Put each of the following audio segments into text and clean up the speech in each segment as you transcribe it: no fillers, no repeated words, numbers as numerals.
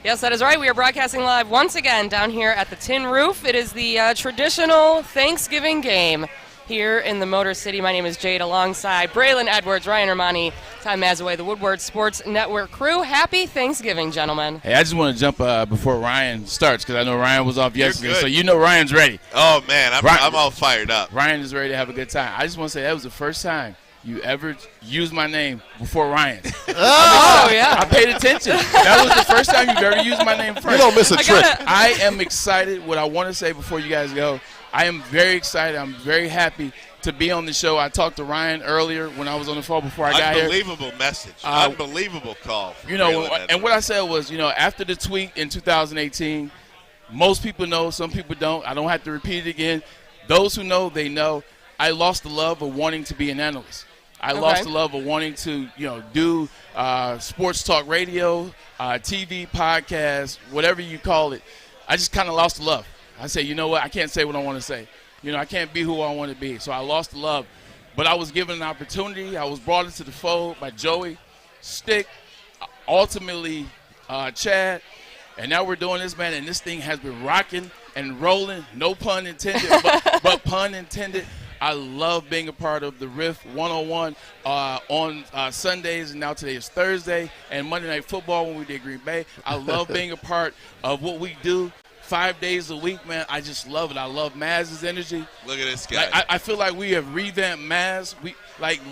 Yes, that is right. We are broadcasting live once again down here at the Tin Roof. It is the traditional Thanksgiving game here in the Motor City. My name is Jade, alongside Braylon Edwards, Ryan Ermani, Time Mazaway, the Woodward Sports Network crew. Happy Thanksgiving, gentlemen. Hey, I just want to jump before Ryan starts, because I know Ryan was off yesterday, so you know Ryan's ready. Oh, man, I'm all fired up. Ryan is ready to have a good time. I just want to say that was the first time you ever used my name before Ryan. Yeah. I paid attention. That was the first time you've ever used my name first. You don't miss a trick. I am excited. What I want to say before you guys go, I am very excited. I'm very happy to be on the show. I talked to Ryan earlier when I was on the phone before I got here. Unbelievable message. Unbelievable call. And what I said was, after the tweet in 2018, most people know, some people don't. I don't have to repeat it again. Those who know, they know. I lost the love of wanting to be an analyst. I lost the love of wanting to, do sports talk radio, TV, podcast, whatever you call it. I just kind of lost the love. I say, you know what? I can't say what I want to say. I can't be who I want to be. So I lost the love. But I was given an opportunity. I was brought into the fold by Joey, Stick, ultimately Chad. And now we're doing this, man, and this thing has been rocking and rolling. No pun intended, but pun intended. I love being a part of the WRIF 101 on Sundays, and now today is Thursday, and Monday Night Football when we did Green Bay. I love being a part of what we do 5 days a week, man. I just love it. I love Maz's energy. Look at this guy. I feel like we have revamped Maz.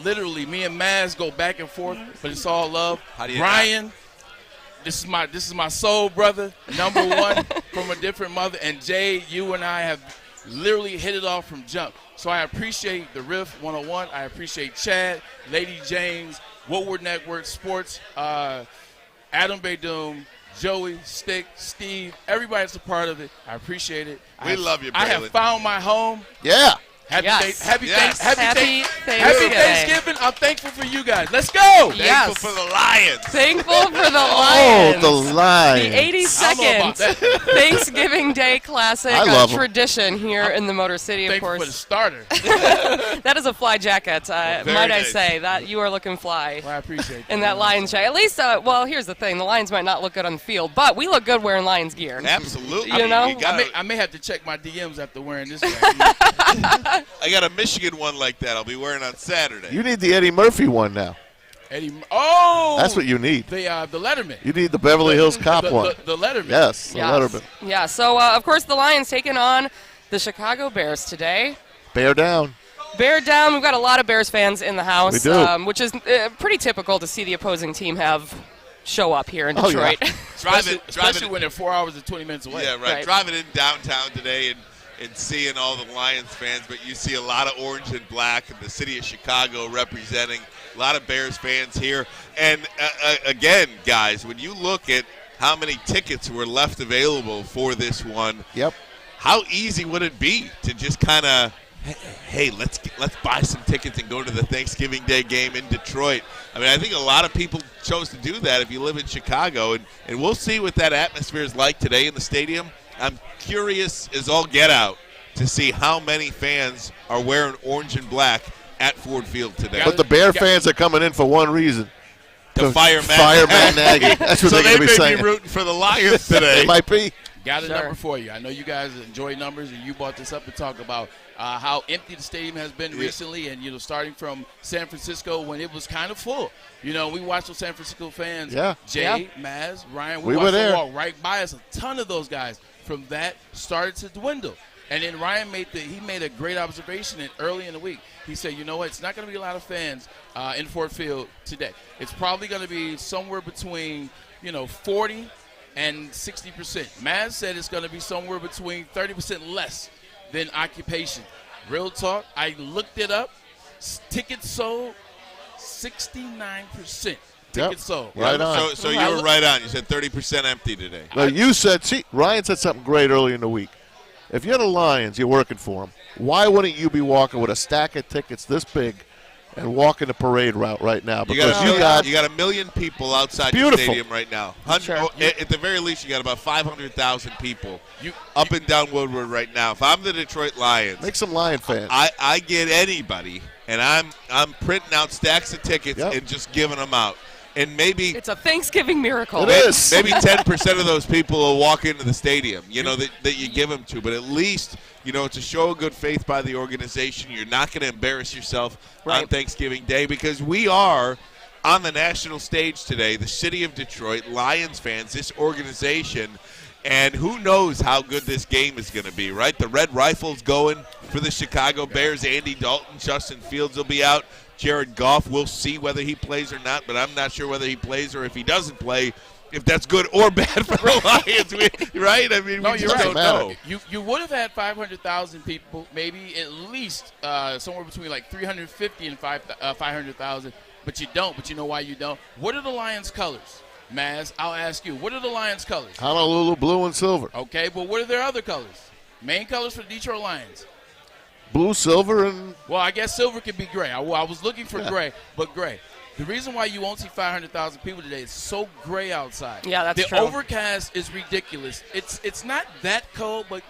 Literally, me and Maz go back and forth, but it's all love. Ryan, this is my soul brother, number one from a different mother, and Jay, you and I have literally hit it off from jump. So I appreciate the WRIF 101. I appreciate Chad, Lady James, Woodward Network Sports, Adam Baydoom, Joey, Stick, Steve, everybody that's a part of it. I appreciate it. We love you, Braylon. I have found my home. Yeah. Happy Thanksgiving. I'm thankful for you guys. Let's go. Thankful for the Lions. Thankful for the Lions. Oh, the Lions. The 82nd Thanksgiving Day Classic, tradition here in the Motor City, of course. For the starter. That is a fly jacket, might nice. I say. That you are looking fly. Well, I appreciate that. In that Lions jacket. At least, here's the thing. The Lions might not look good on the field, but we look good wearing Lions gear. Absolutely. I may have to check my DMs after wearing this jacket. I got a Michigan one like that I'll be wearing on Saturday. You need the Eddie Murphy one now. That's what you need. The Letterman. You need the Beverly Hills Cop one. The Letterman. Yes, the Letterman. Yeah, so, of course, the Lions taking on the Chicago Bears today. Bear down. Bear down. We've got a lot of Bears fans in the house, We do. Which is pretty typical to see the opposing team show up here in Detroit. Yeah. Especially when they're 4 hours and 20 minutes away. Yeah, right. Driving in downtown today and seeing all the Lions fans, but you see a lot of orange and black in the city of Chicago representing, a lot of Bears fans here. And again, guys, when you look at how many tickets were left available for this one, how easy would it be to just kind of, hey, let's buy some tickets and go to the Thanksgiving Day game in Detroit? I mean, I think a lot of people chose to do that if you live in Chicago, and we'll see what that atmosphere is like today in the stadium. I'm curious as all get out to see how many fans are wearing orange and black at Ford Field today. But the Bear fans are coming in for one reason. To fire Matt Nagy. That's what so they're going to be saying. So they may be rooting for the Lions today. It might be. Got a number for you. I know you guys enjoy numbers, and you brought this up to talk about how empty the stadium has been recently, and starting from San Francisco when it was kind of full. We watched those San Francisco fans. Jay, Maz, Ryan. We watched them walk right by us. A ton of those guys from that started to dwindle. And then Ryan made a great observation early in the week. He said, you know what, it's not going to be a lot of fans in Ford Field today. It's probably going to be somewhere between 40 and 60%. Maz said it's going to be somewhere between 30% less than occupation. Real talk, I looked it up. Tickets sold 69%. Tickets sold. Right on. So you were right on. You said 30% empty today. Well, Ryan said something great early in the week. If you're the Lions, you're working for them. Why wouldn't you be walking with a stack of tickets this big and walking the parade route right now? Because you got a million people outside the stadium right now. At the very least, you got about 500,000 people up and down Woodward right now. If I'm the Detroit Lions, make some Lion fans. I get anybody, and I'm printing out stacks of tickets and just giving them out. and maybe It's a Thanksgiving miracle. It is. maybe 10% of those people will walk into the stadium, that you give them to. But at least, it's a show of good faith by the organization. You're not going to embarrass yourself on Thanksgiving Day, because we are on the national stage today, the city of Detroit, Lions fans, this organization. And who knows how good this game is going to be, right? The Red Rifle's going for the Chicago Bears. Andy Dalton, Justin Fields will be out. Jared Goff, we'll see whether he plays or not, but I'm not sure whether he plays or if he doesn't play, if that's good or bad for the Lions, right? I mean, we just don't know. You would have had 500,000 people, maybe at least somewhere between like 350 and 500,000, but you don't. But you know why you don't? What are the Lions' colors? Maz, I'll ask you. What are the Lions' colors? Honolulu blue and silver. Okay, but what are their other colors? Main colors for the Detroit Lions. Blue, silver, and Well, I guess silver could be gray. I was looking for gray, but gray. The reason why you won't see 500,000 people today is so gray outside. Yeah, that's true. The overcast is ridiculous. It's not that cold, but,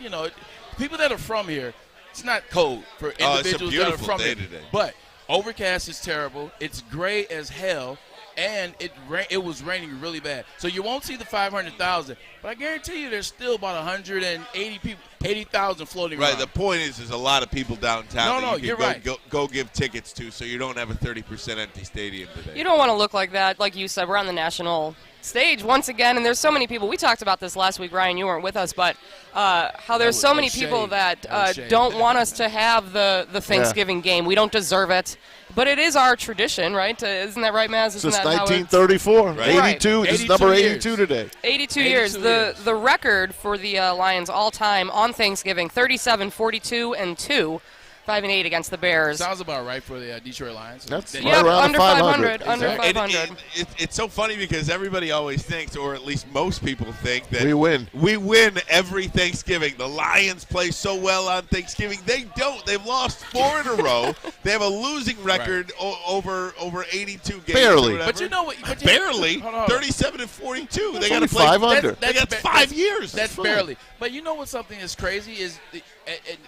people that are from here, it's not cold for individuals that are from here. Today. But overcast is terrible. It's gray as hell. And it was raining really bad. So you won't see the 500,000. But I guarantee you there's still about 180 people, 80,000 floating around. Right, the point is there's a lot of people downtown that you you're can right. go give tickets to, so you don't have a 30% empty stadium today. You don't want to look like that. Like you said, we're on the national stage once again, and there's so many people. We talked about this last week, Ryan. You weren't with us, but how there's so many people that don't want us to have the Thanksgiving game. We don't deserve it. But it is our tradition, right? Isn't that right, Maz? Since 1934. Right. 82. This is number 82 years. today. 82 years. The record for the Lions all-time on Thanksgiving, 37, 42, and 2. 5-8 against the Bears. Sounds about right for the Detroit Lions. That's Yeah, right around under 500. Under 500. It's so funny because everybody always thinks, or at least most people think, that We win. We win every Thanksgiving. The Lions play so well on Thanksgiving. They don't. They've lost 4 in a row. They have a losing record over 82 games. Barely. Or whatever. But you know what? Barely. Hold on. 37 and 42. They got to only play 500. That's 5 years. That's barely. But you know what? Something is crazy is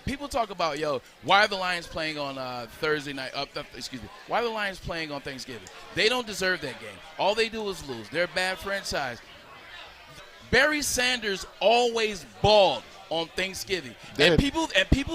people talk about, why are the Lions playing on Thursday night? Why are the Lions playing on Thanksgiving? They don't deserve that game. All they do is lose. They're a bad franchise. Barry Sanders always balled on Thanksgiving. And people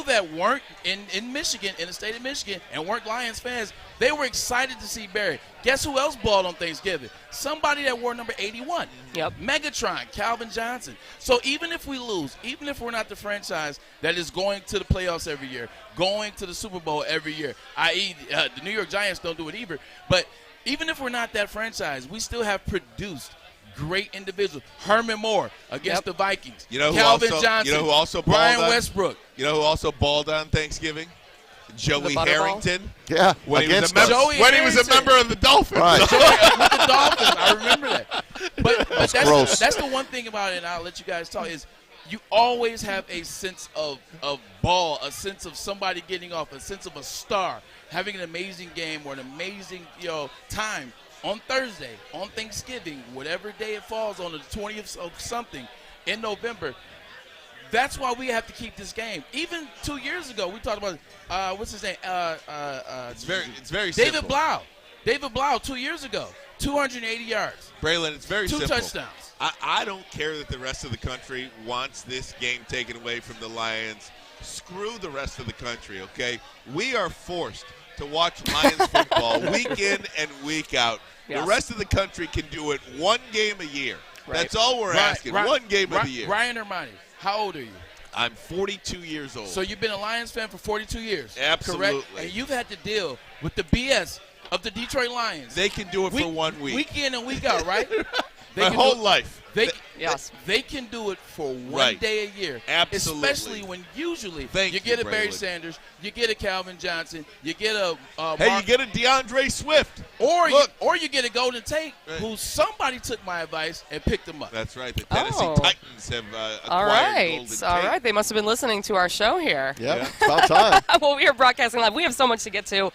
that weren't in Michigan, in the state of Michigan, and weren't Lions fans, they were excited to see Barry. Guess who else balled on Thanksgiving? Somebody that wore number 81. Yep. Megatron, Calvin Johnson. So even if we lose, even if we're not the franchise that is going to the playoffs every year, going to the Super Bowl every year, i.e. The New York Giants don't do it either, but even if we're not that franchise, we still have produced great individuals. Herman Moore against the Vikings. Calvin Johnson. You know who also balled Brian on? Westbrook. You know who also balled on Thanksgiving? Joey Harrington. Yeah, When he was against us. when he was a member of the Dolphins. Right. With the Dolphins. I remember that. But That's gross. That's the one thing about it, and I'll let you guys talk, is you always have a sense of ball, a sense of somebody getting off, a sense of a star having an amazing game or an amazing time on Thursday, on Thanksgiving, whatever day it falls on, the 20th of something in November. That's why we have to keep this game. Even 2 years ago, we talked about what's his name? It's very David simple. Blau. David Blau 2 years ago, 280 yards, Braylon, it's very 2 simple. touchdowns. I don't care that the rest of the country wants this game taken away from the Lions. Screw the rest of the country, okay? We are forced to watch Lions football week in and week out. Yes. The rest of the country can do it one game a year. Right. That's all we're asking. One game of the year. Ryan Ermani, how old are you? I'm 42 years old. So you've been a Lions fan for 42 years. Absolutely. Correct? And you've had to deal with the BS of the Detroit Lions. They can do it for 1 week. Week in and week out, right? My whole life. Yes. They can do it for one Right. day a year. Absolutely. Especially when usually Thank you get you, a Barry Braylon. Sanders, you get a Calvin Johnson, you get a Hey, you get a DeAndre Swift. or Look. you get a Golden Tate, Right. who somebody took my advice and picked him up. That's right. The Tennessee Oh. Titans have acquired All right. Golden All Tate. right. They must have been listening to our show here. Yeah, it's about time. Well, we are broadcasting live. We have so much to get to.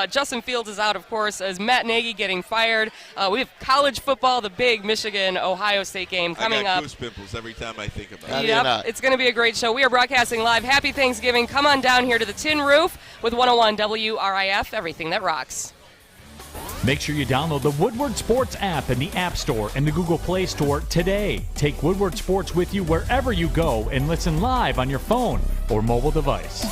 Justin Fields is out, of course, as Matt Nagy getting fired. We have college football, the big Michigan-Ohio State game coming I got up. goose pimples every time I think about How it. do you not? It's going to be a great show. We are broadcasting live. Happy Thanksgiving. Come on down here to the Tin Roof with 101 WRIF, everything that rocks. Make sure you download the Woodward Sports app in the App Store and the Google Play Store today. Take Woodward Sports with you wherever you go and listen live on your phone or mobile device.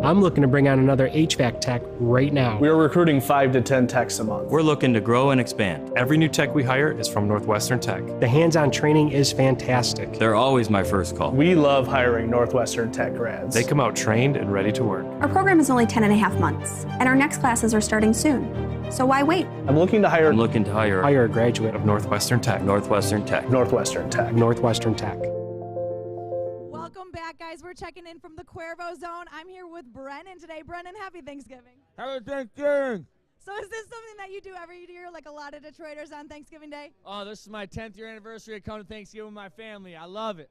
I'm looking to bring on another HVAC tech right now. We're recruiting 5 to 10 techs a month. We're looking to grow and expand. Every new tech we hire is from Northwestern Tech. The hands-on training is fantastic. They're always my first call. We love hiring Northwestern Tech grads. They come out trained and ready to work. Our program is only 10 and a half months, and our next classes are starting soon. So why wait? I'm looking to hire a graduate of Northwestern Tech. Northwestern Tech. Northwestern Tech. Northwestern Tech. Welcome back, guys. We're checking in from the Cuervo Zone. I'm here with Brennan today. Brennan, happy Thanksgiving. Happy Thanksgiving. So is this something that you do every year, like a lot of Detroiters on Thanksgiving Day? Oh, this is my 10th year anniversary of coming to Thanksgiving with my family. I love it.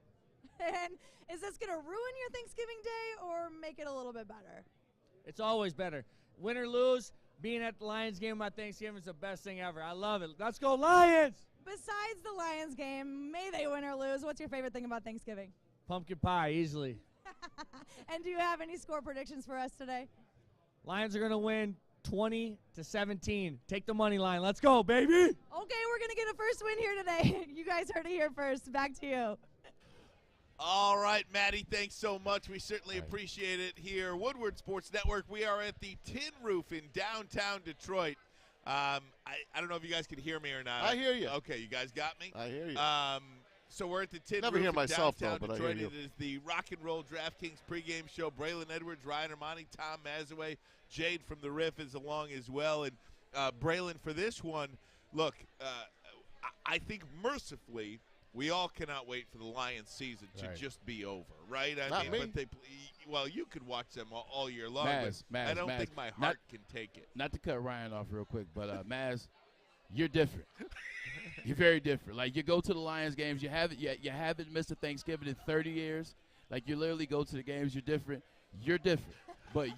And is this going to ruin your Thanksgiving Day or make it a little bit better? It's always better. Win or lose, being at the Lions game with my Thanksgiving is the best thing ever. I love it. Let's go Lions! Besides the Lions game, may they win or lose, what's your favorite thing about Thanksgiving? Pumpkin pie, easily. And do you have any score predictions for us today? Lions are going to win 20-17. Take the money line. Let's go, baby! Okay, we're going to get a first win here today. You guys heard it here first. Back to you. All right, Maddie, thanks so much. We certainly appreciate it here. Woodward Sports Network, we are at the Tin Roof in downtown Detroit. I don't know if you guys can hear me or not. I hear you. Okay, you guys got me? I hear you. So we're at the Tin Never Roof hear in myself, downtown though, but I Detroit. hear It you. is the Rock and Roll DraftKings pregame show. Braylon Edwards, Ryan Ermani, Tom Mazaway, Jade from the WRIF is along as well. And Braylon, for this one, look, I think mercifully we all cannot wait for the Lions season to just be over, right? Not me. But well, you could watch them all year long. Maz, but I don't think my heart can take it. Not to cut Ryan off real quick, but Maz, you're different. You're very different. Like, you go to the Lions games, you haven't missed a Thanksgiving in 30 years. Like, you literally go to the games, you're different. You're different. But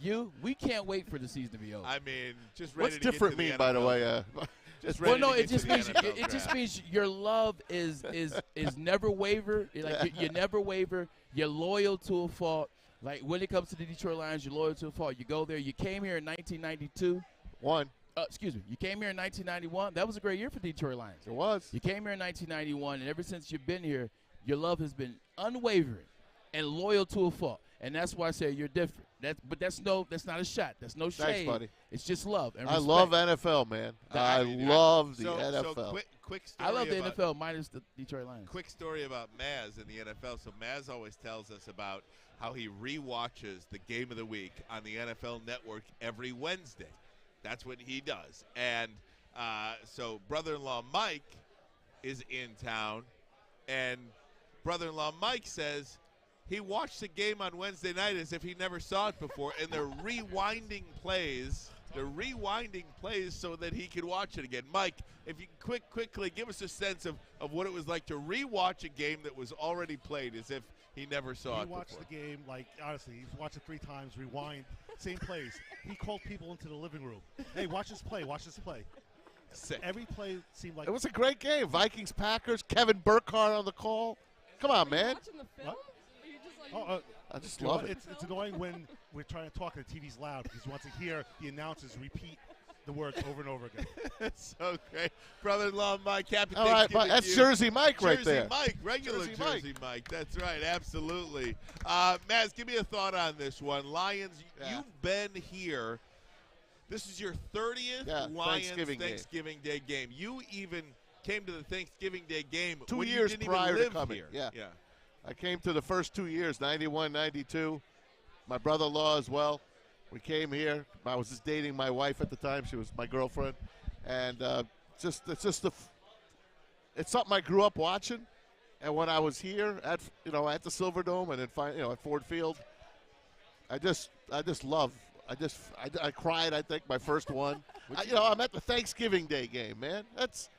we can't wait for the season to be over. I mean, just ready What's to different get to mean, the by the NFL. way? Just Well, ready no, to it get to just the means NFL it just draft. means your love is never waver. Like, you never waver. You're loyal to a fault. Like, when it comes to the Detroit Lions, you're loyal to a fault. You go there. You came here in 1992. Excuse me. You came here in 1991. That was a great year for the Detroit Lions. It was. You came here in 1991, and ever since you've been here, your love has been unwavering and loyal to a fault. And that's why I say you're different. But that's not a shot. That's no shade. Thanks, buddy. It's just love and I respect. love NFL, man. I love the NFL. So quick story I love the about, NFL minus the Detroit Lions. Quick story about Maz in the NFL. So Maz always tells us about how he rewatches the game of the week on the NFL Network every Wednesday. That's what he does. And so brother-in-law Mike is in town, and brother-in-law Mike says he watched the game on Wednesday night as if he never saw it before, and they're rewinding plays. They're rewinding plays so that he could watch it again. Mike, if you can quickly give us a sense of what it was like to rewatch a game that was already played as if he never saw it before. He watched the game, like, honestly, he's watched it 3 times, rewind, same plays. He called people into the living room. Hey, watch this play, watch this play. Sick. Every play seemed like... It was a great game. Vikings, Packers, Kevin Burkhardt on the call. Come on, man. Watching the film? What? Are you just like, I just love it. It's annoying when we're trying to talk and the TV's loud because he wants to hear the announcers repeat the words over and over again. That's so great. Brother-in-law Mike, Captain All right, Thanksgiving that's to you. Jersey Mike right Jersey there. Mike, regular Jersey Mike. That's right, absolutely. Maz, give me a thought on this one. Lions, you've been here. This is your 30th Lions Thanksgiving Day game. You even came to the Thanksgiving Day game 2 when years you didn't prior even to live coming. here. Yeah. I came to the first 2 years, 91, 92. My brother-in-law as well. We came here. I was just dating my wife at the time. She was my girlfriend. And it's something I grew up watching. And when I was here at the Silverdome and then at Ford Field, I cried, I think, my first one. I'm at the Thanksgiving Day game, man. That's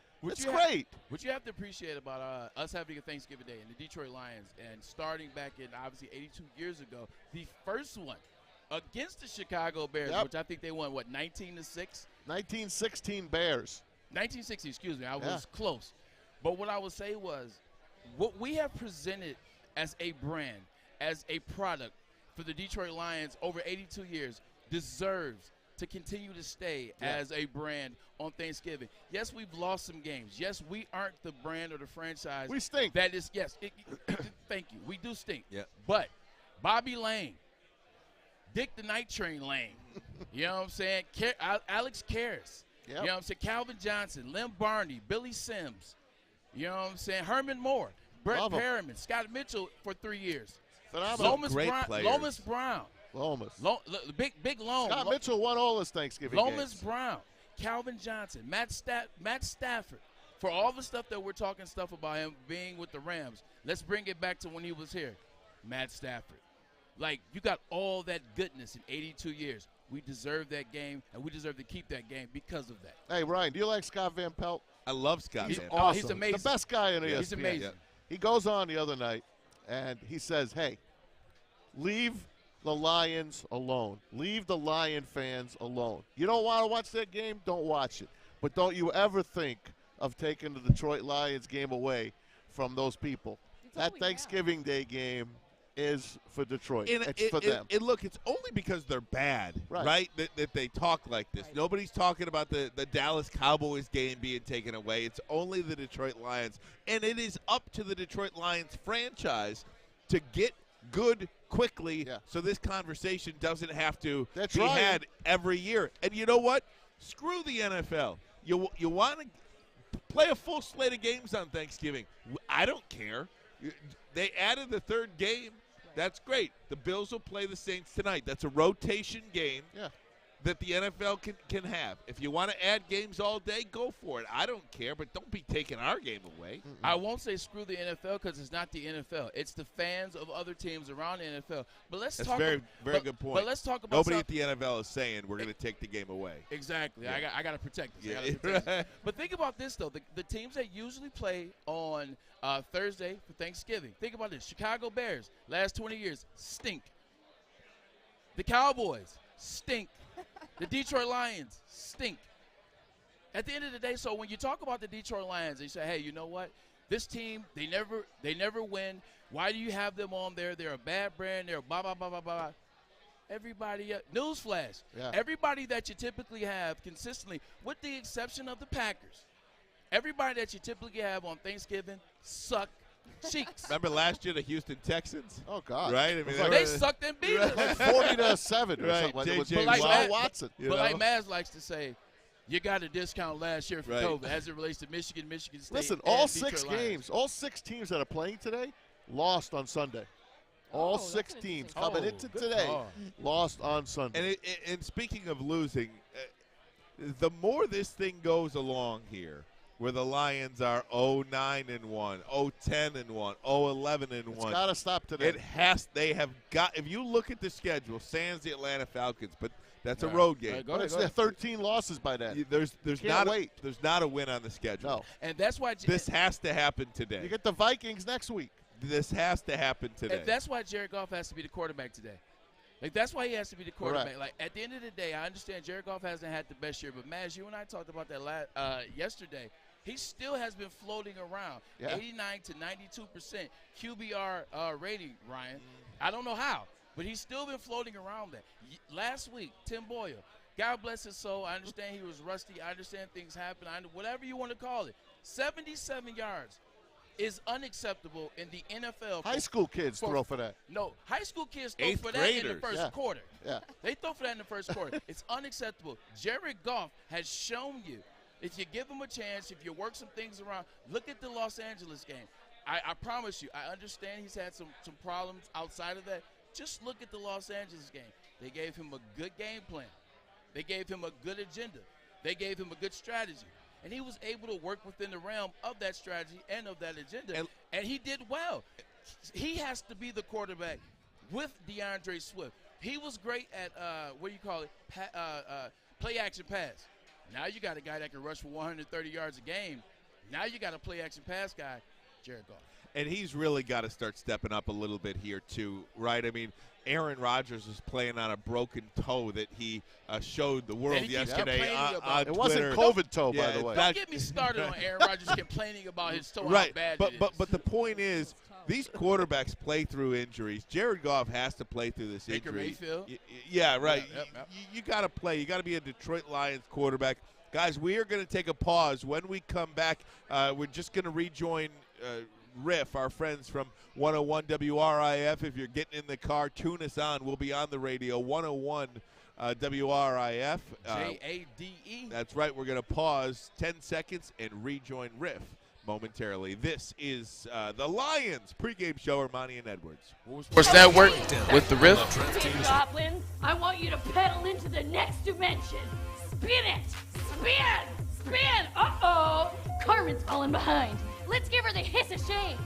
great. What you have to appreciate about us having a Thanksgiving Day and the Detroit Lions and starting back in, obviously, 82 years ago, the first one against the Chicago Bears, which I think they won, 19-6? 1916 Bears. 1960, excuse me. I was close. But what I would say was what we have presented as a brand, as a product for the Detroit Lions over 82 years deserves to continue to stay as a brand on Thanksgiving. Yes, we've lost some games. Yes, we aren't the brand or the franchise. We stink. That is, yes. Thank you. We do stink. Yeah. But Bobby Lane, Dick the Night Train Lane, you know what I'm saying? Alex Karras, you know what I'm saying? Calvin Johnson, Lem Barney, Billy Sims, you know what I'm saying? Herman Moore, Brett Perriman, Scott Mitchell for 3 years. Phenomenal. Lomas Brown. Big Lone. Scott Mitchell won all his Thanksgiving Lomas games. Brown, Calvin Johnson, Matt Stafford. For all the stuff that we're talking stuff about him being with the Rams, let's bring it back to when he was here. Matt Stafford. Like, you got all that goodness in 82 years. We deserve that game, and we deserve to keep that game because of that. Hey, Ryan, do you like Scott Van Pelt? I love Scott Van Pelt. Awesome. He's amazing. The best guy in ESPN. He's amazing. He goes on the other night, and he says, hey, leave the Lions alone. Leave the Lion fans alone. You don't want to watch that game? Don't watch it. But don't you ever think of taking the Detroit Lions game away from those people. That Thanksgiving Day game is for Detroit. It's for them. And look, it's only because they're bad, right? That they talk like this. Right. Nobody's talking about the Dallas Cowboys game being taken away. It's only the Detroit Lions. And it is up to the Detroit Lions franchise to get good quickly so this conversation doesn't have to be had every year. And you know what? Screw the NFL. You want to play a full slate of games on Thanksgiving. I don't care. They added the third game. That's great. The Bills will play the Saints tonight. That's a rotation game that the NFL can have. If you want to add games all day, go for it. I don't care, but don't be taking our game away. I won't say screw the NFL because it's not the NFL. It's the fans of other teams around the NFL. But let's That's talk. Very good point. But let's talk about nobody at the NFL is saying we're going to take the game away. Exactly. Yeah. I got to protect this. Yeah. But think about this though. The teams that usually play on Thursday for Thanksgiving. Think about this. Chicago Bears, last 20 years, stink. The Cowboys stink. The Detroit Lions stink. At the end of the day, so when you talk about the Detroit Lions, they say, hey, you know what? This team, they never win. Why do you have them on there? They're a bad brand. They're blah, blah, blah, blah, blah. Everybody, newsflash, everybody that you typically have consistently, with the exception of the Packers, everybody that you typically have on Thanksgiving suck cheeks. Remember last year the Houston Texans? Oh, God. Right? I mean, they sucked and beat us. Like 40-7 or something. Like J.J. Watson. But like Maz likes to say, you got a discount last year for COVID as it relates to Michigan State. Listen, all all Detroit 6 Lions. games, all 6 teams that are playing today lost on Sunday. All 6 teams coming into today lost on Sunday. And speaking of losing, the more this thing goes along here, where the Lions are 0-9-1, 0-10-1, 0-11-1. It's got to stop today. They have got. If you look at the schedule, sans the Atlanta Falcons, but that's a road game. But it's 13 losses by then. There's not a win on the schedule. No. And that's why this has to happen today. You get the Vikings next week. This has to happen today. And that's why Jared Goff has to be the quarterback today. Like, that's why he has to be the quarterback. Correct. Like, at the end of the day, I understand Jared Goff hasn't had the best year, but Maz, you and I talked about that yesterday. He still has been floating around 89 to 92% QBR rating, Ryan. I don't know how, but he's still been floating around that. Last week, Tim Boyle, God bless his soul. I understand he was rusty. I understand things happen. Whatever you want to call it. 77 yards is unacceptable in the NFL. High school kids throw for that. No, high school kids throw 8th for that graders. in the first quarter. Yeah. They throw for that in the first quarter. It's unacceptable. Jared Goff has shown you, if you give him a chance, if you work some things around, look at the Los Angeles game. I promise you, I understand he's had some problems outside of that. Just look at the Los Angeles game. They gave him a good game plan. They gave him a good agenda. They gave him a good strategy. And he was able to work within the realm of that strategy and of that agenda. And he did well. He has to be the quarterback with DeAndre Swift. He was great at, play action pass. Now you got a guy that can rush for 130 yards a game. Now you got a play action pass guy, Jared Goff. And he's really got to start stepping up a little bit here too, right? I mean, Aaron Rodgers is playing on a broken toe that he showed the world yesterday on Twitter. It wasn't COVID toe, by the way. Don't get me started on Aaron Rodgers complaining about his toe, right. how bad but it is. But the point is, These quarterbacks play through injuries. Jared Goff has to play through this Baker injury. Mayfield? Yeah, right. Yep. You got to play. You got to be a Detroit Lions quarterback. Guys, we are going to take a pause. When we come back, we're just going to rejoin WRIF, our friends from 101 WRIF. If you're getting in the car, tune us on. We'll be on the radio, 101 WRIF. Jade. That's right. We're going to pause 10 seconds and rejoin WRIF momentarily. This is the Lions pregame show. Ermani and Edwards. Sports Network with the WRIF. Joplin, I want you to pedal into the next dimension. Spin it! Spin! Uh-oh! Carmen's falling behind. Let's give her the hiss of shame.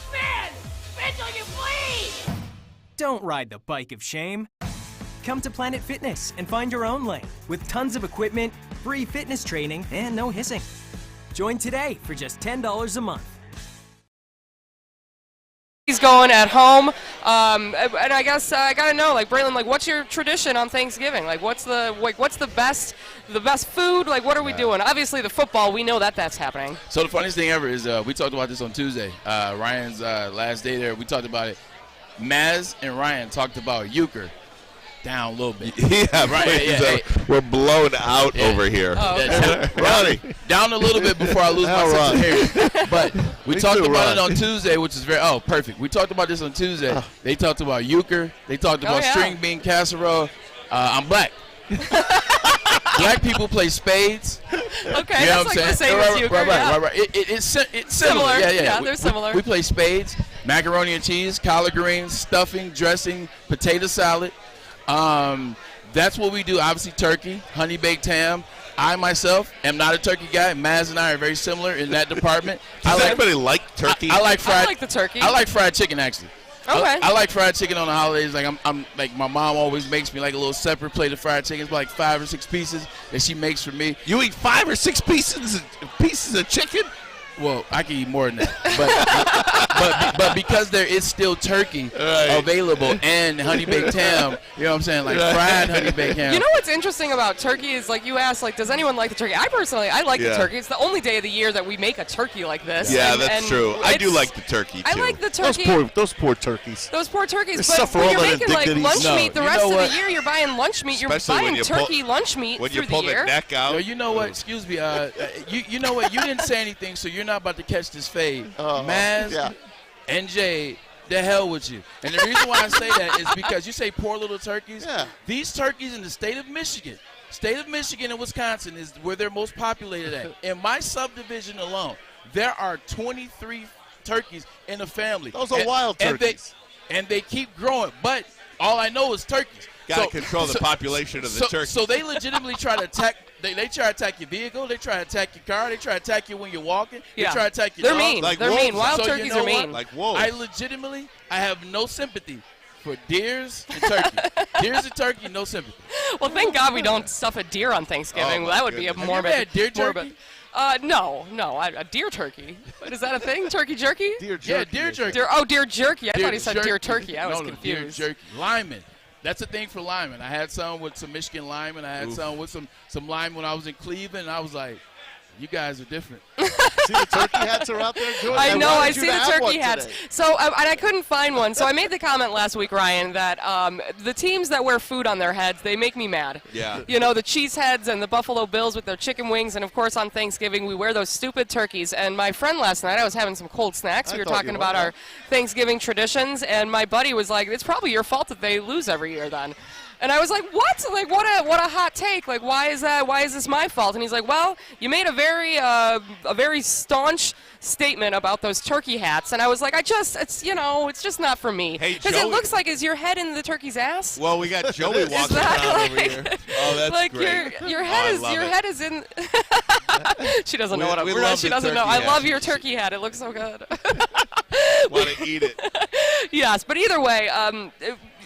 Spin till you bleed! Don't ride the bike of shame. Come to Planet Fitness and find your own lane with tons of equipment, free fitness training, and no hissing. Join today for just $10 a month. He's going at home, and I guess I gotta know, like Braylon, like what's your tradition on Thanksgiving? Like what's the best food? Like what are we doing? Obviously the football, we know that's happening. So the funniest thing ever is we talked about this on Tuesday. Ryan's last day there, we talked about it. Maz and Ryan talked about euchre. Down a little bit. Yeah, right. We're blown out over here. Oh, okay. Ronnie. Down a little bit before I lose my sense of hearing. But we talked about it on Tuesday, which is perfect. We talked about this on Tuesday. They talked about euchre. They talked about string bean casserole. I'm black. Black people play spades. Okay, you know that's what like I'm the saying? same as euchre. Right. It's similar. Yeah, they're similar. We play spades, macaroni and cheese, collard greens, stuffing, dressing, potato salad. That's what we do. Obviously, turkey, honey baked ham. I myself am not a turkey guy. Maz and I are very similar in that department. Does anybody like turkey? I like fried. I like the turkey. I like fried chicken actually. Okay. I like fried chicken on the holidays. Like I'm like my mom always makes me like a little separate plate of fried chicken. It's like 5 or 6 pieces that she makes for me. You eat 5 or 6 pieces of chicken? Well, I can eat more than that, but because there is still turkey available and honey baked ham, you know what I'm saying, like fried honey baked ham. You know what's interesting about turkey is like you asked, like, does anyone like the turkey? I personally, I like the turkey. It's the only day of the year that we make a turkey like this. Yeah, that's true. I do like the turkey too. I like the turkey. Those poor turkeys. Those poor turkeys. They But when you're making like lunch No, meat the you rest know of what? the year, you're buying lunch meat. You're Especially when buying you turkey lunch meat when through you pull the year. the neck out. No, you know what? Excuse me. You know what? You didn't say anything, so you're not about to catch this fade. Maz and Jade, the hell with you. And the reason why I say that is because you say poor little turkeys. Yeah. These turkeys in the state of Michigan and Wisconsin is where they're most populated at. In my subdivision alone, there are 23 turkeys in the family. Those are wild turkeys. And they keep growing, but all I know is turkeys. Got to control the population of the turkey. So they legitimately try to attack. They try to attack your vehicle. They try to attack your car. They try to attack you when you're walking. Yeah. They try to attack your They're dog. mean. Like They're wolves. mean. Wild So turkeys you know are mean. Like wolves. I have no sympathy for deers and turkey. Deers and turkey, no sympathy. Well, thank God we don't stuff a deer on Thanksgiving. Oh, That would be a goodness. morbid. Have you ever had deer morbid- turkey? No, a deer turkey. What, is that a thing? Turkey jerky? Deer Yeah, jerky. deer jerky. Deer jerky. I thought he said deer jerky. turkey. I was No, confused. Deer jerky. Lyman. That's a thing for linemen. I had some with some Michigan linemen. I had some with some linemen when I was in Cleveland. And I was like, you guys are different. See the turkey hats are out there, Jordan? I know, I wanted you see to the have turkey one hats. today. So, and I couldn't find one. So I made the comment last week, Ryan, that the teams that wear food on their heads, they make me mad. Yeah. You know, the Cheeseheads and the Buffalo Bills with their chicken wings, and of course on Thanksgiving we wear those stupid turkeys. And my friend last night, I was having some cold snacks. We were talking about our Thanksgiving traditions, and my buddy was like, "It's probably your fault that they lose every year, then." And I was like, what? Like, what a hot take. Like, why is that? Why is this my fault? And he's like, well, you made a very staunch statement about those turkey hats. And I was like, it's just not for me. Hey, Because it Joey- looks like, is your head in the turkey's ass? Well, we got Joey Is walking that around like- over here. Oh, that's like great. your Oh, head I is love it. head is in. She doesn't know We- what I'm. we we're love not- She the doesn't know. turkey I hat. love your turkey hat. It looks so good. Want to eat it. Yes, but either way,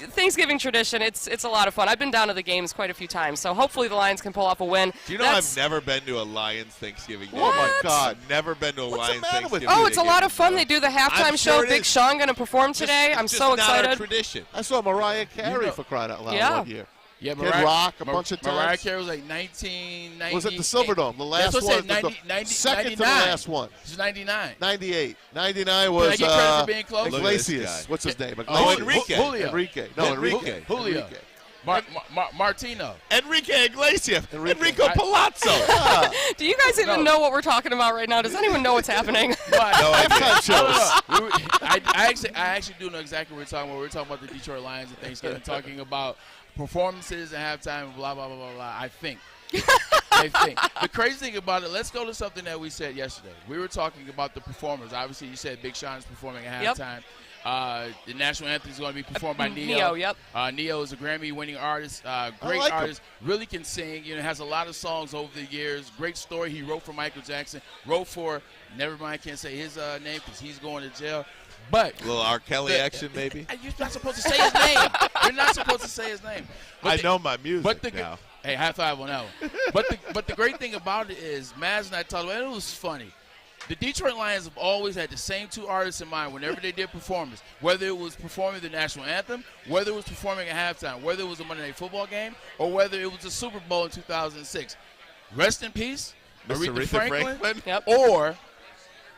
Thanksgiving tradition, it's a lot of fun. I've been down to the games quite a few times, so hopefully the Lions can pull off a win. Do you know I've never been to a Lions Thanksgiving game? What? Oh, my God. Never been to a Lions matter with Thanksgiving Oh, it's a game. lot of fun. They do the halftime I'm show. sure it Big is. Sean going to perform today. I'm It's so just not our excited. tradition. I saw Mariah Carey for crying out loud Yeah. one year. Yeah, Kid Rock a bunch of times. Mariah Carey was like 1990. Was it the Silverdome? The last That's one. what I said, Second 99. to the last one. It's 99. 98. 99 was Can I get credit for being close? Iglesias. What's his name? Oh, Iglesias. Enrique. Enrique. No, Enrique. Julio. Martino. Enrique Iglesias. Enrico Palazzo. Do you guys even know what we're talking about right now? Does anyone know what's happening? I actually do know exactly what we're talking about. We're talking about the Detroit Lions and Thanksgiving, talking about performances at halftime and blah, blah, blah, blah, blah. I think. The crazy thing about it, let's go to something that we said yesterday. We were talking about the performers. Obviously, you said Big Sean is performing at halftime. The national anthem is going to be performed by Neo. Neo is a Grammy-winning artist, great artist, really can sing. You know, has a lot of songs over the years. Great story. He wrote for Michael Jackson. Wrote for, never mind, can't say his name because he's going to jail. But a little R. Kelly action, maybe. You're not supposed to say his name. You're not supposed to say his name. I know my music now. Hey, high five on that one. But the great thing about it is, Maz and I talked about it. It was funny. The Detroit Lions have always had the same two artists in mind whenever they did performance, whether it was performing the national anthem, whether it was performing at halftime, whether it was a Monday Night Football game, or whether it was a Super Bowl in 2006. Rest in peace, Aretha Franklin. Or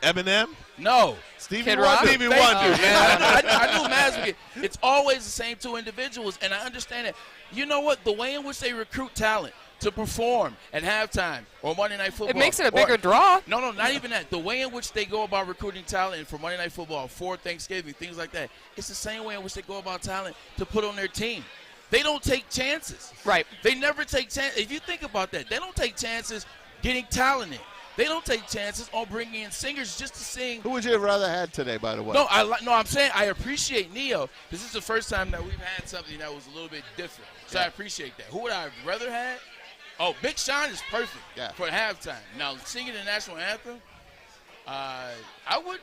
Eminem? No. Stevie Wonder. Stevie Wonder. I knew Maz would get. It's always the same two individuals, and I understand it. You know what? The way in which they recruit talent to perform at halftime or Monday Night Football. It makes it a bigger draw. No, not even that. The way in which they go about recruiting talent for Monday Night Football, for Thanksgiving, things like that, it's the same way in which they go about talent to put on their team. They don't take chances. Right. They never take chances. If you think about that, they don't take chances getting talent in. They don't take chances on bringing in singers just to sing. Who would you have rather had today, by the way? No, I'm saying I appreciate Neo. This is the first time that we've had something that was a little bit different. So I appreciate that. Who would I have rather had? Oh, Big Sean is perfect for halftime. Now, singing the national anthem, I would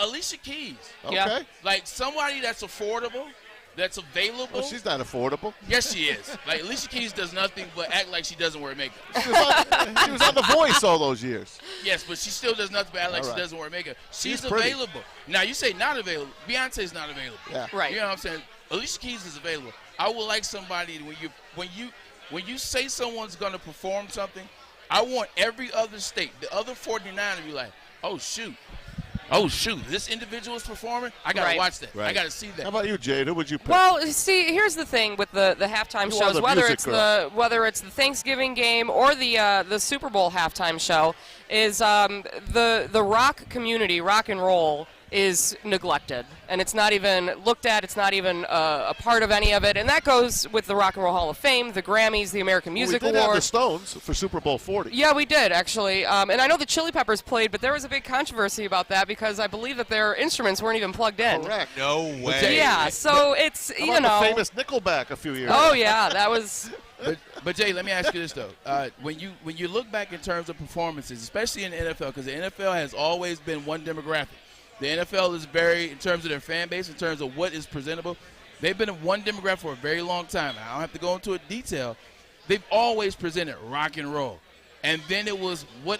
Alicia Keys. Okay. Like somebody that's affordable, that's available. Well, she's not affordable. Yes, she is. Like Alicia Keys does nothing but act like she doesn't wear makeup. She was on The Voice all those years. Yes, but she still does nothing but act like she doesn't wear makeup. She's available. Now, you say not available. Beyonce's not available. Yeah. Right. You know what I'm saying? Alicia Keys is available. I would like somebody when you say someone's going to perform something, I want every other state, the other 49 to be like, oh, shoot, this individual is performing? I got to watch that. I got to see that. How about you, Jade? Who would you pick? Well, see, here's the thing with the halftime shows, whether it's the Thanksgiving game or the Super Bowl halftime show, is the rock community, rock and roll, is neglected, and it's not even looked at. It's not even a part of any of it, and that goes with the Rock and Roll Hall of Fame, the Grammys, the American Music Awards. We did have the Awards. Stones for Super Bowl 40. Yeah, we did actually, and I know the Chili Peppers played, but there was a big controversy about that because I believe that their instruments weren't even plugged in. Correct. No way. Yeah, so it's How about the famous Nickelback a few years ago. Oh yeah, that was. But Jay, let me ask you this though: when you look back in terms of performances, especially in the NFL, because the NFL has always been one demographic. The NFL is very, in terms of their fan base, in terms of what is presentable, they've been in one demographic for a very long time. I don't have to go into it detail. They've always presented rock and roll. And then it was what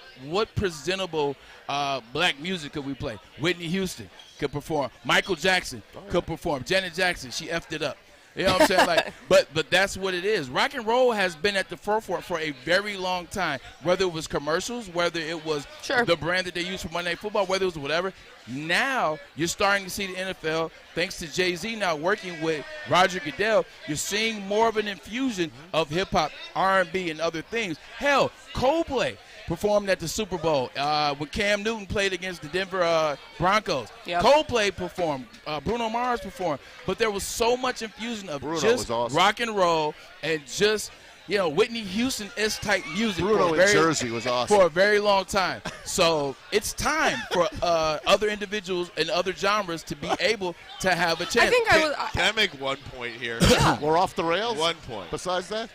presentable black music could we play? Whitney Houston could perform. Michael Jackson could perform. Janet Jackson, she effed it up. You know what I'm saying? Like, but that's what it is. Rock and roll has been at the forefront for a very long time. Whether it was commercials, whether it was the brand that they used for Monday Night Football, whether it was whatever. Now you're starting to see the NFL, thanks to Jay-Z now working with Roger Goodell, you're seeing more of an infusion of hip-hop, R&B, and other things. Hell, Coldplay performed at the Super Bowl when Cam Newton played against the Denver Broncos. Yep. Coldplay performed. Bruno Mars performed. But there was so much infusion of Bruno just was awesome. rock and roll and just, Whitney Houston-esque type music. Bruno in Jersey was awesome. For a very long time. So it's time for other individuals and other genres to be able to have a chance. Can I make one point here? We're off the rails? 1 point. Besides that?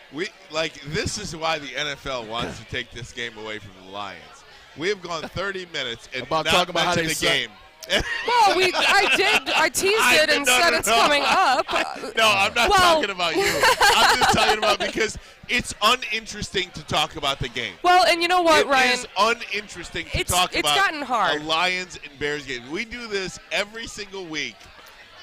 This is why the NFL wants to take this game away from the Lions. We have gone 30 minutes and About not talking about how mentioned they the game. Well, I teased it and said it's coming up. No, I'm not talking about you. I'm just talking about because it's uninteresting to talk about the game. Well, and you know what, Ryan? It is uninteresting to talk about gotten hard. the Lions and Bears game. We do this every single week,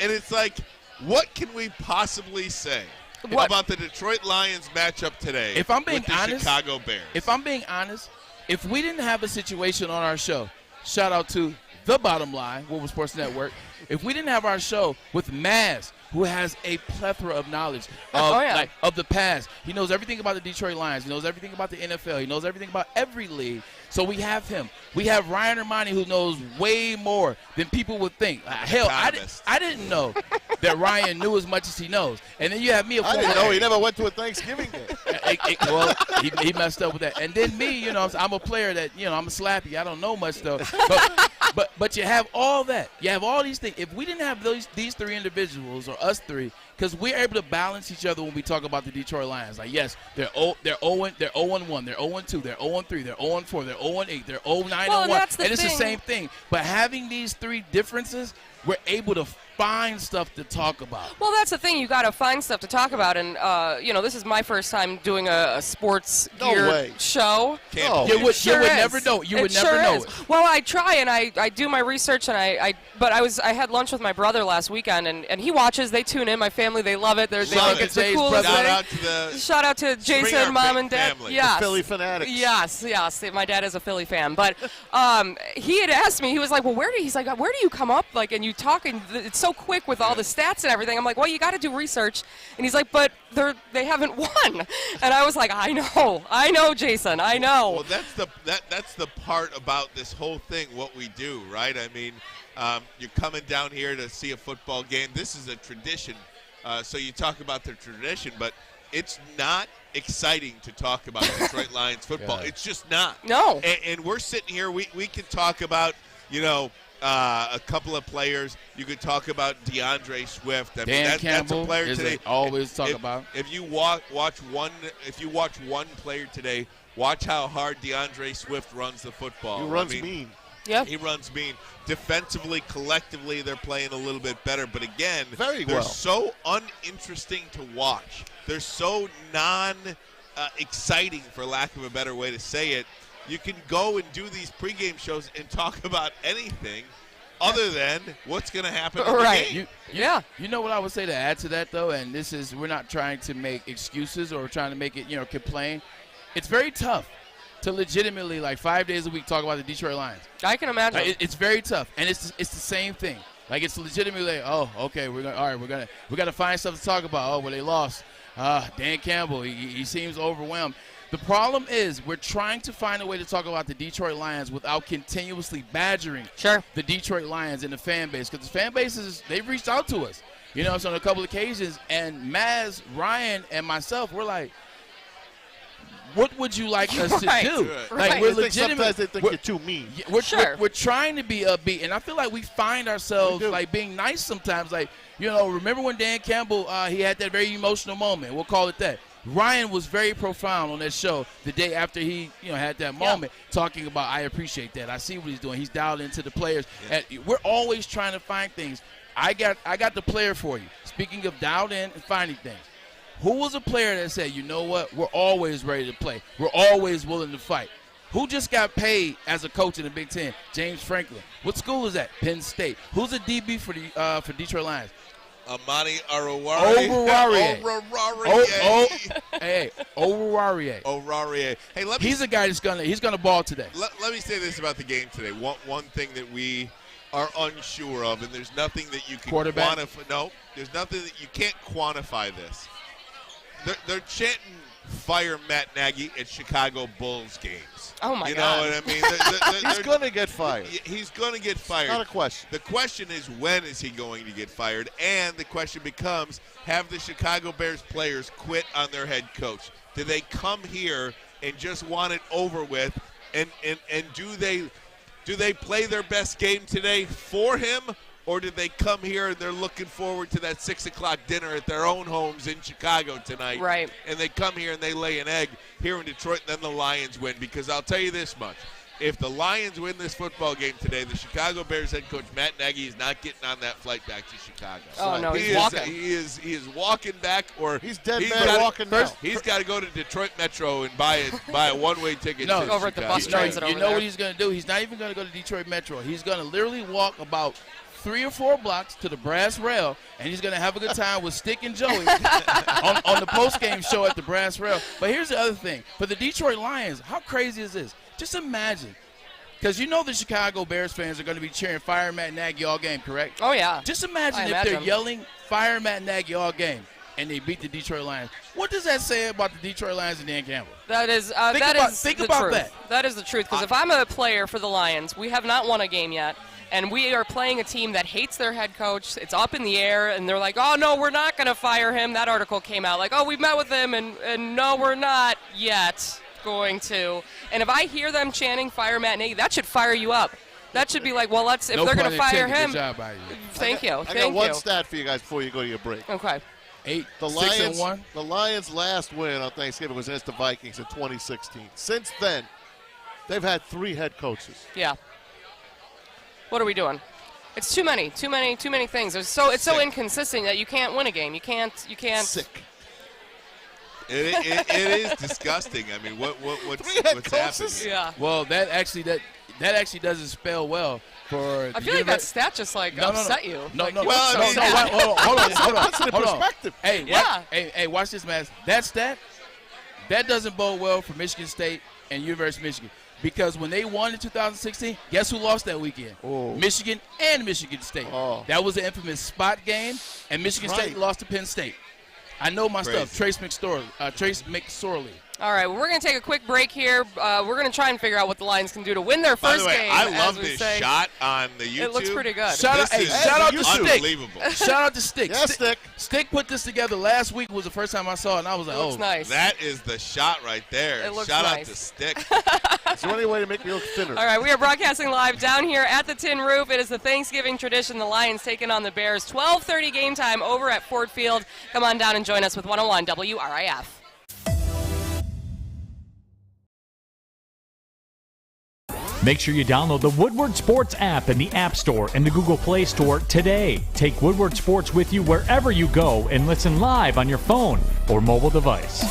and it's like, what can we possibly say? How about the Detroit Lions matchup today? If I'm being with the honest, Chicago Bears. If I'm being honest, if we didn't have a situation on our show, shout out to The Bottom Line, Woodward Sports Network, if we didn't have our show with Maz, who has a plethora of knowledge of the past. He knows everything about the Detroit Lions. He knows everything about the NFL. He knows everything about every league. So we have him. We have Ryan Ermani, who knows way more than people would think. Hell, I didn't know that Ryan knew as much as he knows. And then you have me. I didn't know he never went to a Thanksgiving game. Well, he messed up with that. And then me, I'm a player that, I'm a slappy. I don't know much, though. But you have all that. You have all these things. If we didn't have these three individuals or us three, because we're able to balance each other when we talk about the Detroit Lions. Like, yes, they're 0-1, they're 0-2, they're 0-3, they're 0-3, they're 0-4, they're 0-8, they're 0-9-1. And it's the same thing. But having these three differences, we're able to find stuff to talk about. Well, that's the thing. You got to find stuff to talk about. And, this is my first time doing a sports gear show. You would never know. You would never know it. Well, I try, and I do my research, and but I had lunch with my brother last weekend, and he watches. They tune in. My family, they love it. They think it's the coolest thing. Shout out to Jason, Mom, and Dad. Yes. The Philly fanatics. Yes. My dad is a Philly fan. But he had asked me, he was like, well, where do you come up? Like, and you talk, and it's so quick with all the stats and everything. I'm like, well, you got to do research. And he's like, but they haven't won. And I was like, I know, Jason, I know. Well, that's the part about this whole thing, what we do, right? I mean, you're coming down here to see a football game. This is a tradition. So you talk about the tradition, but it's not exciting to talk about Detroit Lions football. Yeah. It's just not. No. And we're sitting here. We can talk about, a couple of players. You could talk about DeAndre Swift. I mean, that's a player today. Always talk about. If you watch one player today, watch how hard DeAndre Swift runs the football. He runs mean. Yeah, he runs mean. Defensively, collectively, they're playing a little bit better. But again, they're so uninteresting to watch. They're so exciting, for lack of a better way to say it. You can go and do these pregame shows and talk about anything other than what's going to happen in the game. You know what I would say to add to that, though, and we're not trying to make excuses or trying to make it, complain. It's very tough to legitimately, 5 days a week, talk about the Detroit Lions. I can imagine. It's very tough, and it's the same thing. It's legitimately okay, we're gonna find stuff to talk about. Oh, well, they lost. Dan Campbell, he seems overwhelmed. The problem is we're trying to find a way to talk about the Detroit Lions without continuously badgering the Detroit Lions and the fan base, because the fan bases, they've reached out to us, so on a couple occasions, and Maz, Ryan, and myself, we're like, what would you like us to do? We're legitimate. Sometimes they think you're too mean. We're trying to be upbeat, and I feel like we find ourselves being nice sometimes. Remember when Dan Campbell he had that very emotional moment? We'll call it that. Ryan was very profound on that show the day after he had that moment, talking about, I appreciate that. I see what he's doing. He's dialed into the players. And we're always trying to find things. I got the player for you. Speaking of dialed in and finding things. Who was a player that said, you know what, we're always ready to play. We're always willing to fight? Who just got paid as a coach in the Big Ten? James Franklin. What school is that? Penn State. Who's a DB for Detroit Lions? Amani Oruwariye. Hey, he's a guy he's gonna ball today. Let me say this about the game today. One thing that we are unsure of, and there's nothing that you can quantify. No, there's nothing that you can't quantify this. They're chanting "Fire Matt Nagy" at Chicago Bulls games. Oh my God! You know what I mean? He's going to get fired. He's going to get fired. Not a question. The question is, when is he going to get fired? And the question becomes, have the Chicago Bears players quit on their head coach? Do they come here and just want it over with? And do they play their best game today for him? Or did they come here and they're looking forward to that 6 o'clock dinner at their own homes in Chicago tonight? Right. And they come here and they lay an egg here in Detroit, and then the Lions win. Because I'll tell you this much. If the Lions win this football game today, the Chicago Bears head coach Matt Nagy is not getting on that flight back to Chicago. Oh, no, he's walking. He is walking back, or he's dead man walking now. He's got to go to Detroit Metro and buy a one-way ticket to over Chicago. at the bus transit over there. You know what he's going to do? He's not even going to go to Detroit Metro. He's going to literally walk about 3 or 4 blocks to the brass rail, and he's going to have a good time with Stick and Joey on the postgame show at the brass rail. But here's the other thing. For the Detroit Lions, how crazy is this? Just imagine. Because you know the Chicago Bears fans are going to be cheering Fire Matt Nagy all game, correct? Oh, yeah. Just imagine they're yelling Fire Matt Nagy all game and they beat the Detroit Lions. What does that say about the Detroit Lions and Dan Campbell? That is think about that. That is the truth. Because if I'm a player for the Lions, we have not won a game yet, and we are playing a team that hates their head coach. It's up in the air, and they're like, oh, no, we're not going to fire him. That article came out like, oh, we met with him, and no, we're not yet going to. And if I hear them chanting fire Matt Nagy, that should fire you up. That should be like, well, if they're going to fire him. Good job by you. Thank you. I got one stat for you guys before you go to your break. Okay. 6-1. The Lions' last win on Thanksgiving was against the Vikings in 2016. Since then, they've had 3 head coaches. Yeah. What are we doing? It's too many things. It's so inconsistent that you can't win a game. You can't. Sick. It is disgusting. I mean, what's happening? Yeah. Well, that actually doesn't spell well for. I feel like that stat just upset you. No. Like, Hold on. Perspective. Hey, yeah. Hey, watch this, Maz. That stat, that doesn't bode well for Michigan State and University of Michigan. Because when they won in 2016, guess who lost that weekend? Oh. Michigan and Michigan State. Oh. That was the infamous spot game, and Michigan State lost to Penn State. I know my stuff. Trace McSorley. All right, well, we're going to take a quick break here. We're going to try and figure out what the Lions can do to win their first game. By the way, I love this shot on the YouTube. It looks pretty good. Shout out to Stick. Unbelievable. Shout out to Stick. Yeah, Stick. Stick put this together last week. Was the first time I saw it, and I was like, looks nice. That is the shot right there. It looks Shout nice. out to Stick. Is there any way to make me look thinner? All right, we are broadcasting live down here at the Tin Roof. It is the Thanksgiving tradition. The Lions taking on the Bears. 12:30 game time over at Ford Field. Come on down and join us with 101 WRIF. Make sure you download the Woodward Sports app in the App Store and the Google Play Store today. Take Woodward Sports with you wherever you go and listen live on your phone or mobile device.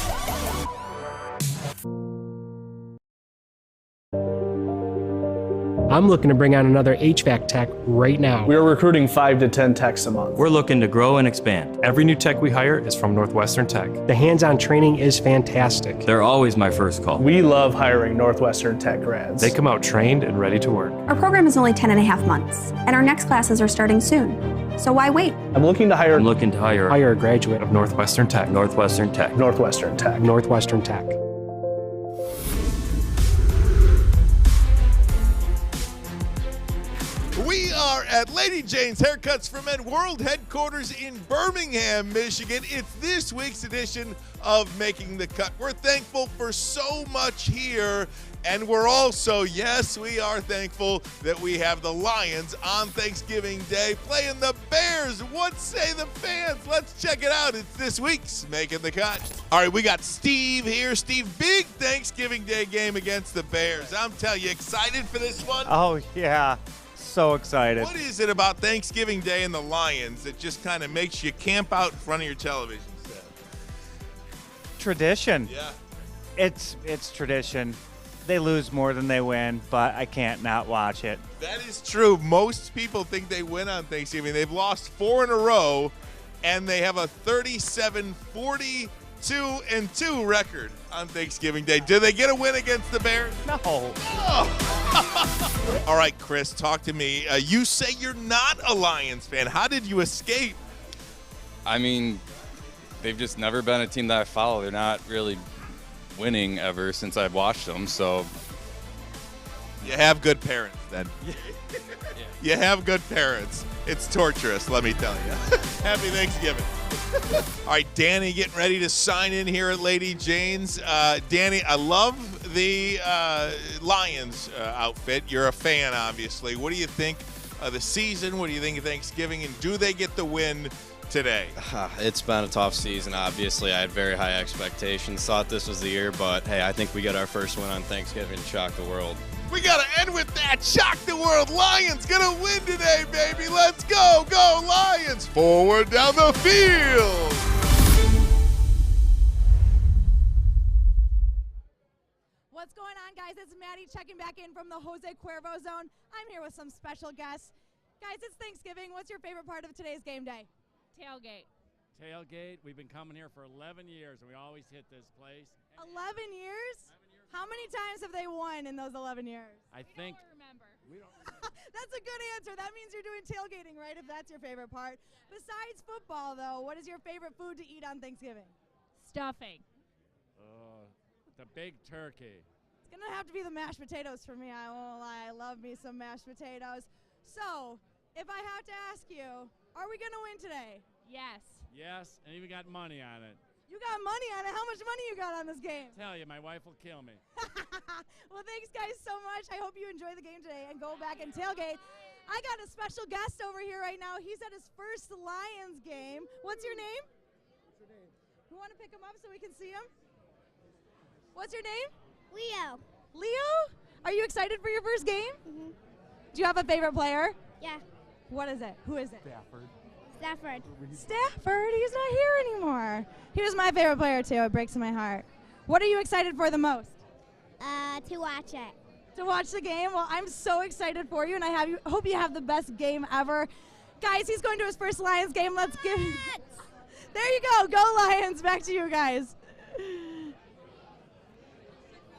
I'm looking to bring on another HVAC tech right now. We are recruiting 5 to 10 techs a month. We're looking to grow and expand. Every new tech we hire is from Northwestern Tech. The hands-on training is fantastic. They're always my first call. We love hiring Northwestern Tech grads. They come out trained and ready to work. Our program is only 10.5 months, and our next classes are starting soon. So why wait? I'm looking to hire a graduate of Northwestern Tech. Northwestern Tech. Northwestern Tech. Northwestern Tech. We are at Lady Jane's Haircuts for Men World Headquarters in Birmingham, Michigan. It's this week's edition of Making the Cut. We're thankful for so much here, and we're also, yes, we are thankful that we have the Lions on Thanksgiving Day playing the Bears. What say the fans? Let's check it out. It's this week's Making the Cut. All right, we got Steve here. Steve, big Thanksgiving Day game against the Bears. I'm telling you, excited for this one? Oh, yeah. So excited. What is it about Thanksgiving Day and the Lions that just kind of makes you camp out in front of your television set? Tradition. Yeah. It's tradition. They lose more than they win, but I can't not watch it. That is true. Most people think they win on Thanksgiving. They've lost 4 in a row, and they have a 37-42-2 record on Thanksgiving Day. Do they get a win against the Bears? No. All right, Chris, talk to me. You say you're not a Lions fan. How did you escape? I mean, they've just never been a team that I follow. They're not really winning ever since I've watched them, so. You have good parents, then. You have good parents. It's torturous, let me tell you. Happy Thanksgiving. All right, Danny getting ready to sign in here at Lady Jane's. Danny, I love the Lions outfit. You're a fan, obviously. What do you think of the season? What do you think of Thanksgiving? And do they get the win today? It's been a tough season, obviously. I had very high expectations. Thought this was the year, but, hey, I think we got our first win on Thanksgiving and shock the world. We got to end with that. Shock the world. Lions going to win today, baby. Let's go. Go, Lions. Forward down the field. What's going on, guys? It's Maddie checking back in from the Jose Cuervo Zone. I'm here with some special guests. Guys, it's Thanksgiving. What's your favorite part of today's game day? Tailgate. Tailgate. We've been coming here for 11 years, and we always hit this place. 11 years? How many times have they won in those 11 years? I think. Don't remember. We don't. That's a good answer. That means you're doing tailgating, right, if that's your favorite part. Besides football, though, what is your favorite food to eat on Thanksgiving? Stuffing. The big turkey. It's going to have to be the mashed potatoes for me. I won't lie. I love me some mashed potatoes. So, if I have to ask you, are we going to win today? Yes. Yes, and even got money on it. You got money on it. How much money you got on this game? Tell you, my wife will kill me. Well, thanks, guys, so much. I hope you enjoy the game today and go back and tailgate. I got a special guest over here right now. He's at his first Lions game. What's your name? What's your name? You want to pick him up so we can see him? What's your name? Leo. Leo? Are you excited for your first game? Mm-hmm. Do you have a favorite player? Yeah. What is it? Who is it? Stafford. Stafford? He's not here anymore. He was my favorite player, too. It breaks my heart. What are you excited for the most? To watch it. To watch the game? Well, I'm so excited for you, and I hope you have the best game ever. Guys, he's going to his first Lions game. Let's give him. There you go. Go Lions. Back to you guys.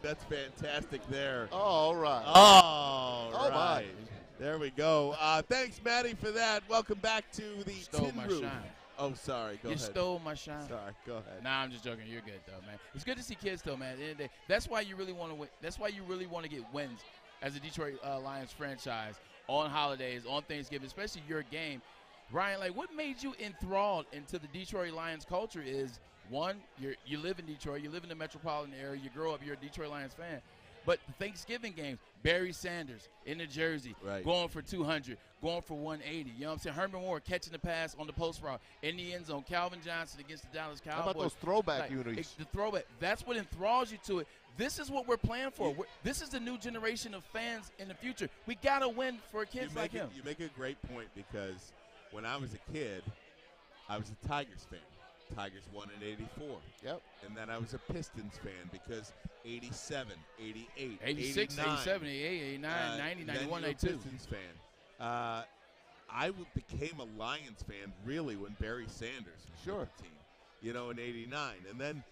That's fantastic there. All right. All Oh, right. my. There we go. Thanks, Maddie, for that. Welcome back to the Stole Tin my Roof. shine. Oh, sorry. Go You ahead. stole my shine. Sorry. Go ahead. Nah, I'm just joking. You're good though, man. It's good to see kids though, man. At the end of the day, that's why you really want to win. That's why you really want to get wins as a Detroit Lions franchise on holidays, on Thanksgiving, especially your game. Ryan, like, what made you enthralled into the Detroit Lions culture? Is one, you live in Detroit, you live in the metropolitan area, you grow up, you're a Detroit Lions fan. But the Thanksgiving games, Barry Sanders in the jersey, going for 200, going for 180. You know what I'm saying? Herman Moore catching the pass on the post route in the end zone. Calvin Johnson against the Dallas Cowboys. How about those throwback unis? The throwback. That's what enthralls you to it. This is what we're playing for. This is the new generation of fans in the future. We got to win for kids like him. You make a great point because when I was a kid, I was a Tigers fan. Tigers won in '84. Yep. And then I was a Pistons fan because 87, 88, 86, 89, 87, 88, 89, 90, 91, then 92. you're a Pistons fan. Became a Lions fan really when Barry Sanders was on the team, you know, in '89. And then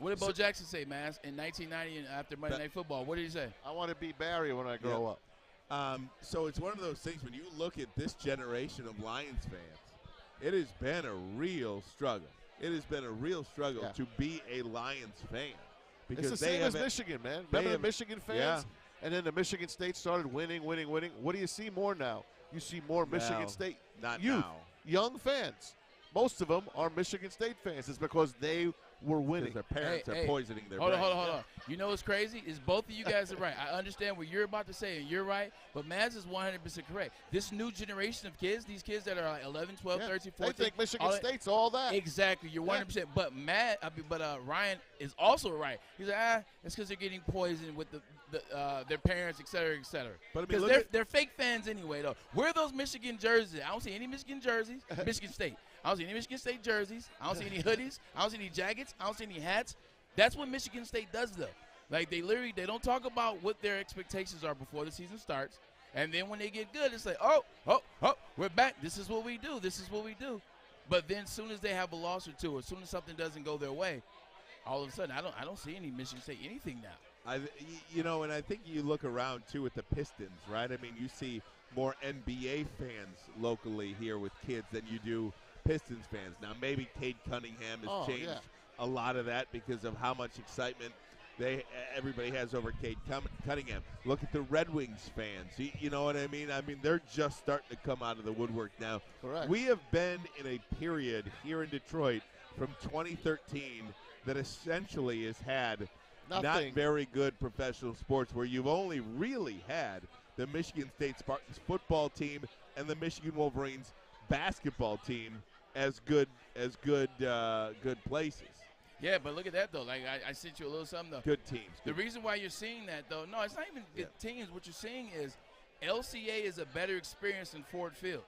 what did Bo Jackson say, Maz, in 1990 and after Monday Night Football? What did he say? I want to be Barry when I grow up. So it's one of those things when you look at this generation of Lions fans, it has been a real struggle. It has been a real struggle to be a Lions fan. Because It's the same as Michigan, man. Remember the Michigan fans? Yeah. And then the Michigan State started winning. What do you see more now? You see more Michigan State youth, young fans. Most of them are Michigan State fans. It's because they were winning. Their parents are poisoning their Hold brains. on. You know what's crazy? Is both of you guys are right. I understand what you're about to say, and you're right, but Maz is 100% correct. This new generation of kids, these kids that are like 11, 12, 13, 14. They think Michigan State's all that. Exactly. You're 100%. But Ryan is also right. He's like, it's because they're getting poisoned with their parents, et cetera, et cetera. But I mean, Because they're fake fans anyway, though. Where are those Michigan jerseys? I don't see any Michigan jerseys. Michigan State. I don't see any Michigan State jerseys. I don't see any hoodies. I don't see any jackets. I don't see any hats. That's what Michigan State does, though. Like, they don't talk about what their expectations are before the season starts. And then when they get good, it's like, oh, we're back. This is what we do. This is what we do. But then as soon as they have a loss or two, or as soon as something doesn't go their way, all of a sudden, I don't see any Michigan State anything now. And I think you look around, too, at the Pistons, right? I mean, you see more NBA fans locally here with kids than you do Pistons fans. Now, maybe Cade Cunningham has changed a lot of that because of how much excitement everybody has over Cade Cunningham. Look at the Red Wings fans. You know what I mean? I mean, they're just starting to come out of the woodwork now. Correct. We have been in a period here in Detroit from 2013 that essentially has had not very good professional sports, where you've only really had the Michigan State Spartans football team and the Michigan Wolverines basketball team as good places. Yeah, but look at that, though. Like, I sent you a little something, though. Good teams. The reason why you're seeing that, though, no, it's not even good teams. What you're seeing is LCA is a better experience than Ford Field.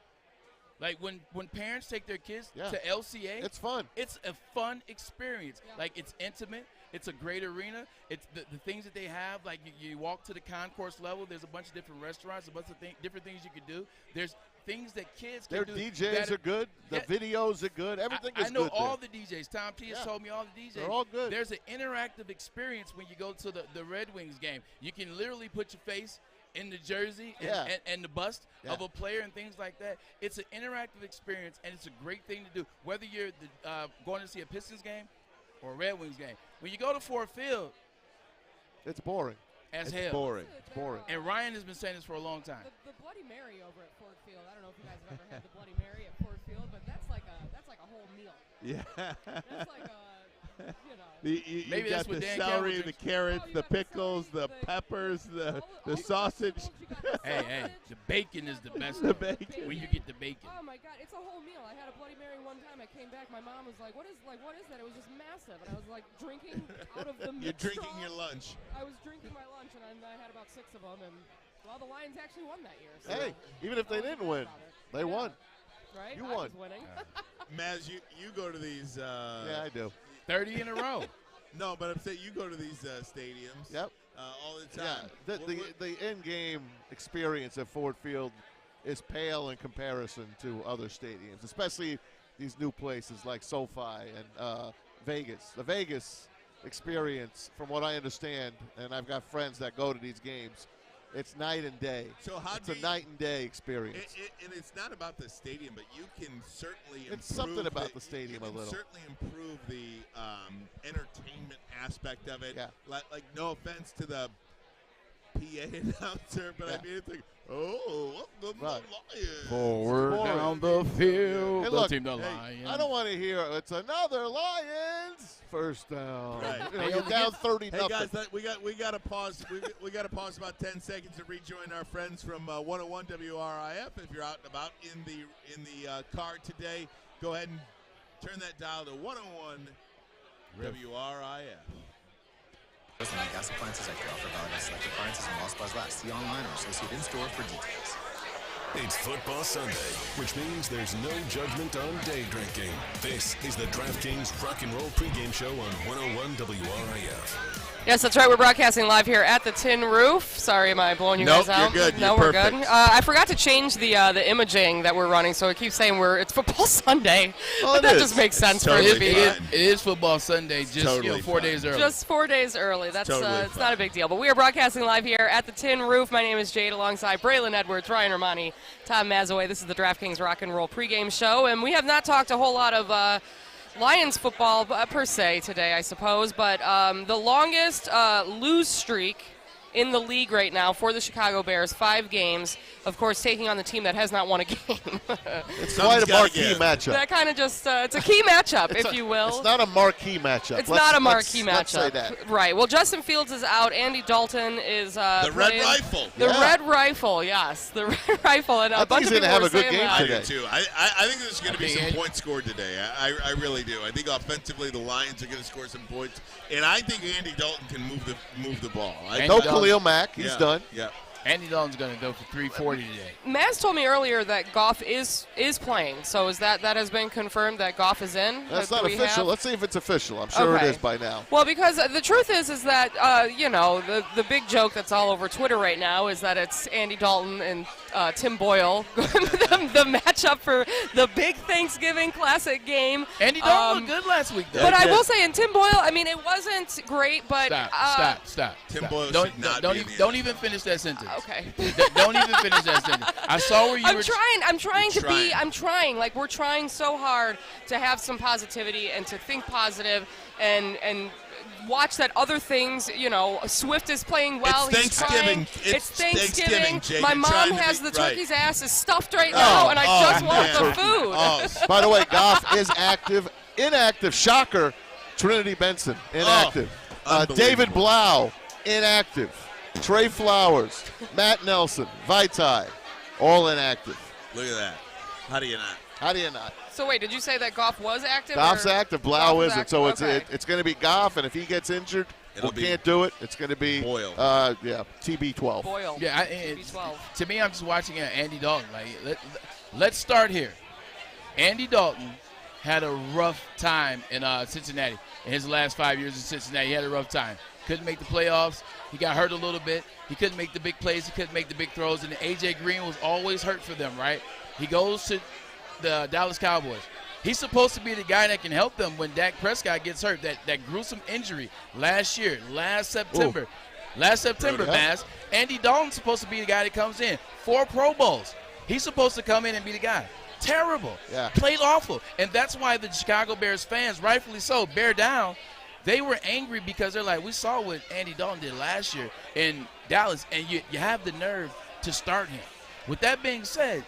Like, when parents take their kids to LCA, it's fun. It's a fun experience. Yeah. Like, it's intimate. It's a great arena. It's the things that they have, like you walk to the concourse level, there's a bunch of different restaurants, a bunch of different things you can do. There's things that kids can Their do. DJs are good. The videos are good. Everything is good. I know all there. the DJs. Tom T has told me all the DJs. They're all good. There's an interactive experience when you go to the Red Wings game. You can literally put your face in the jersey and the bust of a player and things like that. It's an interactive experience, and it's a great thing to do, whether you're going to see a Pistons game or a Red Wings game. When you go to Ford Field, it's boring. As it's hell. Boring. It's boring. And Ryan has been saying this for a long time. The Bloody Mary over at Ford Field. I don't know if you guys have ever had the Bloody Mary at Ford Field, but that's like a whole meal. Yeah. That's like you know. Maybe you that's got what the Dan celery, Campbell the drinks. carrots, the pickles, the peppers, the sausage. Hey, the bacon is the best. The bacon. When you get the bacon. Oh my God, it's a whole meal. I had a Bloody Mary one time. I came back. My mom was like, "What is that?" It was just massive, and I was like drinking out of the. You're drinking your lunch. I was drinking my lunch, and I had about 6 of them, and well, the Lions actually won that year. So Hey, even if they didn't win, they won. Right? You I won. was winning. Maz, you go to these. Yeah, I do. 30 in a row. No, but I'm saying you go to these stadiums. Yep. All the Yeah, time. the in-game experience at Ford Field is pale in comparison to other stadiums, especially these new places like SoFi and Vegas. The Vegas experience, from what I understand, and I've got friends that go to these games, it's night and day. So it's a night and day experience. And it's not about the stadium, but you can certainly improve. It's something about the stadium a little. Certainly improve the entertainment aspect of it. Yeah. Like no offense to the PA announcer, but I mean it's like, oh, the Lions. Forward down the field. Hey, look, Team the Lions. I don't want to hear it's another Lions first down. Right. You know, you're down 30 Hey nothing. guys, we got to pause. we got to pause about 10 seconds to rejoin our friends from 101 WRIF. If you're out and about in the car today, go ahead and turn that dial to 101 WRIF. Listening to gas appliances at your offer valid select appliances and lost buzz last. See online or associate in store for details. It's Football Sunday, which means there's no judgment on day drinking. This is the DraftKings Rock and Roll pregame show on 101 WRIF. Yes, that's right. We're broadcasting live here at the Tin Roof. Sorry, am I blowing you guys out? You're good. No, You're we're perfect. good. I forgot to change the imaging that we're running, so it keeps saying it's Football Sunday. But that just makes sense for it to be. It is Football Sunday, just 4 days early. Just 4 days early. That's Totally it's not a big deal. But we are broadcasting live here at the Tin Roof. My name is Jade, alongside Braylon Edwards, Ryan Ermani, Tom Mazaway. This is the DraftKings Rock and Roll pregame show, and we have not talked a whole lot of Lions football per se today, I suppose, but the longest lose streak in the league right now for the Chicago Bears, 5 games, of course, taking on the team that has not won a game. It's quite a marquee matchup. That kind of just, it's a key matchup, if you will. It's not a marquee matchup. It's not a marquee let's matchup. say that. Right. Well, Justin Fields is out. Andy Dalton is the Red Rifle. The Red Rifle, yes. The Red Rifle. And I think he's going to have a good game today. I do, too. I think there's going to be some points scored today. I really do. I think offensively the Lions are going to score some points. And I think Andy Dalton can move the ball. No Khalil Mack. He's done. Yeah. Andy Dalton's going to go for 340 today. Maz told me earlier that Goff is playing. So is that has been confirmed that Goff is in? That's not official. Let's see if it's official. I'm sure it is by now. Well, because the truth is that the big joke that's all over Twitter right now is that it's Andy Dalton and Tim Boyle, the matchup for the big Thanksgiving Classic game. Andy Dalton looked good last week, though. But I will say, and Tim Boyle, I mean, it wasn't great, but Stop. Tim Boyle don't even finish that sentence. Okay. Don't even finish that sentence. I saw where you were. I'm trying. Like, we're trying so hard to have some positivity and to think positive and watch that other things, Swift is playing well. It's Thanksgiving. It's Thanksgiving. Jake. My mom has the turkey's ass is stuffed right now, and I just want the food. Oh. By the way, Goff is inactive. Shocker. Trinity Benson, inactive. David Blau, inactive. Trey Flowers, Matt Nelson, Vaitai, all inactive. Look at that. How do you not? So wait, did you say that Goff was active? Goff's active, Blau isn't. active? So Okay. it's going to be Goff, and if he gets injured or can't do it, it's going to be Boyle. TB12. Boyle. Yeah, TB12. To me, I'm just watching Andy Dalton. Like, let's start here. Andy Dalton had a rough time in Cincinnati. In his last 5 years in Cincinnati, he had a rough time. Couldn't make the playoffs. He got hurt a little bit. He couldn't make the big plays. He couldn't make the big throws. And A.J. Green was always hurt for them, right? He goes to the Dallas Cowboys. He's supposed to be the guy that can help them when Dak Prescott gets hurt. That gruesome injury last September. Ooh. Last September, Maz. Andy Dalton's supposed to be the guy that comes in. 4 Pro Bowls. He's supposed to come in and be the guy. Terrible. Yeah. Played awful. And that's why the Chicago Bears fans, rightfully so, bear down. They were angry because they're like, we saw what Andy Dalton did last year in Dallas, and you have the nerve to start him. With that being said,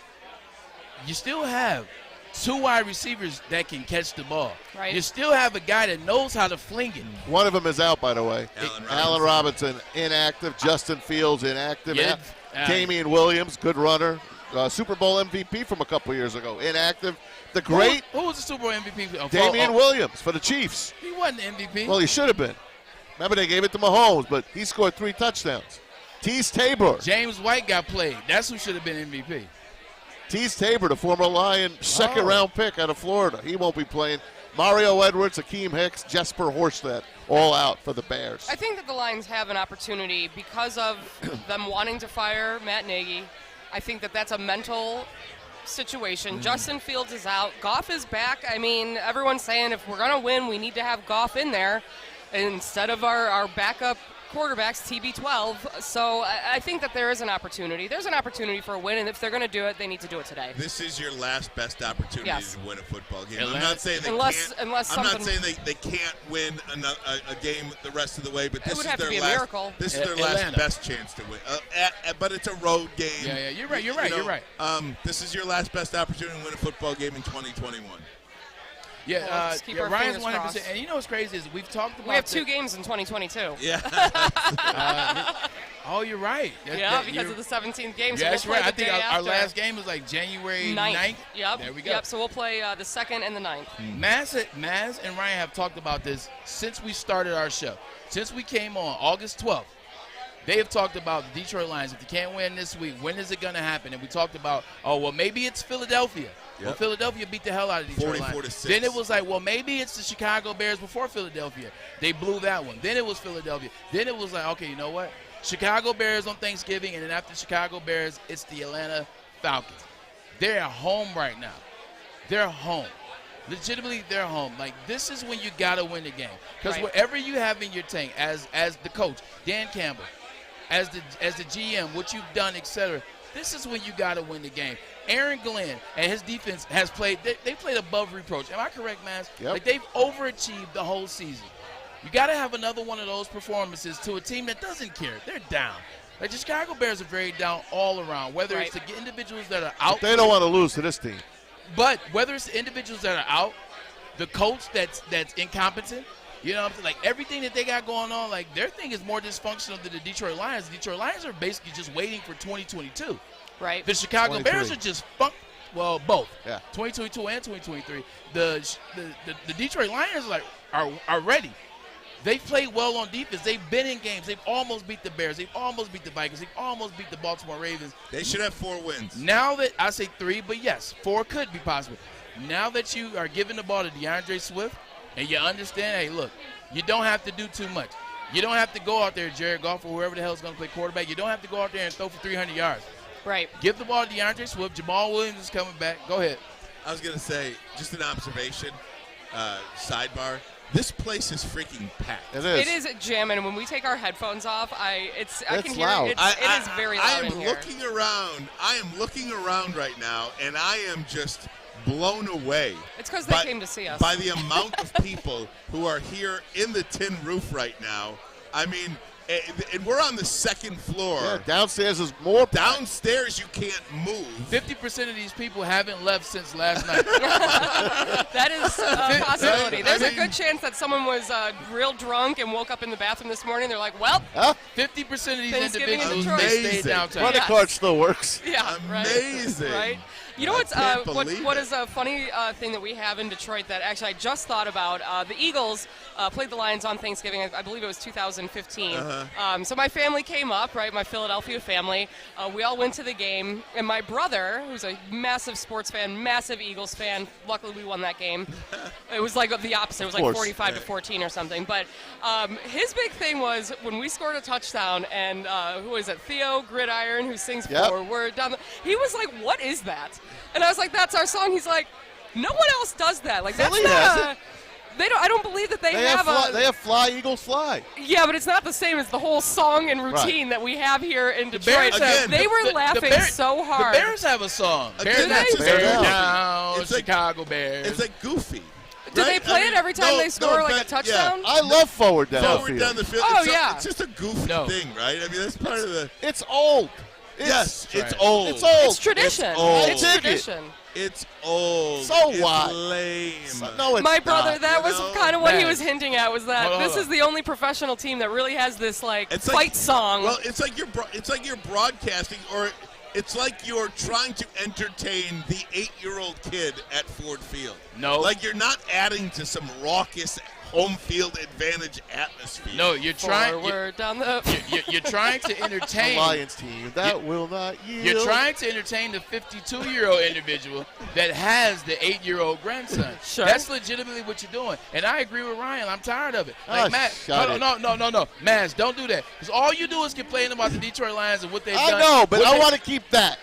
you still have 2 wide receivers that can catch the ball. Right. You still have a guy that knows how to fling it. One of them is out, by the way. Allen Robinson inactive. Justin Fields inactive. Yeah. Damian Williams, good runner. Super Bowl MVP from a couple years ago, inactive. The great Who was the Super Bowl MVP? Damian Williams for the Chiefs. He wasn't the MVP. Well, he should have been. Remember, they gave it to Mahomes, but he scored 3 touchdowns. Tease Tabor. James White got played. That's who should have been MVP. Tease Tabor, the former Lion, second-round pick out of Florida. He won't be playing. Mario Edwards, Akeem Hicks, Jesper Horsted, all out for the Bears. I think that the Lions have an opportunity because of them wanting to fire Matt Nagy. I think that that's a mental situation. Justin Fields is out. Goff is back. I mean, everyone's saying if we're going to win, we need to have Goff in there instead of our backup quarterbacks, TB12. So I think that there is an opportunity. There's an opportunity for a win, and if they're going to do it, they need to do it today. This is your last best opportunity to win a football game. I'm not saying they unless I'm not something- saying they can't win a game the rest of the way, but this would is have to their be a last. miracle. This is their Atlanta. last best chance to win. But it's a road game. Yeah, you're right. You're right. This is your last best opportunity to win a football game in 2021. Yeah, Well, let's keep our Ryan's fingers 100%. crossed. And you know what's crazy is we've talked about We have 2 games in 2022. Yeah. Oh, you're right. Yeah, because of the 17th game. So Yeah, we'll that's play right. the I think day our after. last game was like January 9th. Yep. There we go. Yep. So we'll play the 2nd and the 9th. Maz and Ryan have talked about this since we started our show. Since we came on August 12th, they have talked about the Detroit Lions. If they can't win this week, when is it going to happen? And we talked about, maybe it's Philadelphia. Yep. Well, Philadelphia beat the hell out of Detroit 44 Lions. to 6. Then it was like, maybe it's the Chicago Bears before Philadelphia. They blew that one. Then it was Philadelphia. Then it was like, okay, you know what? Chicago Bears on Thanksgiving, and then after Chicago Bears, it's the Atlanta Falcons. They're at home right now. They're home. Legitimately, they're home. Like, this is when you got to win the game. Because whatever you have in your tank, as the coach, Dan Campbell, as the GM, what you've done, etc., this is when you got to win the game. Aaron Glenn and his defense has played. They played above reproach. Am I correct, Maz? Yep. Like, they've overachieved the whole season. You got to have another one of those performances to a team that doesn't care. They're down. Like, the Chicago Bears are very down all around, whether it's the individuals that are out. But they don't want to lose to this team. But whether it's the individuals that are out, the coach that's incompetent, you know what I'm saying? Like, everything that they got going on, like, their thing is more dysfunctional than the Detroit Lions. The Detroit Lions are basically just waiting for 2022. Right. The Chicago 23. Bears are just both. Yeah. 2022 and 2023. The Detroit Lions are ready. They've played well on defense. They've been in games. They've almost beat the Bears. They've almost beat the Vikings. They've almost beat the Baltimore Ravens. They should have 4 wins. Now that I say 3, but yes, 4 could be possible. Now that you are giving the ball to DeAndre Swift and you understand, hey, look, you don't have to do too much. You don't have to go out there, Jared Goff or whoever the hell is going to play quarterback. You don't have to go out there and throw for 300 yards. Right. Give the ball to DeAndre Swift. Jamal Williams is coming back. Go ahead. I was going to say, just an observation, sidebar. This place is freaking packed. It is. It is jamming. When we take our headphones off, I can hear loud. it. It is very loud in here. I am looking around right now, and I am just blown away. It's because they came to see us. By the amount of people who are here in the tin roof right now. I mean, and we're on the 2nd floor. Yeah, downstairs is more. Downstairs you can't move. 50% of these people haven't left since last night. That is a possibility. There's I mean, a good chance that someone was real drunk and woke up in the bathroom this morning. They're like, well, 50% of these Thanksgiving in individuals, Detroit. they stay downtown. Credit card still works. Yeah, Amazing. Right? You know can't what believe is a funny thing that we have in Detroit that actually I just thought about? The Eagles played the Lions on Thanksgiving. I believe it was 2015. So my family came up, right? My Philadelphia family. We all went to the game, and my brother, who's a massive sports fan, massive Eagles fan. Luckily, we won that game. It was like the opposite. It was like 45 to 14 or something. But his big thing was when we scored a touchdown, and who is it? Theo Gridiron, who sings Forward Down. He was like, "What is that?" And I was like, "That's our song." He's like, "No one else does that. Like that's not." They don't. I don't believe that they have Fly Eagles Fly. Yeah, but it's not the same as the whole song and routine that we have here in Detroit. They were laughing so hard. The Bears have a song. Bear down, Chicago Bears. It's like goofy. Do they play it every time they score like a touchdown? I love Forward Down the Field. Forward Down the Field. Oh, yeah. It's just a goofy thing, right? I mean, that's part of the... It's old. It's old. It's old. It's tradition. It's old. It's tradition. It's old. So it's what? Lame. No, it's My brother, not. that was kind of what he was hinting at, was that Hold on. this is the only professional team that really has this It's fight song. Well, it's like you're broadcasting, or it's like you're trying to entertain the 8-year-old kid at Ford Field. No. Like you're not adding to some raucous home field advantage atmosphere. No, you're trying. Forward down the. You're trying to entertain the Lions team that will not yield. You're trying to entertain the 52-year-old individual that has the 8-year-old grandson. Sure. That's legitimately what you're doing, and I agree with Ryan. I'm tired of it. Like Matt, shut it. no, Maz, don't do that. Because all you do is complain about the Detroit Lions and what they've done. I know, but I want to keep that.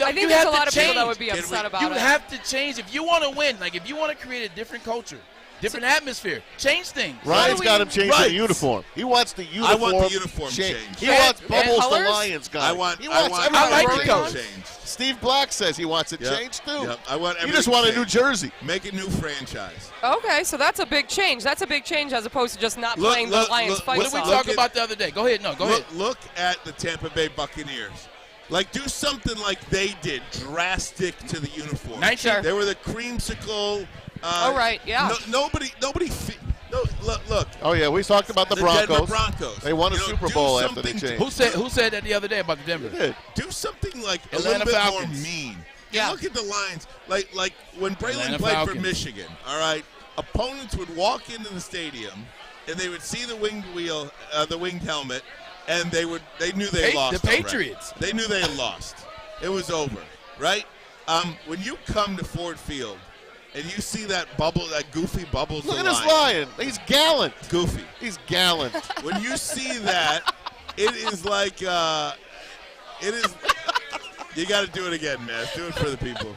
I think there's a lot of people that would be upset about it. You have to change if you want to win. Like if you want to create a different culture. Different atmosphere. Change things. Ryan's got him changing the uniform. He wants the uniform. I want the uniform changed. He wants Bubbles colors? the Lions guy. I want everything everything changed. Steve Black says he wants it changed too. Yep. I want You just want a New Jersey. Make a new franchise. Okay, so that's a big change. That's a big change as opposed to just not playing the Lions fight What did we talk about the other day? Go ahead. Go ahead. Look at the Tampa Bay Buccaneers. Like, do something like they did, drastic to the uniform. Sure. They were the creamsicle. Oh, right, yeah. Nobody. Look. Oh yeah, we talked about the Broncos. Denver Broncos. They won a Super Bowl after they changed. Who said that the other day about the Denver? Did. Do something like Atlanta a little Falcons. bit more mean. Yeah. Look at the Lions. Like when Braylon Atlanta played Falcons. for Michigan. All right, opponents would walk into the stadium and they would see the winged wheel, the winged helmet, and they knew they lost. The Patriots. Already. They knew they had lost. It was over, right? When you come to Ford Field and you see that goofy Bubbles. Look at this Lion. He's gallant. Goofy. He's gallant. When you see that, it is like it is. You got to do it again, man. Do it for the people.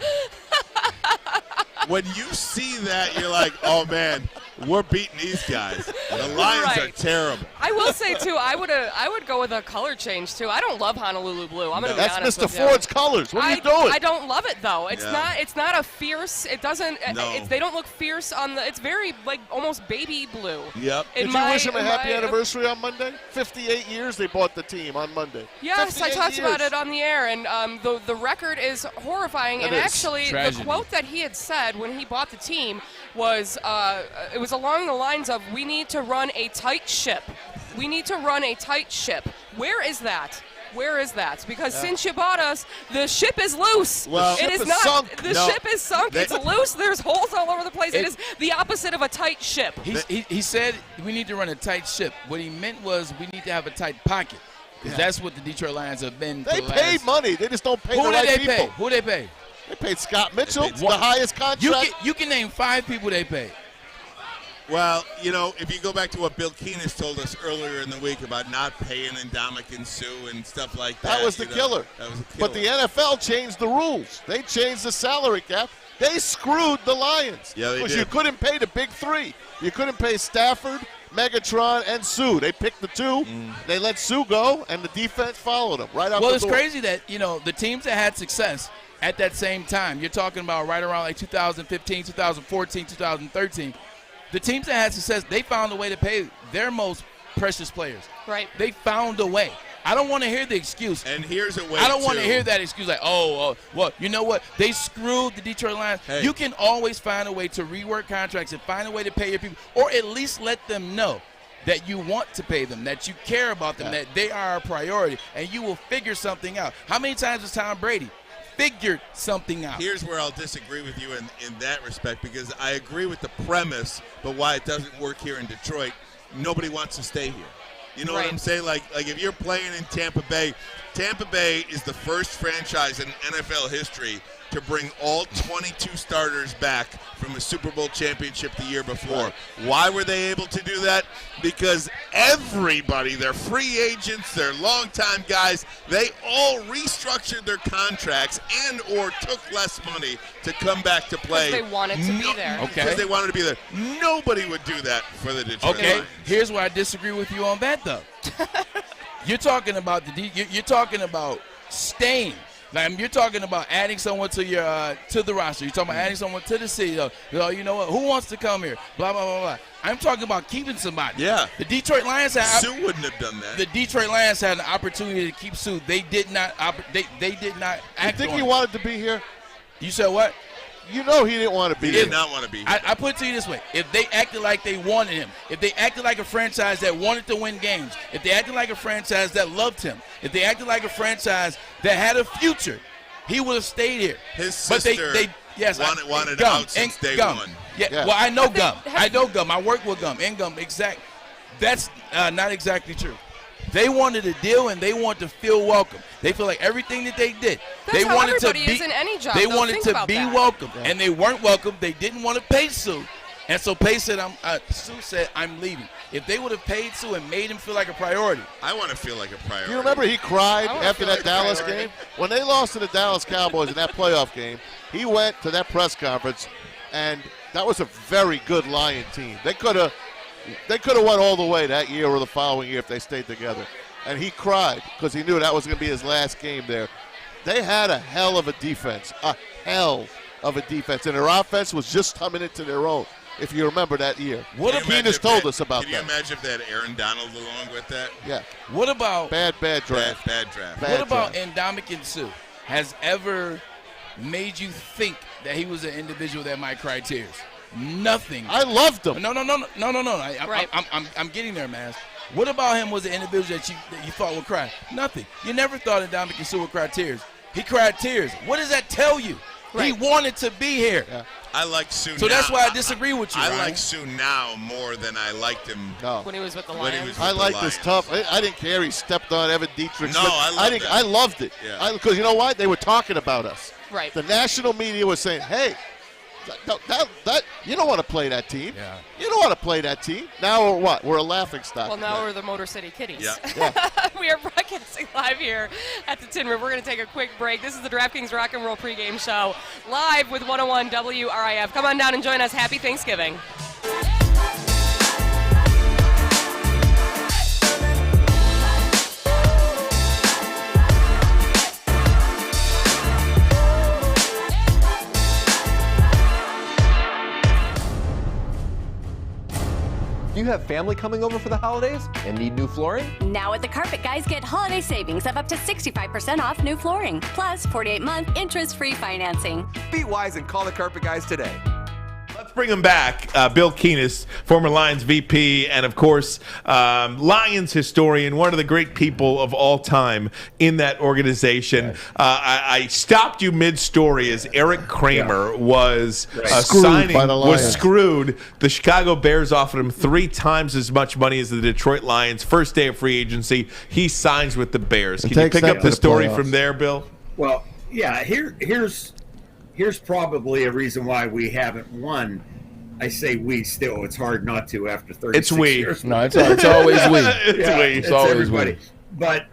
When you see that, you're like, oh man, we're beating these guys. The Lions are terrible. I will say too, I would go with a color change too. I don't love Honolulu blue. I'm gonna be That's honest Mr. with you. Ford's colors. What are you doing? I don't love it though. It's not a fierce. It doesn't. No. They don't look fierce on the. It's very like almost baby blue. Yep. Did you wish him a happy anniversary on Monday? 58 years they bought the team on Monday. Yes, I 58 talked years. about it on the air, and the record is horrifying. And actually, tragedy. the quote that he had said when he bought the team was, it was along the lines of, "We need to run a tight ship. We need to run a tight ship." Where is that? Where is that? Because since you bought us, the ship is loose. Well, it is not. sunk. The ship is sunk. It's loose. There's holes all over the place. It is the opposite of a tight ship. He said we need to run a tight ship. What he meant was we need to have a tight pocket. Because that's what the Detroit Lions have been. They paid money. They just don't pay Who the did right they people. pay? Who they pay? They paid Scott Mitchell, the highest contract. You can name 5 people they paid. Well, if you go back to what Bill Keenest told us earlier in the week about not paying Ndamukong Suh and stuff like that. That was the killer. That was a killer. But the NFL changed the rules. They changed the salary cap. They screwed the Lions. Yeah, they Because did. you couldn't pay the big 3. You couldn't pay Stafford, Megatron, and Sue. They picked the 2. They let Sue go, and the defense followed them right out Well, the it's door. crazy that, the teams that had success at that same time, you're talking about right around like 2015, 2014, 2013, the teams that had success, they found a way to pay their most precious players. Right. They found a way. I don't want to hear the excuse. And here's a way I don't want to hear that excuse like, well, you know what? They screwed the Detroit Lions. Hey. You can always find a way to rework contracts and find a way to pay your people, or at least let them know that you want to pay them, that you care about them, that they are a priority, and you will figure something out. How many times has Tom Brady figured something out. Here's where I'll disagree with you in that respect, because I agree with the premise, but why it doesn't work here in Detroit, nobody wants to stay here. You know what I'm saying? Like if you're playing in Tampa Bay is the first franchise in NFL history to bring all 22 starters back from a Super Bowl championship the year before. Right. Why were they able to do that? Because everybody, their free agents, their longtime guys, they all restructured their contracts and or took less money to come back to play. Because they wanted to be there. Okay. Because they wanted to be there. Nobody would do that for the Detroit Lions. Here's where I disagree with you on that, though. You're talking about you're talking about staying. Like, you're talking about adding someone to your to the roster. You're talking about adding someone to the city. You know what? Who wants to come here? Blah, blah, blah, blah. I'm talking about keeping somebody. Yeah. The Detroit Lions had Sue wouldn't have done that. The Detroit Lions had an opportunity to keep Sue. They did not. They did not act. You think on he it. wanted to be here? You said what? You know he didn't want to be He here. did not want to be here. I put it to you this way. If they acted like they wanted him, if they acted like a franchise that wanted to win games, if they acted like a franchise that loved him, if they acted like a franchise that had a future, he would have stayed here. His sister wanted out since day one. Yeah. Well, I know Gum. I work with Gum. And Gum, exact. That's not exactly true. They wanted a deal, and they want to feel welcome. They feel like everything that they did, That's they how wanted to everybody be. is in any job, They though. wanted Think to about be that. welcome, and they weren't welcome. They didn't want to pay Sue, and so Sue said, "I'm leaving." If they would have paid Sue and made him feel like a priority, I want to feel like a priority. Do you remember he cried after that like Dallas priority. game? When they lost to the Dallas Cowboys in that playoff game, he went to that press conference, and that was a very good Lion team. They could have won all the way that year or the following year if they stayed together. And he cried because he knew that was going to be his last game there. They had a hell of a defense, and their offense was just coming into their own, if you remember that year. What Keenest told us about Can that. you imagine if they had Aaron Donald along with that? Yeah. what about Bad draft. Bad draft. what about Ndamukong Suh has ever made you think that he was an individual that might cry tears? Nothing. I loved him. No. I'm getting there, man. What about him was an individual that you thought would cry? Nothing. You never thought Ndamukong Suh would cry tears. He cried tears. What does that tell you? Right. He wanted to be here. Yeah. I like Sue. So now. that's why I disagree with you. I Ryan. like Sue now more than I liked him when he was with the when he Lions. was with I the liked Lions. this tough. I didn't care. He stepped on Evan Dietrich. No, I loved it. Yeah. Because you know what? They were talking about us. Right. The national media was saying, "Hey, that you don't want to play that team. Yeah. You don't want to play that team." Now we're what? We're a laughing stock. Well, now we're the Motor City Kitties. Yeah. We are broadcasting live here at the Tin Roof. We're going to take a quick break. This is the DraftKings Rock and Roll pregame show, live with 101 WRIF. Come on down and join us. Happy Thanksgiving. Do you have family coming over for the holidays and need new flooring? Now at the Carpet Guys, get holiday savings of up to 65% off new flooring, plus 48-month interest-free financing. Be wise and call the Carpet Guys today. Let's bring him back. Bill Keenest, former Lions VP, and of course, Lions historian, one of the great people of all time in that organization. I stopped you mid-story as Eric Kramer was screwed. The Chicago Bears offered him 3 times as much money as the Detroit Lions. First day of free agency, he signs with the Bears. Can you pick up the story from there, Bill? Well, yeah, here's probably a reason why we haven't won. I say we still. It's hard not to after 36 years. No, it's always we. It's always everybody. We. But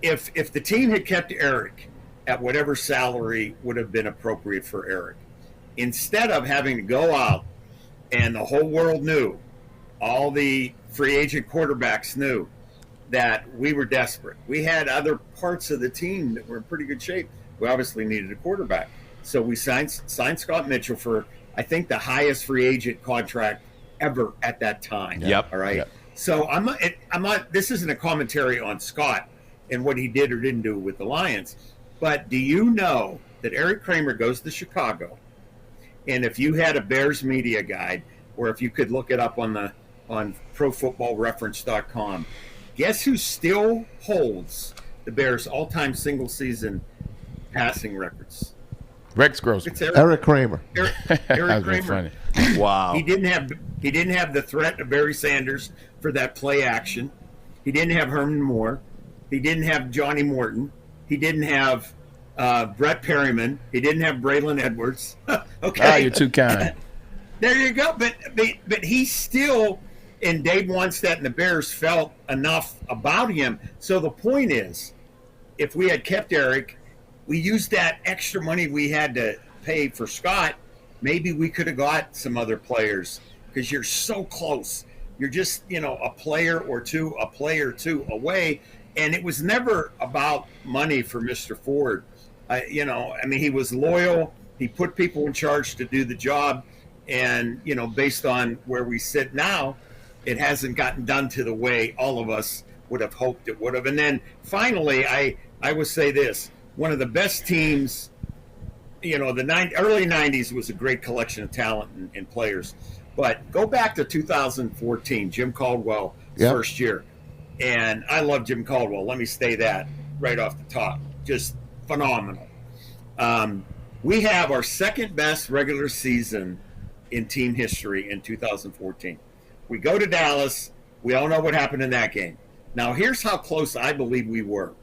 if the team had kept Eric at whatever salary would have been appropriate for Eric, instead of having to go out and the whole world knew, all the free agent quarterbacks knew that we were desperate. We had other parts of the team that were in pretty good shape. We obviously needed a quarterback. So we signed Scott Mitchell for, I think, the highest free agent contract ever at that time. Yep. All right. Yep. So I'm not, this isn't a commentary on Scott and what he did or didn't do with the Lions. But do you know that Eric Kramer goes to Chicago? And if you had a Bears media guide, or if you could look it up on ProFootballReference.com, guess who still holds the Bears' all-time single-season passing records. Rex Grossman. It's Eric Kramer. Eric That was Kramer. funny. Wow. He didn't have the threat of Barry Sanders for that play action. He didn't have Herman Moore. He didn't have Johnny Morton. He didn't have Brett Perryman. He didn't have Braylon Edwards. Okay. Ah, you're too kind. There you go. But he still, and Dave Wannstedt and the Bears felt enough about him. So the point is, if we had kept Eric, we used that extra money we had to pay for Scott, maybe we could have got some other players, because you're so close. You're just, a player or two away. And it was never about money for Mr. Ford. He was loyal. He put people in charge to do the job. And, based on where we sit now, it hasn't gotten done to the way all of us would have hoped it would have. And then finally, I would say this. One of the best teams, the early 90s was a great collection of talent and players. But go back to 2014, Jim Caldwell's first year. And I love Jim Caldwell. Let me say that right off the top. Just phenomenal. We have our second best regular season in team history in 2014. We go to Dallas. We all know what happened in that game. Now, here's how close I believe we were.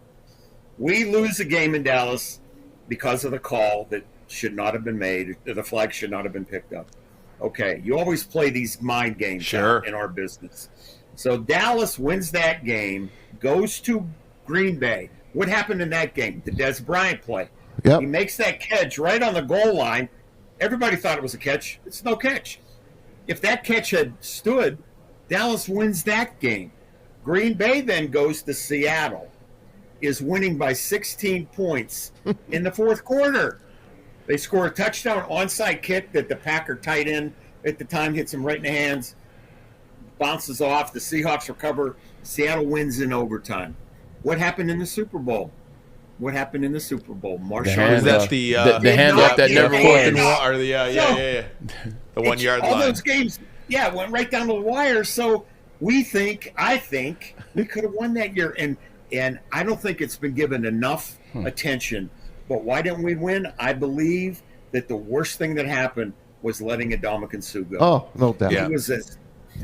We lose a game in Dallas because of the call that should not have been made. The flag should not have been picked up. Okay, you always play these mind games in our business. So Dallas wins that game, goes to Green Bay. What happened in that game? The Des Bryant play. Yep. He makes that catch right on the goal line. Everybody thought it was a catch. It's no catch. If that catch had stood, Dallas wins that game. Green Bay then goes to Seattle, is winning by 16 points in the fourth quarter. They score a touchdown onside kick that the Packer tight end at the time hits him right in the hands, bounces off. The Seahawks recover. Seattle wins in overtime. What happened in the Super Bowl? Marshawn. Is that the handoff that never went? won? The 1 yard line. All those games, went right down to the wire. So I think we could have won that year. And I don't think it's been given enough attention. But why didn't we win? I believe that the worst thing that happened was letting Ndamukong Suh go. Oh, no doubt. It was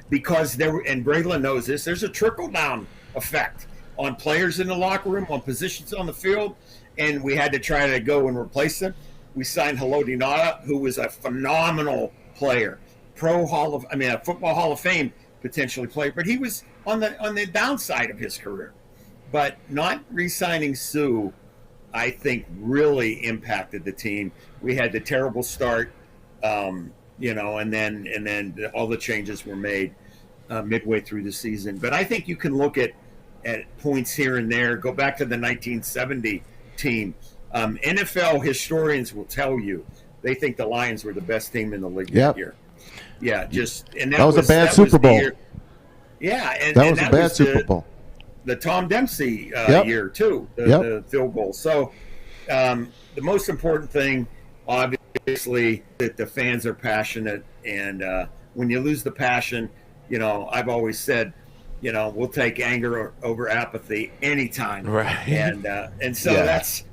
because and Braylon knows this, there's a trickle-down effect on players in the locker room, on positions on the field, and we had to try to go and replace them. We signed Haloti Ngata, who was a phenomenal player, a Football Hall of Fame potentially player, but he was on the downside of his career. But not re-signing Suh, I think, really impacted the team. We had the terrible start, and then all the changes were made midway through the season. But I think you can look at points here and there. Go back to the 1970 team. NFL historians will tell you they think the Lions were the best team in the league that year. Yeah, that was a bad Super Bowl. And that was a bad Super Bowl. The Tom Dempsey year too, the field goal. So the most important thing, obviously, that the fans are passionate, and when you lose the passion, I've always said, we'll take anger over apathy anytime. Right. And so that's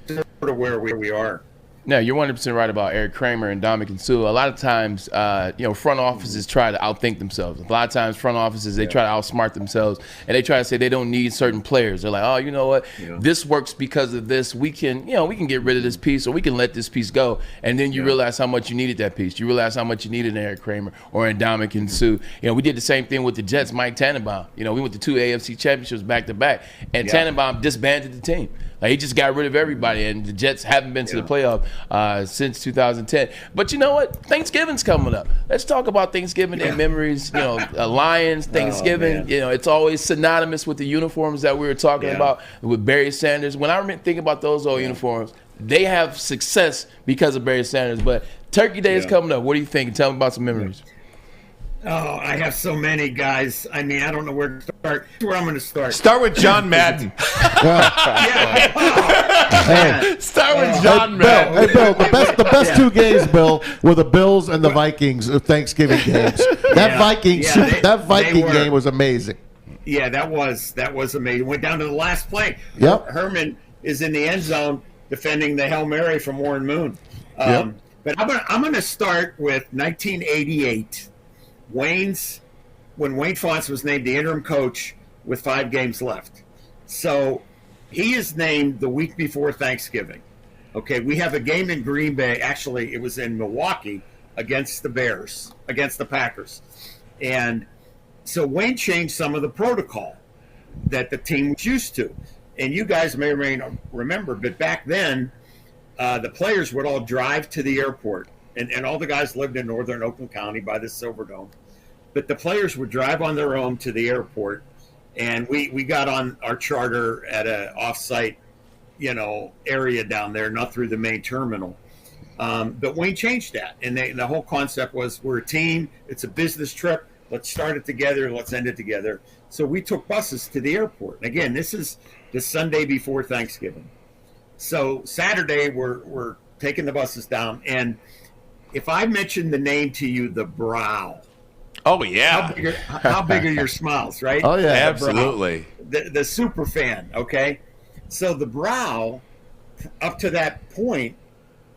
sort of where we are. No, you're 100% right about Eric Kramer and Ndamukong Suh. A lot of times, front offices try to outthink themselves. A lot of times, front offices, they try to outsmart themselves, and they try to say they don't need certain players. They're like, oh, you know what? This works because of this. We can get rid of this piece, or we can let this piece go. And then you realize how much you needed that piece. You realize how much you needed Eric Kramer or Ndamukong Suh. We did the same thing with the Jets, Mike Tannenbaum. We went to 2 AFC championships back-to-back, and Tannenbaum disbanded the team. Like, he just got rid of everybody, and the Jets haven't been to the playoff since 2010. But you know what? Thanksgiving's coming up. Let's talk about Thanksgiving and memories. Lions, Thanksgiving. It's always synonymous with the uniforms that we were talking about with Barry Sanders. When I think about those old uniforms, they have success because of Barry Sanders. But Turkey Day is coming up. What do you think? Tell me about some memories. Oh, I have so many, guys. I mean, I don't know where to start. Where I'm going to start. Start with John Madden. Start with John Madden. Hey, Bill, the best two games, Bill, were the Bills and the Vikings Thanksgiving games. That Viking game was amazing. Yeah, that was amazing. Went down to the last play. Yep. Herman is in the end zone, defending the Hail Mary from Warren Moon. But I'm going to start with 1988. When Wayne Fonts was named the interim coach with 5 games left. So he is named the week before Thanksgiving. Okay, we have a game in Green Bay. Actually, it was in Milwaukee against the Packers. And so Wayne changed some of the protocol that the team was used to. And you guys may or may not remember, but back then, the players would all drive to the airport. And all the guys lived in northern Oakland County by the Silverdome. But the players would drive on their own to the airport. And we got on our charter at an off-site, area down there, not through the main terminal. But Wayne changed that. And the whole concept was, we're a team. It's a business trip. Let's start it together. Let's end it together. So we took buses to the airport. And again, this is the Sunday before Thanksgiving. So Saturday, we're taking the buses down. And if I mention the name to you, the Brow. Oh, yeah. How big are your smiles, right? Oh, yeah. Absolutely. The super fan, okay? So the Brow, up to that point,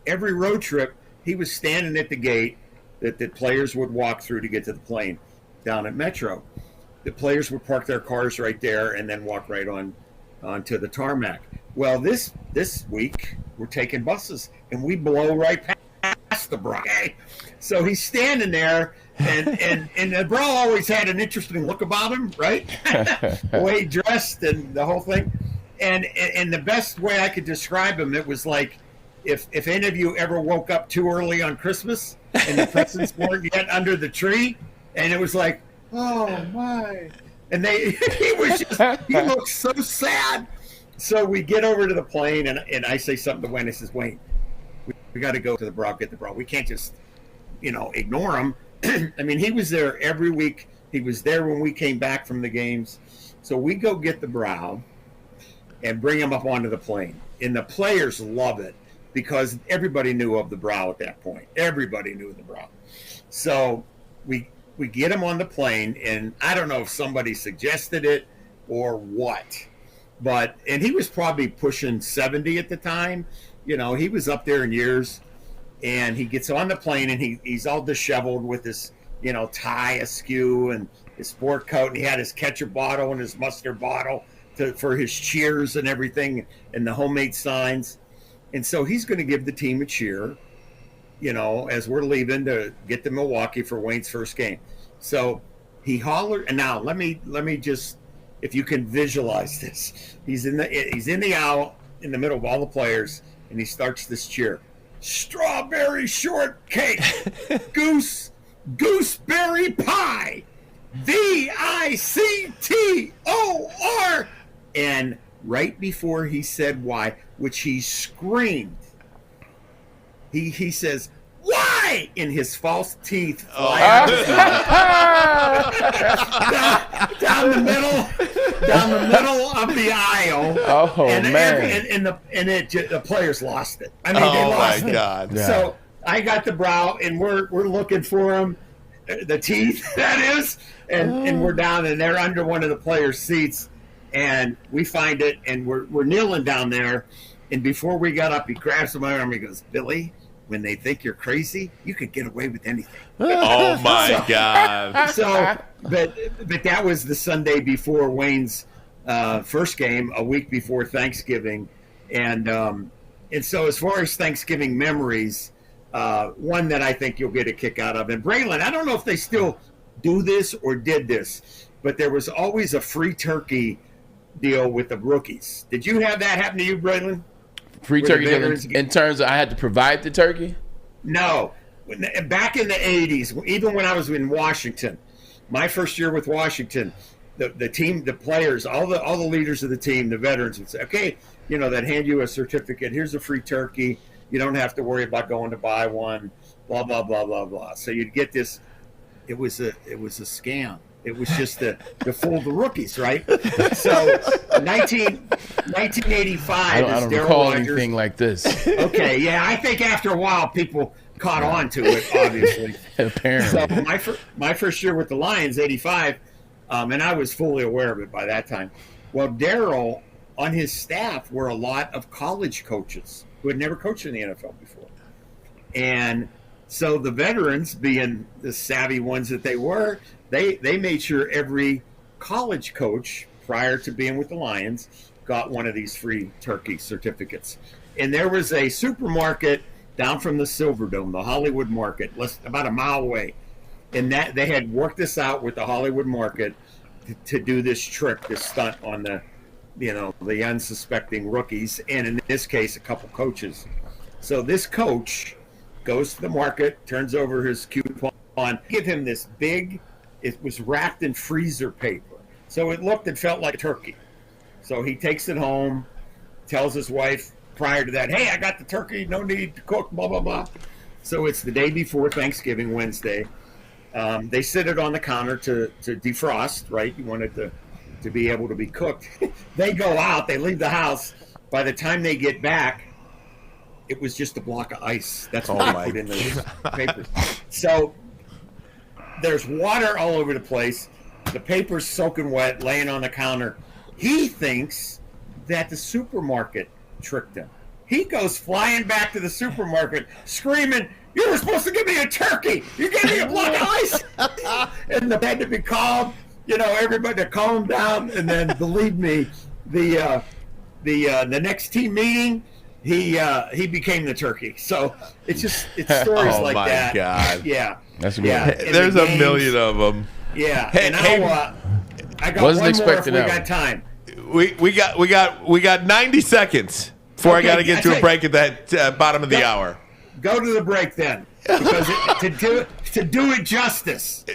every road trip, he was standing at the gate that the players would walk through to get to the plane down at Metro. The players would park their cars right there and then walk right onto the tarmac. Well, this week, we're taking buses, and we blow right past the Brow. Okay? So he's standing there, and the Brow always had an interesting look about him, right? The way he dressed and the whole thing. And the best way I could describe him, it was like if any of you ever woke up too early on Christmas and the presents weren't yet under the tree, and it was like, oh my, and he looked so sad. So we get over to the plane, and I say something to Wayne. I says, Wayne, we got to go to the Brow, get the Brow. We can't just ignore him. I mean, he was there every week. He was there when we came back from the games. So we go get the Brow and bring him up onto the plane. And the players love it because everybody knew of the Brow at that point. Everybody knew of the Brow. So we get him on the plane, and I don't know if somebody suggested it or what, and he was probably pushing 70 at the time. He was up there in years, and he gets on the plane, and he's all disheveled with his, tie askew and his sport coat, and he had his ketchup bottle and his mustard bottle for his cheers and everything, and the homemade signs. And so he's going to give the team a cheer, as we're leaving to get to Milwaukee for Wayne's first game. So he hollered, and now let me just, if you can visualize this, he's in the aisle in the middle of all the players, and he starts this cheer: strawberry shortcake, gooseberry pie, VICTOR. And right before he said why, which he screamed, he says, why? In his false teeth fly down the middle of the aisle. Oh, man. And the players lost it. I mean, they lost it. Oh, my God. Yeah. So I got the Brow, and we're looking for him, the teeth, that is, and we're down, and they're under one of the players' seats. And we find it, and we're kneeling down there. And before we got up, he grabs my arm. He goes, Billy, when they think you're crazy, you could get away with anything. Oh, my God. But that was the Sunday before Wayne's first game, a week before Thanksgiving. And so as far as Thanksgiving memories, one that I think you'll get a kick out of. And Braylon, I don't know if they still do this or did this, but there was always a free turkey deal with the rookies. Did you have that happen to you, Braylon? Free turkey in terms of I had to provide the turkey? No. Back in the 80s, even when I was in Washington, my first year with Washington, the team, the players, all the leaders of the team, the veterans would say, okay, they'd hand you a certificate. Here's a free turkey. You don't have to worry about going to buy one, blah, blah, blah, blah, blah. So you'd get this. It was a scam. It was just to fool the rookies, right? So 1985 I don't recall anything like this. Okay, yeah, I think after a while people caught on to it, obviously. Apparently. So my first year with the Lions, 85, and I was fully aware of it by that time. Well, Darryl on his staff were a lot of college coaches who had never coached in the NFL before. And so the veterans, being the savvy ones that they were, they made sure every college coach prior to being with the Lions got one of these free turkey certificates. And there was a supermarket down from the Silverdome, the Hollywood Market, about a mile away. And that they had worked this out with the Hollywood Market to do this trick, this stunt on the unsuspecting rookies, and in this case, a couple coaches. So this coach goes to the market, turns over his coupon, give him this big, it was wrapped in freezer paper. So it looked and felt like a turkey. So he takes it home, tells his wife prior to that, hey, I got the turkey, no need to cook, blah, blah, blah. So it's the day before Thanksgiving, Wednesday. They sit it on the counter to defrost, right? You want it to be able to be cooked. They go out, they leave the house. By the time they get back, it was just a block of ice. That's what they put in those papers. So there's water all over the place. The paper's soaking wet, laying on the counter. He thinks that the supermarket tricked him. He goes flying back to the supermarket, screaming, you were supposed to give me a turkey. You gave me a block of ice. And they had to be calm, everybody to calm down. And then, believe me, the next team meeting, he became the turkey. So it's stories like that. Oh my God! Yeah, that's good. Yeah. There's a million of them. Yeah, and I got one more if we got time. We got 90 seconds before I got to get to a break at that bottom of the hour. Go to the break then, because to do it justice.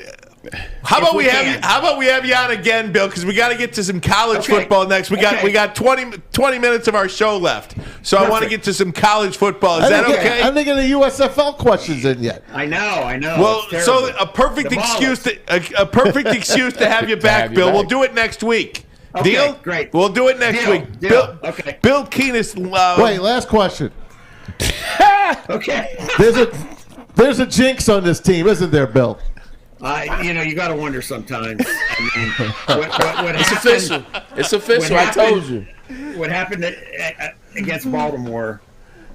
How about we have you on again, Bill? Because we got to get to some college football next. We got 20 minutes of our show left, so I want to get to some college football. Is that okay? I didn't get any USFL questions in yet. I know. Well, so a perfect excuse to have you back, Bill. We'll do it next week. Okay, Deal? Great. We'll do it next week. Deal. Okay. Bill Keenis. Wait, last question. Okay. There's a jinx on this team, isn't there, Bill? You got to wonder sometimes. I mean, what it's happened, official. It's official. I told you. What happened against Baltimore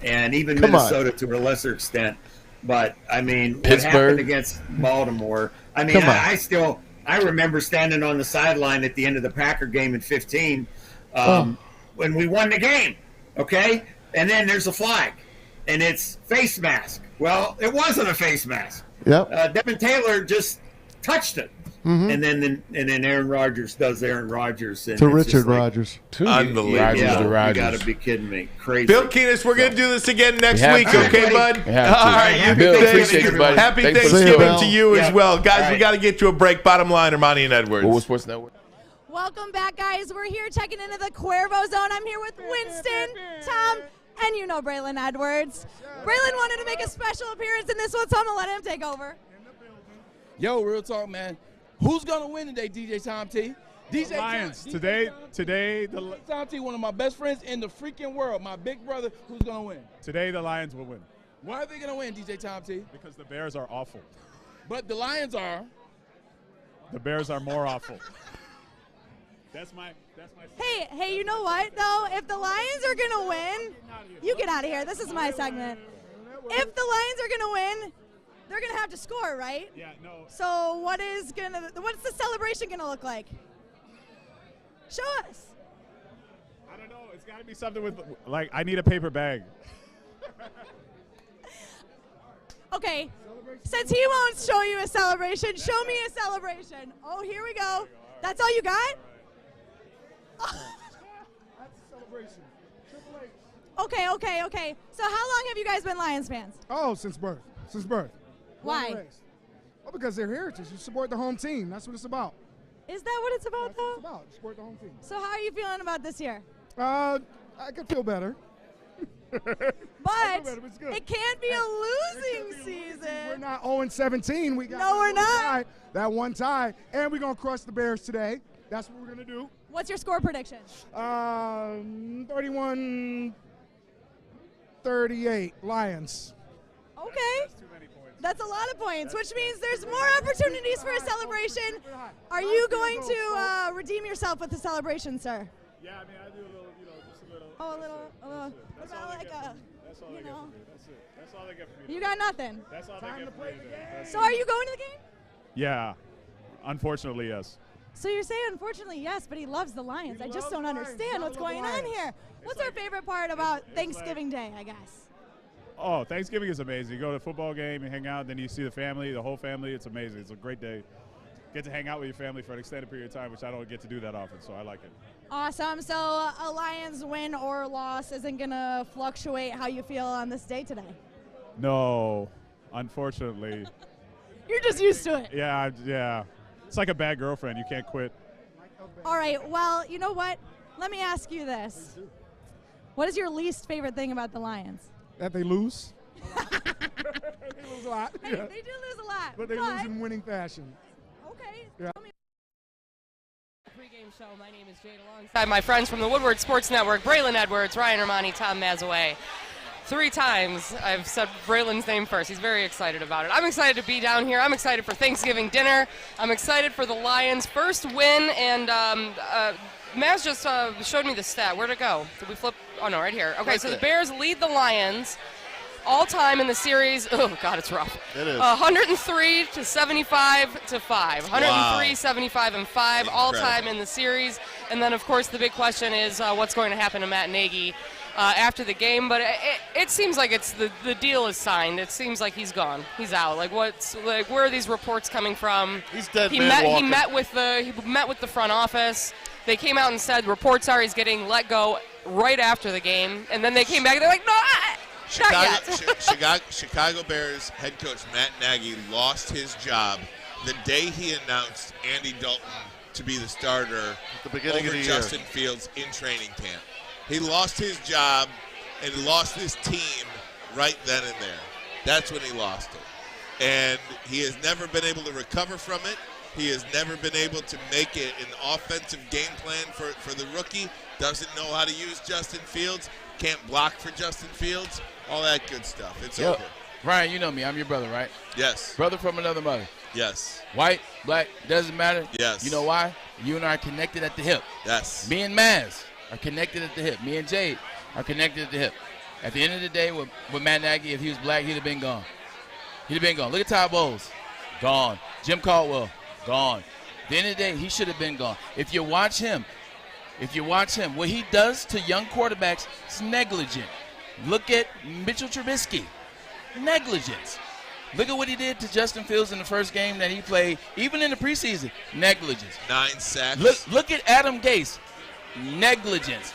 and even Minnesota to a lesser extent, but I mean, what happened against Baltimore? I mean, I remember standing on the sideline at the end of the Packer game in 15 when we won the game. Okay, and then there's a flag, and it's face mask. Well, it wasn't a face mask. Yep. Devin Taylor just touched it, and then Aaron Rodgers does Aaron Rodgers to Richard Rodgers. Unbelievable. You got to be kidding me. Crazy. Bill Keenis, we're going to do this again next week, okay, bud? All right, Bill, appreciate you, buddy. Happy Thanksgiving to you as well, guys. We got to get to a break. Bottom line, Ermani and Edwards. Woodward Sports Network. Welcome back, guys. We're here checking into the Cuervo Zone. I'm here with Winston, Tom, and Braylon Edwards. Braylon wanted to make a special appearance in this one, so I'm going to let him take over. Yo, real talk, man. Who's going to win today, DJ Tom T? DJ Lions. Today, the Tom T, one of my best friends in the freaking world, my big brother, who's going to win? Today, the Lions will win. Why are they going to win, DJ Tom T? Because the Bears are awful. But the Lions are. The Bears are more awful. That's my. Hey, you know what though? If the Lions are gonna win, you get out of here. This is my segment. If the Lions are gonna win, they're gonna have to score, right? Yeah, no. So what's the celebration gonna look like? Show us. I don't know. It's got to be something with I need a paper bag. Okay. Since he won't show you a celebration, show me a celebration. Oh, here we go. That's all you got? That's a celebration. Okay. So how long have you guys been Lions fans? Oh, since birth. Why? Well, because they're heritage. You support the home team. That's what it's about. Is that what it's about, though? It's about. You support the home team. So how are you feeling about this year? I could feel better. But it can't be a losing season. We're not 0-17. We're not. That one tie. And we're going to crush the Bears today. That's what we're going to do. What's your score prediction? 31-38 Lions. Okay. That's a lot of points, which means there's more opportunities for a celebration. Are you going to redeem yourself with the celebration, sir? Yeah, I mean, I do a little, Oh, a little. What about like a, That's all you they get know? from me. That's it. That's all they get from me. You got nothing. That's all they get from me today. That's So it. are you going to the game? Yeah. Unfortunately, yes. So you're saying, unfortunately, yes, but he loves the Lions. I just don't understand what's going on here. What's our favorite part about Thanksgiving Day, I guess? Oh, Thanksgiving is amazing. You go to a football game, you hang out, then you see the family, the whole family. It's amazing. It's a great day. Get to hang out with your family for an extended period of time, which I don't get to do that often, so I like it. Awesome. So a Lions win or loss isn't going to fluctuate how you feel on this day today? No, unfortunately. You're just used to it. Yeah. It's like a bad girlfriend. You can't quit. All right. Well, you know what? Let me ask you this. What is your least favorite thing about the Lions? That they lose. They lose a lot. Hey, Yeah. they do lose a lot. But they lose in winning fashion. Okay. Yeah. Pregame show. My name is Jade alongside my friends from the Woodward Sports Network, Braylon Edwards, Ryan Ermani, Tom Mazaway. 3 times I've said Braylon's name first. He's very excited about it. I'm excited to be down here. I'm excited for Thanksgiving dinner. I'm excited for the Lions' first win. And Maz just showed me the stat. Where'd it go? Did we flip? Oh, no, right here. Okay, Right so there. the Bears lead the Lions all time in the series. Oh, God, it's rough. It is. 103 to 75 to 5. 103, Wow. 75, and 5 all Incredible. time in the series. And then, of course, the big question is what's going to happen to Matt Nagy after the game. But it seems like it's the deal is signed. It seems like he's gone. He's out. Where are these reports coming from? He's dead He man walking. met with the front office. They came out and said reports are he's getting let go right after the game. And then they came back and they're like, no, not yet. Chicago Bears head coach Matt Nagy lost his job the day he announced Andy Dalton to be the starter the beginning over of the year. Justin Fields in training camp. He lost his job and lost his team right then and there. That's when he lost it. And he has never been able to recover from it. He has never been able to make it an offensive game plan for the rookie. Doesn't know how to use Justin Fields. Can't block for Justin Fields. All that good stuff. It's Yo, over. Ryan, you know me. I'm your brother, right? Yes. Brother from another mother. Yes. White, black, doesn't matter. Yes. You know why? You and I are connected at the hip. Yes. Me and Maz are connected at the hip. Me and Jade are connected at the hip. At the end of the day, with Matt Nagy, if he was black, he'd have been gone. He'd have been gone. Look at Todd Bowles. Gone. Jim Caldwell. Gone. At the end of the day, he should have been gone. If you watch him, what he does to young quarterbacks is negligent. Look at Mitchell Trubisky. Negligence. Look at what he did to Justin Fields in the first game that he played, even in the preseason. Negligence. 9 sacks. Look at Adam Gase. Negligence.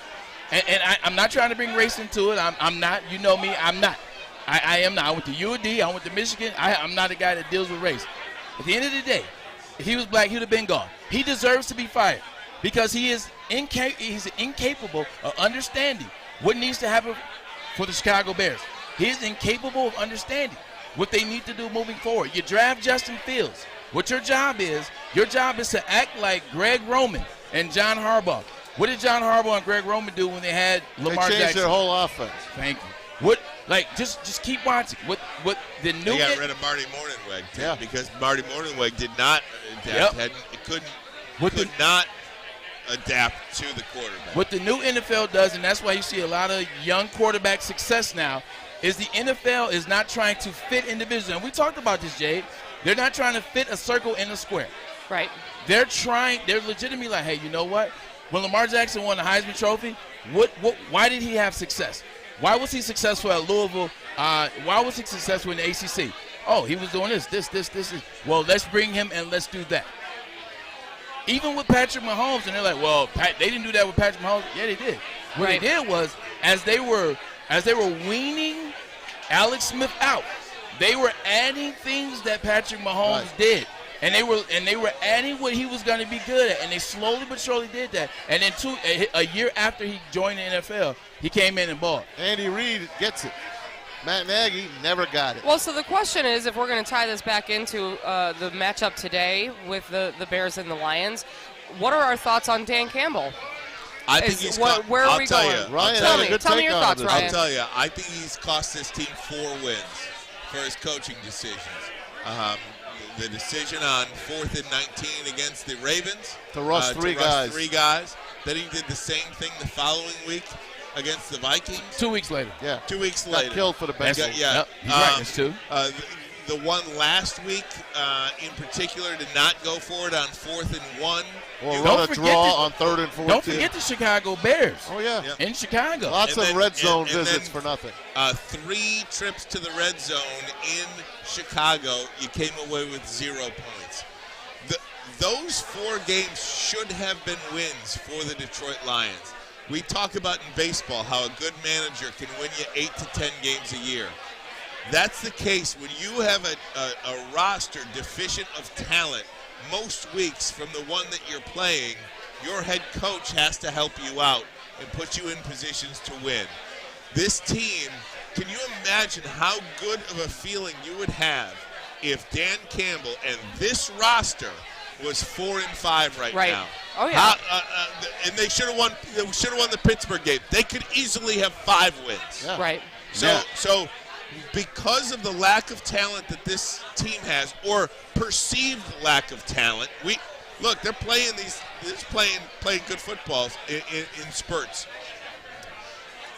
And I'm not trying to bring race into it. I'm not. You know me. I'm not. I am not. I went to UD. I went to Michigan. I'm not a guy that deals with race. At the end of the day, if he was black, he would have been gone. He deserves to be fired because he's incapable of understanding what needs to happen for the Chicago Bears. He is incapable of understanding what they need to do moving forward. You draft Justin Fields. What your job is to act like Greg Roman and John Harbaugh. What did John Harbaugh and Greg Roman do when they had Lamar They changed Jackson? their whole offense. Thank you. Just keep watching. What the new They got rid of Marty Mornhinweg too, because Marty Mornhinweg did not adapt. Could not adapt to the quarterback. What the new NFL does, and that's why you see a lot of young quarterback success now, is the NFL is not trying to fit individuals. And we talked about this, Jade. They're not trying to fit a circle in a square. Right. They're legitimately like, hey, you know what? When Lamar Jackson won the Heisman Trophy, why did he have success? Why was he successful at Louisville? Why was he successful in the ACC? Oh, he was doing this. Well, let's bring him and let's do that. Even with Patrick Mahomes, and they're like, well, they didn't do that with Patrick Mahomes. Yeah, they did. What they did was, as they were weaning Alex Smith out, they were adding things that Patrick Mahomes did. And they were adding what he was going to be good at, and they slowly but surely did that. And then a year after he joined the NFL, he came in and balled. Andy Reid gets it. Matt Nagy never got it. Well, so the question is, if we're going to tie this back into the matchup today with the Bears and the Lions, what are our thoughts on Dan Campbell? I think he's where are we going? Ryan, tell me your thoughts, Ryan. I'll tell you. I think he's cost this team 4 wins for his coaching decisions. The decision on 4th and 19 against the Ravens to rush three guys. Then he did the same thing the following week against the Vikings. 2 weeks later. Yeah. 2 weeks Got later. killed for the Bengals. Yeah. Yep, he's right. That's two. The one last week, in particular, did not go for it on 4th and 1. Or run a draw on 3rd and 14. Don't forget the Chicago Bears. Oh, yeah. Yep. In Chicago. Lots of red zone visits then, for nothing. 3 trips to the red zone in Chicago. You came away with 0 points. Those 4 games should have been wins for the Detroit Lions. We talk about in baseball how a good manager can win you 8 to 10 games a year. That's the case when you have a roster deficient of talent most weeks from the one that you're playing. Your head coach has to help you out and put you in positions to win. This team, can you imagine how good of a feeling you would have if Dan Campbell and this roster was 4-5 right now? Oh yeah. And they should have won. They should have won the Pittsburgh game. They could easily have 5 wins. Yeah. Right. So because of the lack of talent that this team has, or perceived lack of talent, they're playing playing good footballs in spurts.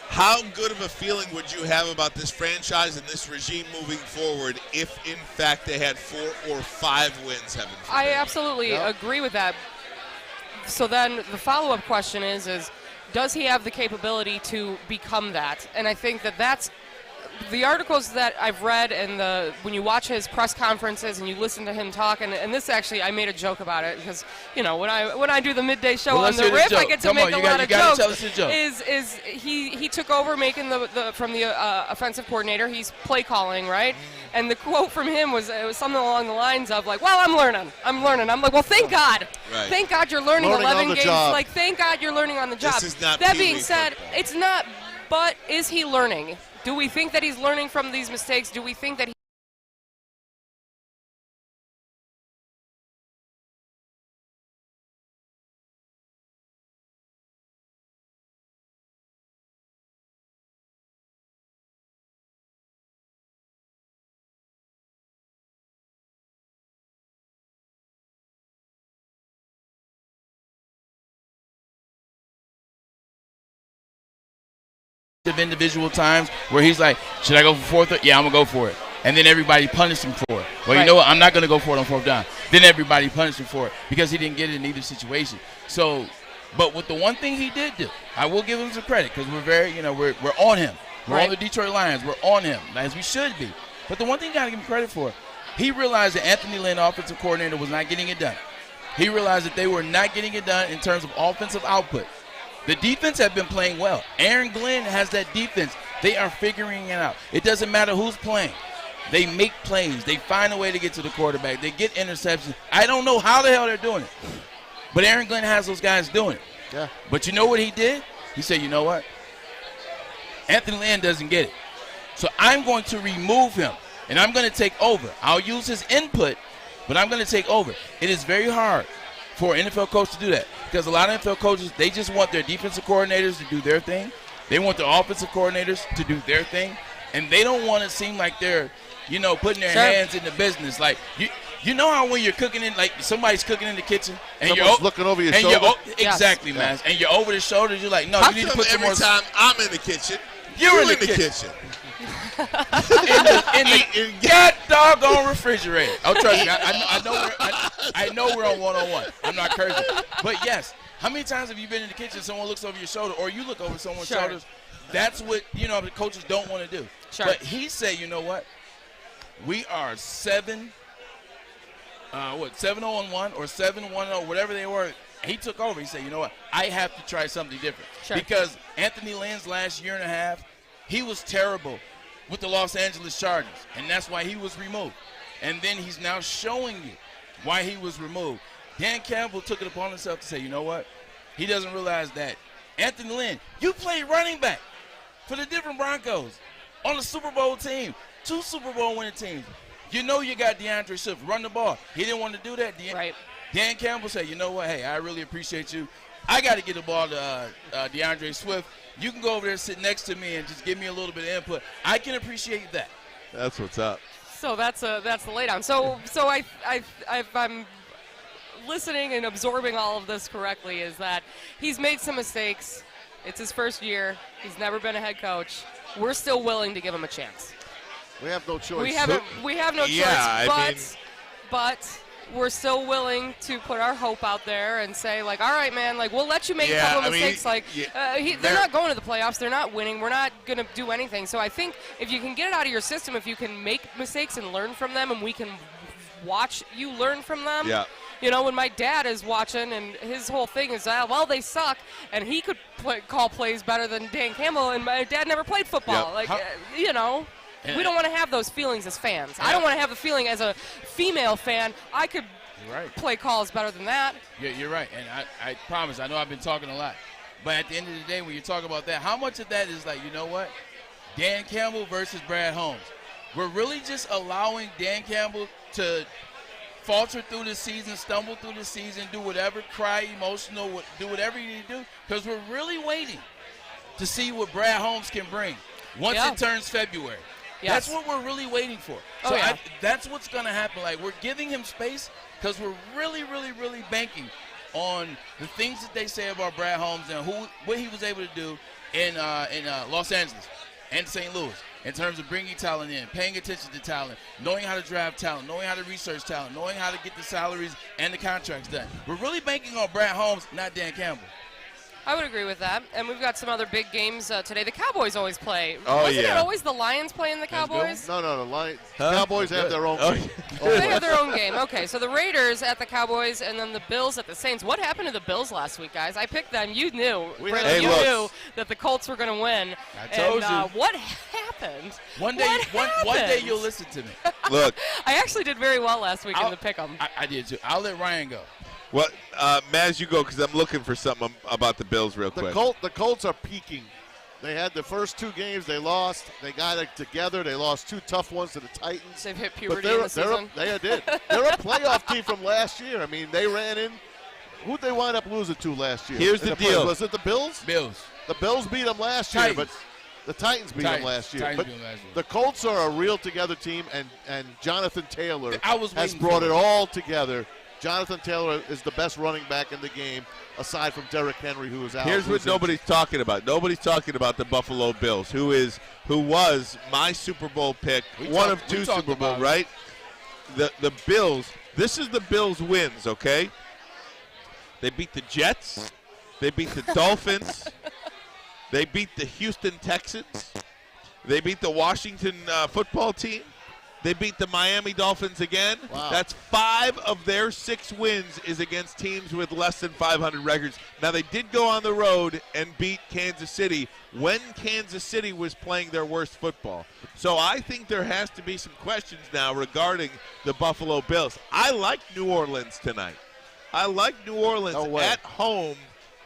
How good of a feeling would you have about this franchise and this regime moving forward if, in fact, they had 4 or 5 wins? Heaven forbid. I absolutely agree with that. So then the follow-up question is does he have the capability to become that? And I think that's the articles that I've read and when you watch his press conferences and you listen to him talk, and this actually, I made a joke about it because, when I do the midday show on the RIF, I get to make a lot of jokes. Tell us a joke. Is he took over making from the offensive coordinator, he's play calling, right? And the quote from him was something along the lines of like, well, I'm learning. I'm like, well, thank God. Right. Thank God you're learning 11 games. Job. Like, thank God you're learning on the job. This is not that Pee-wee being said, football. it's not, but is he learning? Do we think that he's learning from these mistakes? Do we think that of individual times where he's like, should I go for 4th? Yeah, I'm going to go for it. And then everybody punished him for it. Well, you know what? I'm not going to go for it on 4th down. Then everybody punished him for it because he didn't get it in either situation. So, but with the one thing he did do, I will give him some credit because we're very, we're on him. We're on the Detroit Lions. We're on him, as we should be. But the one thing you got to give him credit for, he realized that Anthony Lynn, offensive coordinator, was not getting it done. He realized that they were not getting it done in terms of offensive output. The defense have been playing well. Aaron Glenn has that defense. They are figuring it out. It doesn't matter who's playing. They make plays. They find a way to get to the quarterback. They get interceptions. I don't know how the hell they're doing it. But Aaron Glenn has those guys doing it. Yeah. But you know what he did? He said, you know what? Anthony Lynn doesn't get it. So I'm going to remove him, and I'm going to take over. I'll use his input, but I'm going to take over. It is very hard for an NFL coach to do that because a lot of NFL coaches, they just want their defensive coordinators to do their thing. They want their offensive coordinators to do their thing, and they don't want to seem like they're, putting their hands in the business. Like, you know how when you're cooking in, like somebody's cooking in the kitchen, and someone's looking over your shoulder. Exactly, man. And you're over the shoulders. You're like, no, How you need to come put some every more. time I'm in the kitchen, You're in the kitchen. in the god doggone refrigerator. Oh, trust me, I know we're on one-on-one. I'm not cursing, but yes. How many times have you been in the kitchen? Someone looks over your shoulder, or you look over someone's shoulders. That's what the coaches don't want to do. Sure. But he said, you know what? We are 7-0-1 or 7-1-0, whatever they were. He took over. He said, you know what? I have to try something different because Anthony Lynn's last year and a half, he was terrible with the Los Angeles Chargers, and that's why he was removed. And then he's now showing you why he was removed. Dan Campbell took it upon himself to say, you know what? He doesn't realize that Anthony Lynn, you played running back for the different Broncos on the Super Bowl team, 2 Super Bowl winning teams. You know you got DeAndre Swift, run the ball. He didn't want to do that. Dan Campbell said, you know what? Hey, I really appreciate you. I got to get the ball to DeAndre Swift. You can go over there and sit next to me and just give me a little bit of input. I can appreciate that. That's what's up. So that's the laydown. So I'm listening and absorbing all of this correctly is that he's made some mistakes. It's his first year. He's never been a head coach. We're still willing to give him a chance. We have no choice. We have no choice, but we're still willing to put our hope out there and say, like, all right, man, like, we'll let you make a couple of mistakes. They're not going to the playoffs. They're not winning. We're not going to do anything. So I think if you can get it out of your system, if you can make mistakes and learn from them, and we can watch you learn from them. Yeah. You know, when my dad is watching and his whole thing is, well, they suck, and he could call plays better than Dan Campbell, and my dad never played football. You know. We don't want to have those feelings as fans. I don't want to have a feeling as a female fan. I could play calls better than that. Yeah, you're right. And I promise, I know I've been talking a lot. But at the end of the day, when you talk about that, how much of that is like, you know what? Dan Campbell versus Brad Holmes. We're really just allowing Dan Campbell to falter through the season, stumble through the season, do whatever, cry, emotional, do whatever you need to do. Because we're really waiting to see what Brad Holmes can bring once it turns February. Yes. That's what we're really waiting for. So that's what's going to happen. Like, we're giving him space because we're really, really, really banking on the things that they say about Brad Holmes and what he was able to do in Los Angeles and St. Louis in terms of bringing talent in, paying attention to talent, knowing how to draft talent, knowing how to research talent, knowing how to get the salaries and the contracts done. We're really banking on Brad Holmes, not Dan Campbell. I would agree with that. And we've got some other big games today. The Cowboys always play. Oh, Wasn't it always the Lions playing the Cowboys? No, the Lions. Cowboys have their own game. They have their own game. Okay, so the Raiders at the Cowboys and then the Bills at the Saints. What happened to the Bills last week, guys? I picked them. You knew. Brandon, you knew that the Colts were going to win. I told you. What happened? One day you'll listen to me. Look. I actually did very well last week in the pick'em. I did too. I'll let Ryan go. Well, Maz, you go because I'm looking for something about the Bills real quick. The Colts are peaking. They had the first 2 games they lost. They got it together. They lost 2 tough ones to the Titans. They've hit puberty in the season. They did. They're a playoff team from last year. I mean, they ran in. Who'd they wind up losing to last year? Here's the deal. Was it the Bills? Bills. The Bills beat them last year, but the Titans beat them last year. But the Colts are a real together team, and Jonathan Taylor has brought it all together. Jonathan Taylor is the best running back in the game, aside from Derrick Henry, who is out. Here's what nobody's talking about. Nobody's talking about the Buffalo Bills, who was my Super Bowl pick, one of 2 Super Bowl, right? The Bills. This is the Bills' wins, okay? They beat the Jets. They beat the Dolphins. They beat the Houston Texans. They beat the Washington football team. They beat the Miami Dolphins again. Wow. That's 5 of their 6 wins is against teams with less than 500 records. Now, they did go on the road and beat Kansas City when Kansas City was playing their worst football. So I think there has to be some questions now regarding the Buffalo Bills. I like New Orleans tonight. I like New Orleans at home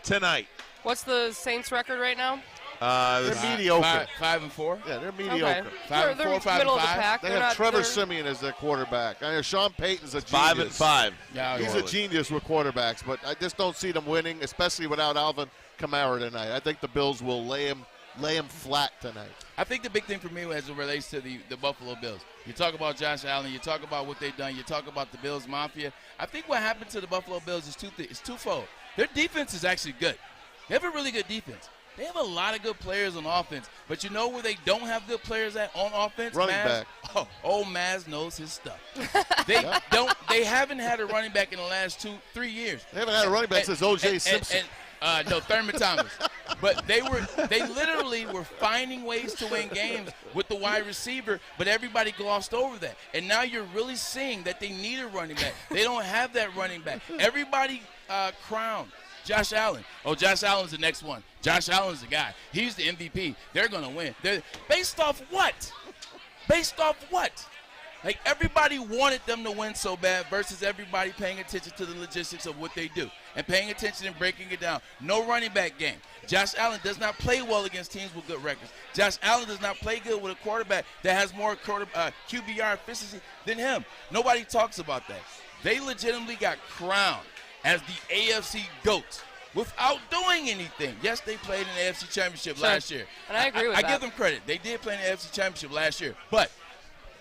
tonight. What's the Saints record right now? They're mediocre. 5-4. Yeah, they're mediocre. Okay. 5-4, 5-5. Middle of the pack. They have Trevor Siemian as their quarterback. I know Sean Payton's a genius. 5-5. Yeah, he's a genius with quarterbacks, but I just don't see them winning, especially without Alvin Kamara tonight. I think the Bills will lay him flat tonight. I think the big thing for me as it relates to the Buffalo Bills, you talk about Josh Allen, you talk about what they've done, you talk about the Bills Mafia. I think what happened to the Buffalo Bills is it's twofold. Their defense is actually good. They have a really good defense. They have a lot of good players on offense, but you know where they don't have good players at on offense? Running back. Oh, Maz knows his stuff. They haven't had a running back in the last 2-3 years. They haven't had a running back since O.J. Simpson. No, Thurman Thomas. But they literally were finding ways to win games with the wide receiver, but everybody glossed over that. And now you're really seeing that they need a running back. They don't have that running back. Everybody crowned Josh Allen. Oh, Josh Allen's the next one. Josh Allen's the guy. He's the MVP. They're going to win. Based off what? Based off what? Like, everybody wanted them to win so bad versus everybody paying attention to the logistics of what they do and paying attention and breaking it down. No running back game. Josh Allen does not play well against teams with good records. Josh Allen does not play good with a quarterback that has more QBR efficiency than him. Nobody talks about that. They legitimately got crowned as the AFC GOAT without doing anything. Yes, they played in the AFC Championship last year. And I agree with that. I give them credit. They did play in the AFC Championship last year. But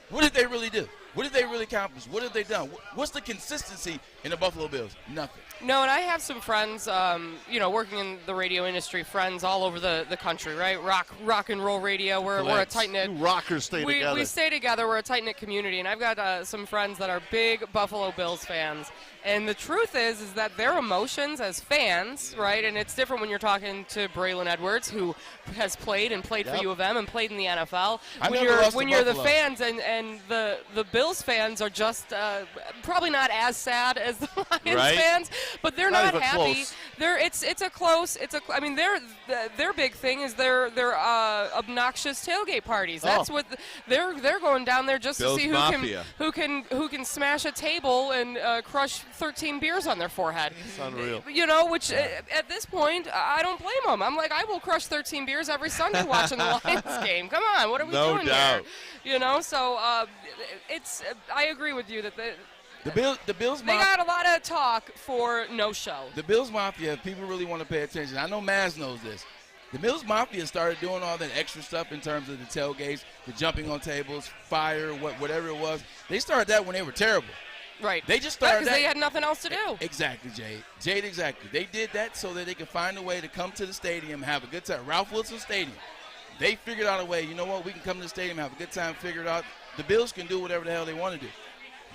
what did they really do? What did they really accomplish? What have they done? What's the consistency in the Buffalo Bills? Nothing. No, and I have some friends, working in the radio industry, friends all over the country, right? Rock and roll radio. We're a tight-knit. You rockers stay together. We stay together. We're a tight-knit community, and I've got some friends that are big Buffalo Bills fans. And the truth is that their emotions as fans, right, and it's different when you're talking to Braylon Edwards, who has played for U of M and played in the NFL. When you're the fans and the Bills fans are just probably not as sad as the Lions fans, but they're not happy. I mean, their big thing is their obnoxious tailgate parties. That's what they're going down there just Bills to see who can smash a table and crush 13 beers on their forehead. It's unreal. Which at this point, I don't blame them. I'm like, I will crush 13 beers every Sunday watching the Lions game. Come on, what are we doing here? So I agree with you that the Bills. They got a lot of talk for no show. The Bills Mafia, if people really want to pay attention, I know Maz knows this. The Bills Mafia started doing all that extra stuff in terms of the tailgates, the jumping on tables, fire, whatever it was. They started that when they were terrible. Right. They just started that. Because they had nothing else to do. Exactly, Jade, exactly. They did that so that they could find a way to come to the stadium, have a good time. Ralph Wilson Stadium. They figured out a way, you know what, we can come to the stadium, have a good time, figure it out. The Bills can do whatever the hell they want to do.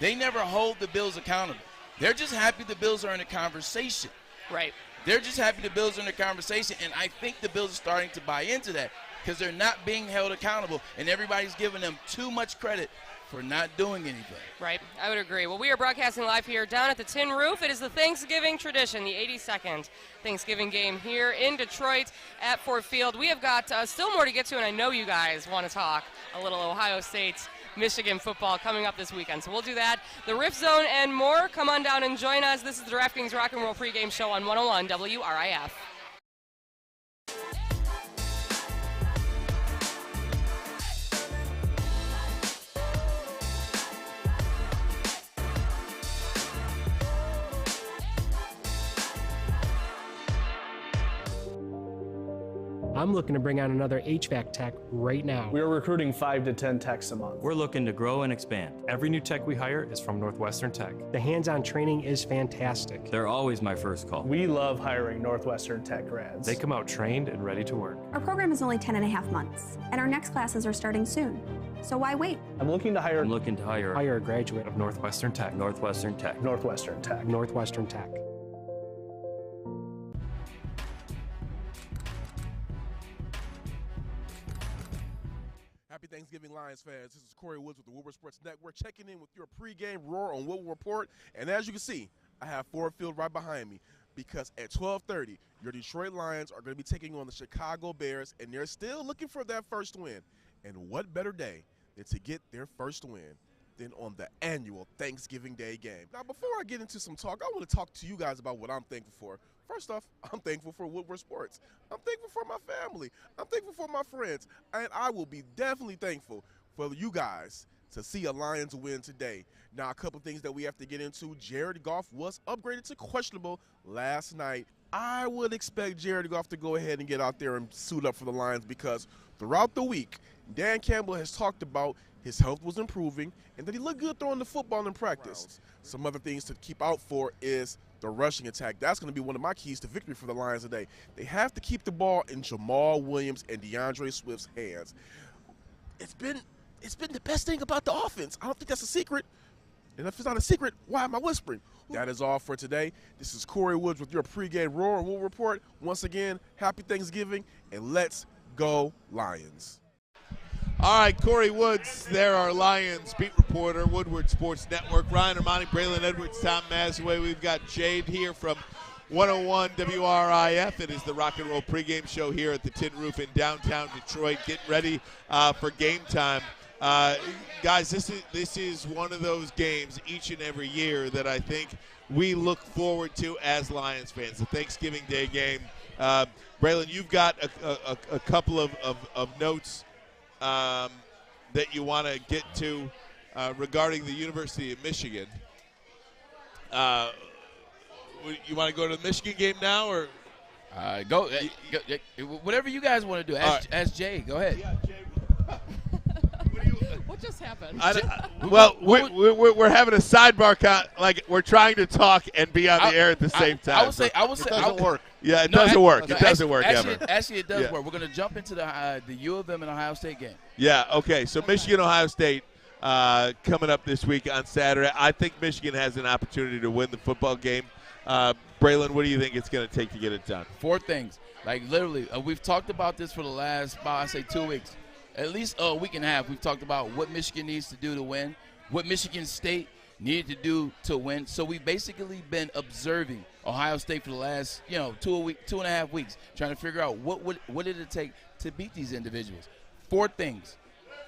They never hold the Bills accountable. They're just happy the Bills are in a conversation. Right. They're just happy the Bills are in a conversation, and I think the Bills are starting to buy into that because they're not being held accountable, and everybody's giving them too much credit for not doing anything. Right, I would agree. Well, we are broadcasting live here down at the Tin Roof. It is the Thanksgiving tradition, the 82nd Thanksgiving game here in Detroit at Ford Field. We have got still more to get to, and I know you guys want to talk a little Ohio State, Michigan football coming up this weekend. So we'll do that. The Riff Zone and more. Come on down and join us. This is the DraftKings Rock and Roll pregame show on 101 WRIF. I'm looking to bring on another HVAC tech right now. We're recruiting 5 to 10 techs a month. We're looking to grow and expand. Every new tech we hire is from Northwestern Tech. The hands-on training is fantastic. They're always my first call. We love hiring Northwestern Tech grads. They come out trained and ready to work. Our program is only 10.5 months, and our next classes are starting soon. So why wait? I'm looking to hire a graduate of Northwestern Tech. Northwestern Tech. Northwestern Tech. Northwestern Tech. Happy Thanksgiving, Lions fans. This is Corey Woods with the Woodward Sports Network checking in with your pregame roar on Woodward Report. And as you can see, I have Ford Field right behind me because at 12:30, your Detroit Lions are going to be taking on the Chicago Bears, and they're still looking for that first win. And what better day than to get their first win than on the annual Thanksgiving Day game. Now, before I get into some talk, I want to talk to you guys about what I'm thankful for. First off, I'm thankful for Woodward Sports. I'm thankful for my family. I'm thankful for my friends. And I will be definitely thankful for you guys to see a Lions win today. Now, a couple things that we have to get into. Jared Goff was upgraded to questionable last night. I would expect Jared Goff to go ahead and get out there and suit up for the Lions because throughout the week, Dan Campbell has talked about his health was improving and that he looked good throwing the football in practice. Some other things to keep out for is the rushing attack. That's going to be one of my keys to victory for the Lions today. They have to keep the ball in Jamal Williams and DeAndre Swift's hands. It's been the best thing about the offense. I don't think that's a secret. And if it's not a secret, why am I whispering? That is all for today. This is Corey Woods with your pregame Roar and Wool Report. Once again, happy Thanksgiving, and let's go Lions. All right, Corey Woods, there our Lions beat reporter, Woodward Sports Network. Ryan Ermani, Braylon Edwards, Tom Mazaway. We've got Jade here from 101 WRIF. It is the Rock and Roll pregame show here at the Tin Roof in downtown Detroit. Getting ready for game time. Guys, this is one of those games each and every year that I think we look forward to as Lions fans, the Thanksgiving Day game. Braylon, you've got a couple of notes that you want to get to regarding the University of Michigan. You want to go to the Michigan game now, or go whatever you guys want to do? Ask Jay. Go ahead. Yeah, Jay. What just happened? We're having a sidebar. Like we're trying to talk and be on the air at the same time. I would say It doesn't work. Yeah, it doesn't work. It doesn't work actually, ever. Actually, it does Yeah. work. We're going to jump into the U of M and Ohio State game. Yeah, okay. So Michigan, Ohio State coming up this week on Saturday. I think Michigan has an opportunity to win the football game. Braylon, what do you think it's going to take to get it done? 4 things. Like literally, we've talked about this for the last, I say 2 weeks. At least a week and a half, we've talked about what Michigan needs to do to win, what Michigan State needed to do to win. So we've basically been observing Ohio State for the last, 2.5 weeks, trying to figure out what did it take to beat these individuals. 4 things,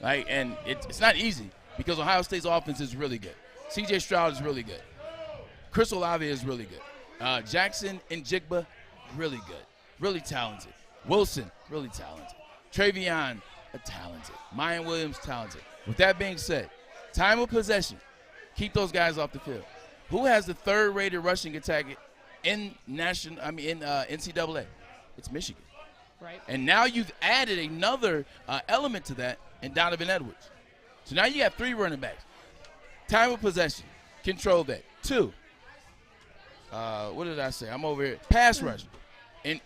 like, and it's not easy because Ohio State's offense is really good. C.J. Stroud is really good. Chris Olave is really good. Jackson and Jigba, really good, really talented. Wilson, really talented. Travion, talented. Mayan Williams, talented. With that being said, time of possession, keep those guys off the field. Who has the 3rd-rated rushing attack in NCAA? It's Michigan. Right. And now you've added another element to that in Donovan Edwards. So now you have 3 running backs. Time of possession, control that. 2. What did I say? I'm over here. Pass rush. And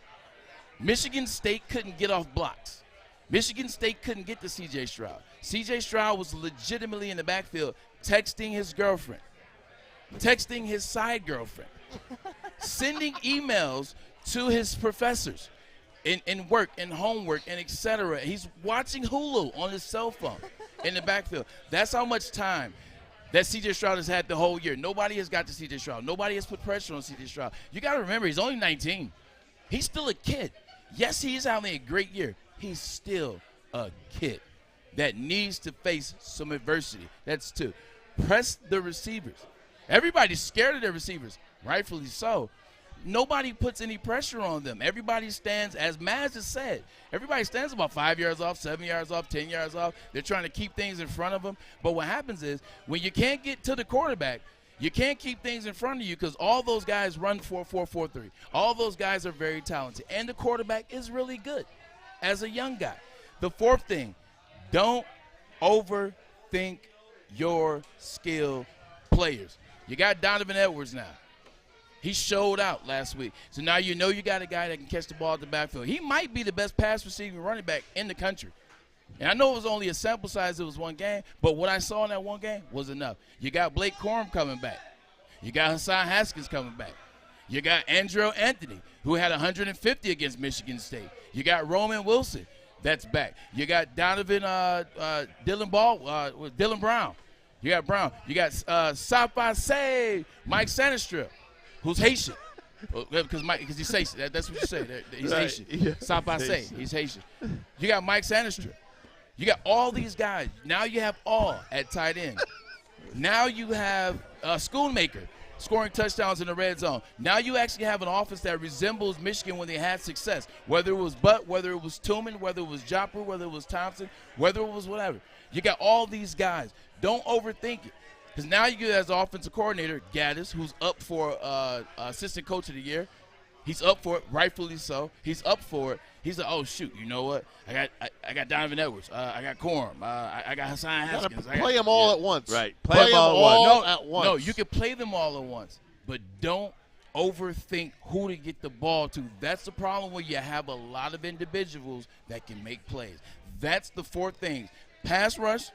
Michigan State couldn't get off blocks. Michigan State couldn't get to C.J. Stroud. C.J. Stroud was legitimately in the backfield texting his girlfriend, texting his side girlfriend, sending emails to his professors in work and homework and etc. He's watching Hulu on his cell phone in the backfield. That's how much time that C.J. Stroud has had the whole year. Nobody has got to C.J. Stroud. Nobody has put pressure on C.J. Stroud. You got to remember, he's only 19. He's still a kid. Yes, he is having a great year. He's still a kid that needs to face some adversity. That's 2. Press the receivers. Everybody's scared of their receivers, rightfully so. Nobody puts any pressure on them. Everybody stands, as Maz has said, everybody stands about 5 yards off, 7 yards off, 10 yards off. They're trying to keep things in front of them. But what happens is when you can't get to the quarterback, you can't keep things in front of you because all those guys run 4-4-4-3. All those guys are very talented. And the quarterback is really good as a young guy. The 4th thing, don't overthink your skill players. You got Donovan Edwards now. He showed out last week. So now you know you got a guy that can catch the ball at the backfield. He might be the best pass receiving running back in the country. And I know it was only a sample size. It was 1 game. But what I saw in that 1 game was enough. You got Blake Corum coming back. You got Hassan Haskins coming back. You got Andrew Anthony, who had 150 against Michigan State. You got Roman Wilson, that's back. You got Donovan, Dylan Brown. You got Brown. You got Sapase, Mike Sanistrell, who's Haitian. Because he's Haitian. That's what you say. He's Haitian. Yeah. Sapase, he's Haitian. You got Mike Sanistrell. You got all these guys. Now you have all at tight end. Now you have Schoonmaker scoring touchdowns in the red zone. Now you actually have an offense that resembles Michigan when they had success, whether it was Butt, whether it was Tooman, whether it was Jopper, whether it was Thompson, whether it was whatever. You got all these guys. Don't overthink it. Because now you get as offensive coordinator, Gaddis, who's up for assistant coach of the year. He's up for it, rightfully so. He's up for it. He's like, oh, shoot, you know what? I got Donovan Edwards. I got Corum. I got Hassan Haskins. Play them all at once. Right. Play them all at once. No, you can play them all at once, but don't overthink who to get the ball to. That's the problem where you have a lot of individuals that can make plays. That's the 4 things. Pass rush,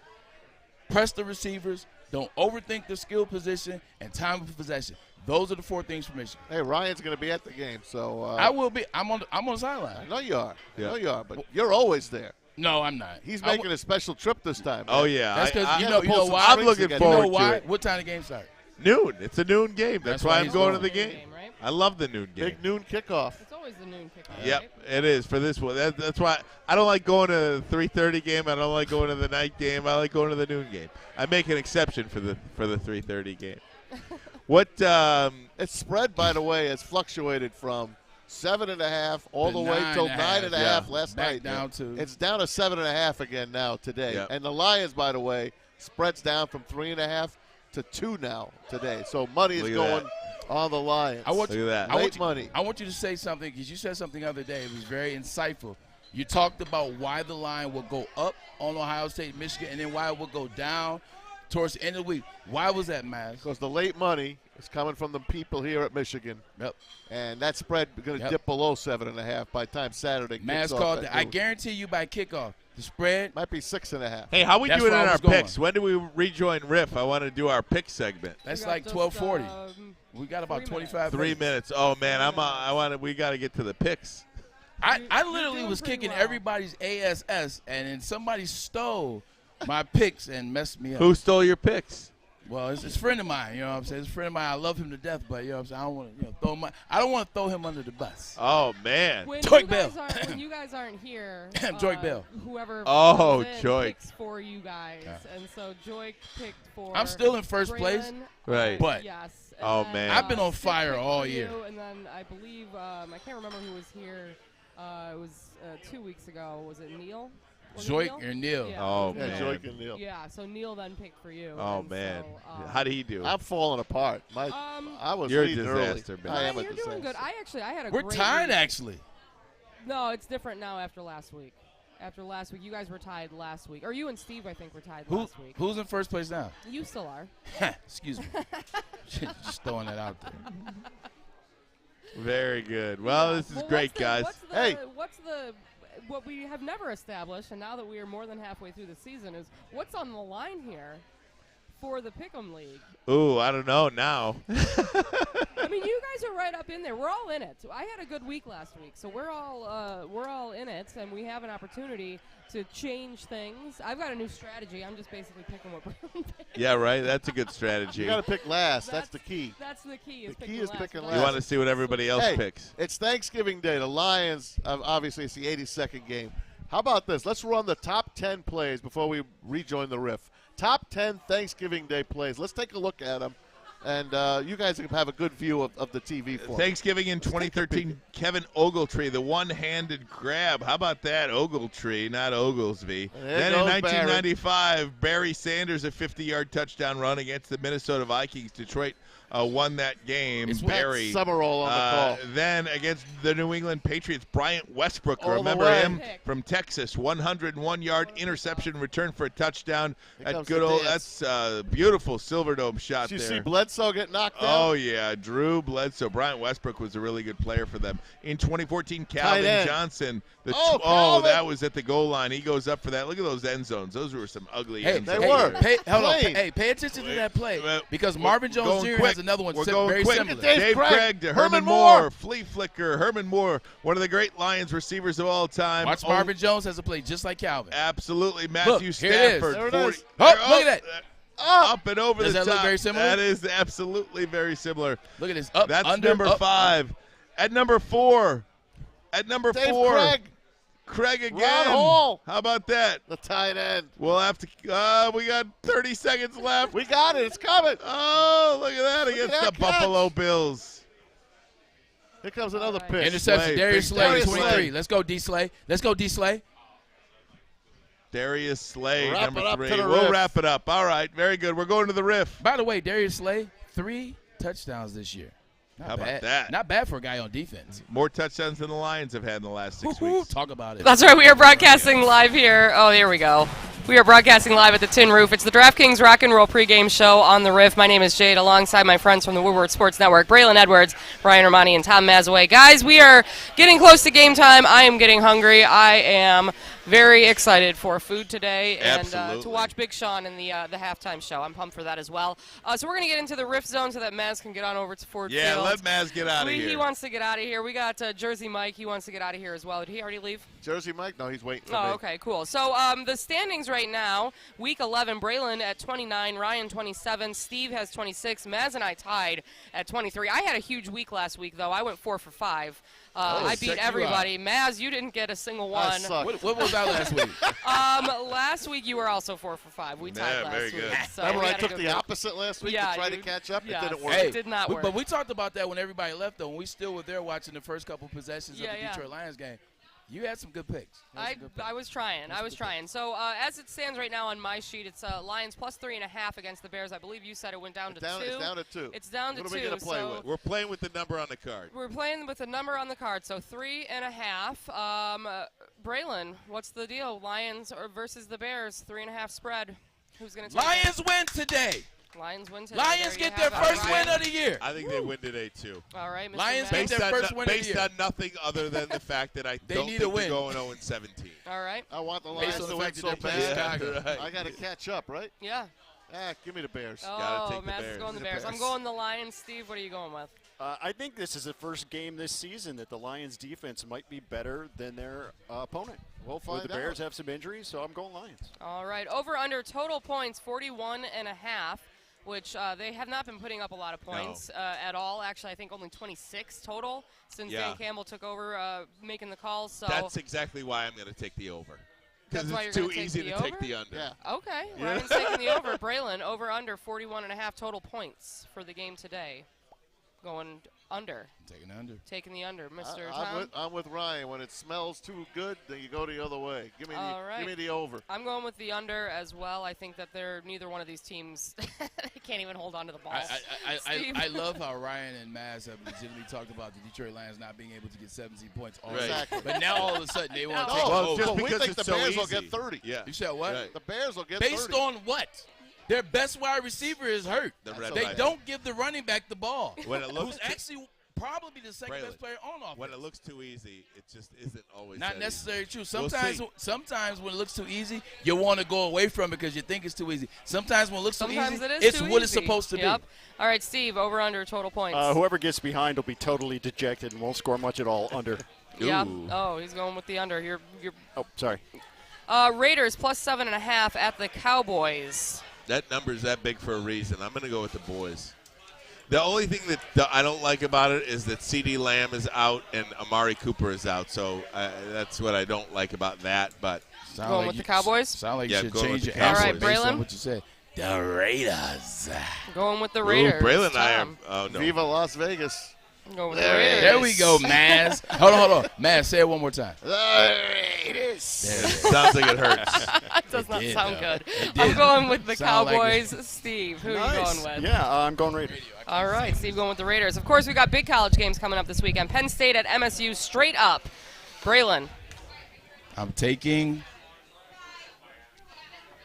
press the receivers, don't overthink the skill position, and time of possession. Those are the 4 things for Michigan. Hey, Ryan's going to be at the game, so I will be. I'm on the sideline. I know you are. Yeah. I know you are, but you're always there. No, I'm not. He's making a special trip this time. Oh, man. yeah. That's because you know why. I'm looking forward You know why? to it. What time the game start? Noon. It's a noon game. That's why I'm he's going to going. the game. Right? I love the noon game. Big noon kickoff. It's always the noon kickoff. Yep, Right? it is for this one. That's why I don't like going to the 3:30 game. I don't like going to the night game. I like going to the noon game. I make an exception for the 3:30 game. What? Its spread, by the way, has fluctuated from 7.5 all the way till 9.5 last night. It's down to 7.5 again now today. Yep. And the Lions, by the way, spreads down from 3.5 to 2 now today. So money is going on the Lions. I want Look at that. Late money. I want you to say something because you said something the other day. It was very insightful. You talked about why the line will go up on Ohio State, Michigan, and then why it will go down towards the end of the week. Why was that, Maz? Because the late money is coming from the people here at Michigan. Yep. And that spread is going to dip below 7.5 by the time Saturday kicks Maz off called at that. I noon. guarantee you by kickoff, the spread might be 6.5. Hey, how we That's doing in where I our was going. picks? When do we rejoin RIF? I want to do our pick segment. That's like 12:40. We got about 25 3 minutes. Oh man, we got to get to the picks. I literally was kicking everybody's ASS, and then somebody stole my picks and messed me up. Who stole your picks? Well, it's a friend of mine. You know what I'm saying? It's a friend of mine. I love him to death, but you know what I'm saying? I don't want to throw him under the bus. Oh man, When Joik you Bell. guys aren't- when you guys aren't here, Joik Bell. Whoever Oh, comes in Joik. picks for you guys, and so Joik picked for. I'm still in first place, Braylon, right? But yes. Oh, then, man. I've been on Sid fire picked all for year. you, and then I believe I can't remember who was here. It was 2 weeks ago. Was it Neil? Was it Joik or Neil? Yeah, Oh, it was man. Neil. Joik and Neil. Yeah, so Neil then picked for you. Oh and man, so, how did he do? I'm falling apart. I was You're a leading disaster, early. man. I am a You're doing disaster. good. I had a We're great tied, week. actually. No, it's different now after last week. After last week, you guys were tied last week. Or you and Steve, I think, were tied last week. Who's in first place now? You still are. Excuse me. Just throwing that out there. Very good. Well, this is Well, great, guys. What we have never established, and now that we are more than halfway through the season, is what's on the line here for the Pick'em League. Ooh, I don't know now. I mean, you guys are right up in there. We're all in it. I had a good week last week, so we're all in it, and we have an opportunity to change things. I've got a new strategy. I'm just basically picking what Braylon picks. Yeah, right. That's a good strategy. You got to pick last. That's the key. That's the key. The key is picking You last. want to see what everybody else picks. It's Thanksgiving Day. The Lions, obviously, it's the 82nd game. How about this? Let's run the top 10 plays before we rejoin the RIF. Top 10 Thanksgiving Day plays. Let's take a look at them. And you guys have a good view of the TV for Thanksgiving in 2013, Kevin Ogletree, the one-handed grab. How about that, Ogletree, not Oglesby. Then in 1995, Barry Sanders, a 50-yard touchdown run against the Minnesota Vikings. Detroit won that game. It's Barry. Summerall on the call. Then against the New England Patriots, Bryant Westbrook. All the Remember way. him from Texas? 101-yard interception return for a touchdown. Here comes Good the old. dance. That's a beautiful Silverdome shot Did you there. see Bledsoe get knocked down? Oh, yeah. Drew Bledsoe. Bryant Westbrook was a really good player for them. In 2014, Calvin end. Johnson. Calvin. That was at the goal line. He goes up for that. Look at those end zones. Those were some ugly end zones. Hold on. Hey, pay attention to that play because Marvin Jones Jr. has another one We're very quick. similar. Dave Craig to Herman Moore. Flea flicker. Herman Moore, one of the great Lions receivers of all time. Watch Marvin Jones has a play just like Calvin. Absolutely. Matthew Look, here it is. Stafford. There it 40. is. Oh, look at that. Up and over Does the that top. look very similar? That is absolutely very similar. Look at this. Up, That's under, number up, 5. At number 4. At number Dave 4. Craig again. Ron Hall. How about that? The tight end. We'll have to. We got 30 seconds left. We got it. It's coming. Oh, look at that Look at against that the catch. Buffalo Bills. Here comes another pitch. Interception. Darius Slay, Darius 23. Slay. Let's go, D. Slay. Let's go, D. Slay. Darius Slay, Wrap number it up 3. to the We'll RIF. wrap it up. All right, very good. We're going to the RIF. By the way, Darius Slay, 3 touchdowns this year. Not How about bad. that? Not bad for a guy on defense. More touchdowns than the Lions have had in the last 6 weeks. Talk about it. That's right. We are broadcasting live here. Oh, here we go. We are broadcasting live at the Tin Roof. It's the DraftKings Rock and Roll pregame show on the RIF. My name is Jade, alongside my friends from the Woodward Sports Network, Braylon Edwards, Ryan Ermani, and Tom Mazaway. Guys, we are getting close to game time. I am getting hungry. I am very excited for food today and to watch Big Sean in the halftime show. I'm pumped for that as well. So we're going to get into the RIF zone so that Maz can get on over to Ford Field. Yeah, let Maz get out of here. He wants to get out of here. We got Jersey Mike. He wants to get out of here as well. Did he already leave? Jersey Mike? No, he's waiting for me. Oh, okay, cool. So the standings right now, Week 11, Braylon at 29, Ryan 27, Steve has 26, Maz and I tied at 23. I had a huge week last week, though. I went 4 for 5. I beat everybody. Maz, you didn't get a single one. What was that last week? Last week you were also 4 for 5. We tied last very good. week. So Remember we I had a took good the week. opposite last week Yeah, to try to you- catch up? yes. It didn't work. It did not work. But we talked about that when everybody left, though. When we still were there watching the first couple possessions of the Yeah. Detroit Lions game. You had some good picks. I was trying. So as it stands right now on my sheet, it's Lions plus 3.5 against the Bears. I believe you said it went down to 2. It's down to 2. It's down to 2. What are we going to play with? We're playing with the number on the card. We're playing with the number on the card, so 3.5. Braylon, what's the deal? Lions versus the Bears, 3.5 spread. Who's going to take Lions win today. Lions win today. Lions get their first win of the year. I think they win today, too. All right, Mr. Lions Matt. get their first win of the year. Based on nothing other than the fact that I don't need think a win. they're going 0-17. All right. I want the Lions to win so bad. I got to catch up, right? Yeah. Give me the Bears. Oh, Matt's going the Bears. I'm going the Lions. Steve, what are you going with? I think this is the first game this season that the Lions' defense might be better than their opponent. We'll find The Bears have some injuries, so I'm going Lions. All right. Over under total points, 41.5. Which they have not been putting up a lot of points at all. Actually, I think only 26 total since Dan Campbell took over making the calls. So that's exactly why I'm going to take the over. That's why it's you're too take easy the to over? take the under. Yeah. Okay. Ryan's taking the over. Braylon, over under 41.5 total points for the game today. Going under. Taking the under. Mr. Tom? I'm with Ryan. When it smells too good, then you go the other way. Give me the over. I'm going with the under as well. I think that neither one of these teams they can't even hold on to the ball. I love how Ryan and Maz have legitimately talked about the Detroit Lions not being able to get 17 points already. Exactly. But now all of a sudden they want to take over. over. We think the Bears will get 30. Yeah. You said what? Right. The Bears will get Based 30. on what? Their best wide receiver is hurt. They don't give the running back the ball. When it looks who's actually probably the second best player on offense. When it looks too easy, it just isn't always not that necessarily easy. true. Sometimes when it looks too easy, you want to go away from it because you think it's too easy. Sometimes when it looks too easy, it's what it's supposed to be. All right, Steve, over under total points. Whoever gets behind will be totally dejected and won't score much at all. Under. Yeah. Oh, he's going with the under. You're. Oh, sorry. Raiders plus 7.5 at the Cowboys. That number's that big for a reason. I'm going to go with the boys. The only thing that I don't like about it is that CeeDee Lamb is out and Amari Cooper is out. So that's what I don't like about that. But going with the Cowboys? Sound like you should change your answer. All right, Braylon. What you said. The Raiders. Going with the Raiders. Braylon and I are. Oh, no. Viva Las Vegas. Going with the Raiders. There we go, Maz. hold on. Maz, say it one more time. The Raiders. Sounds like it hurts. It does not sound good. I'm going with the Cowboys. Steve, who are you going with? Yeah, I'm going Raiders. All right, Steve going with the Raiders. Of course, we got big college games coming up this weekend. Penn State at MSU straight up. Braylon. I'm taking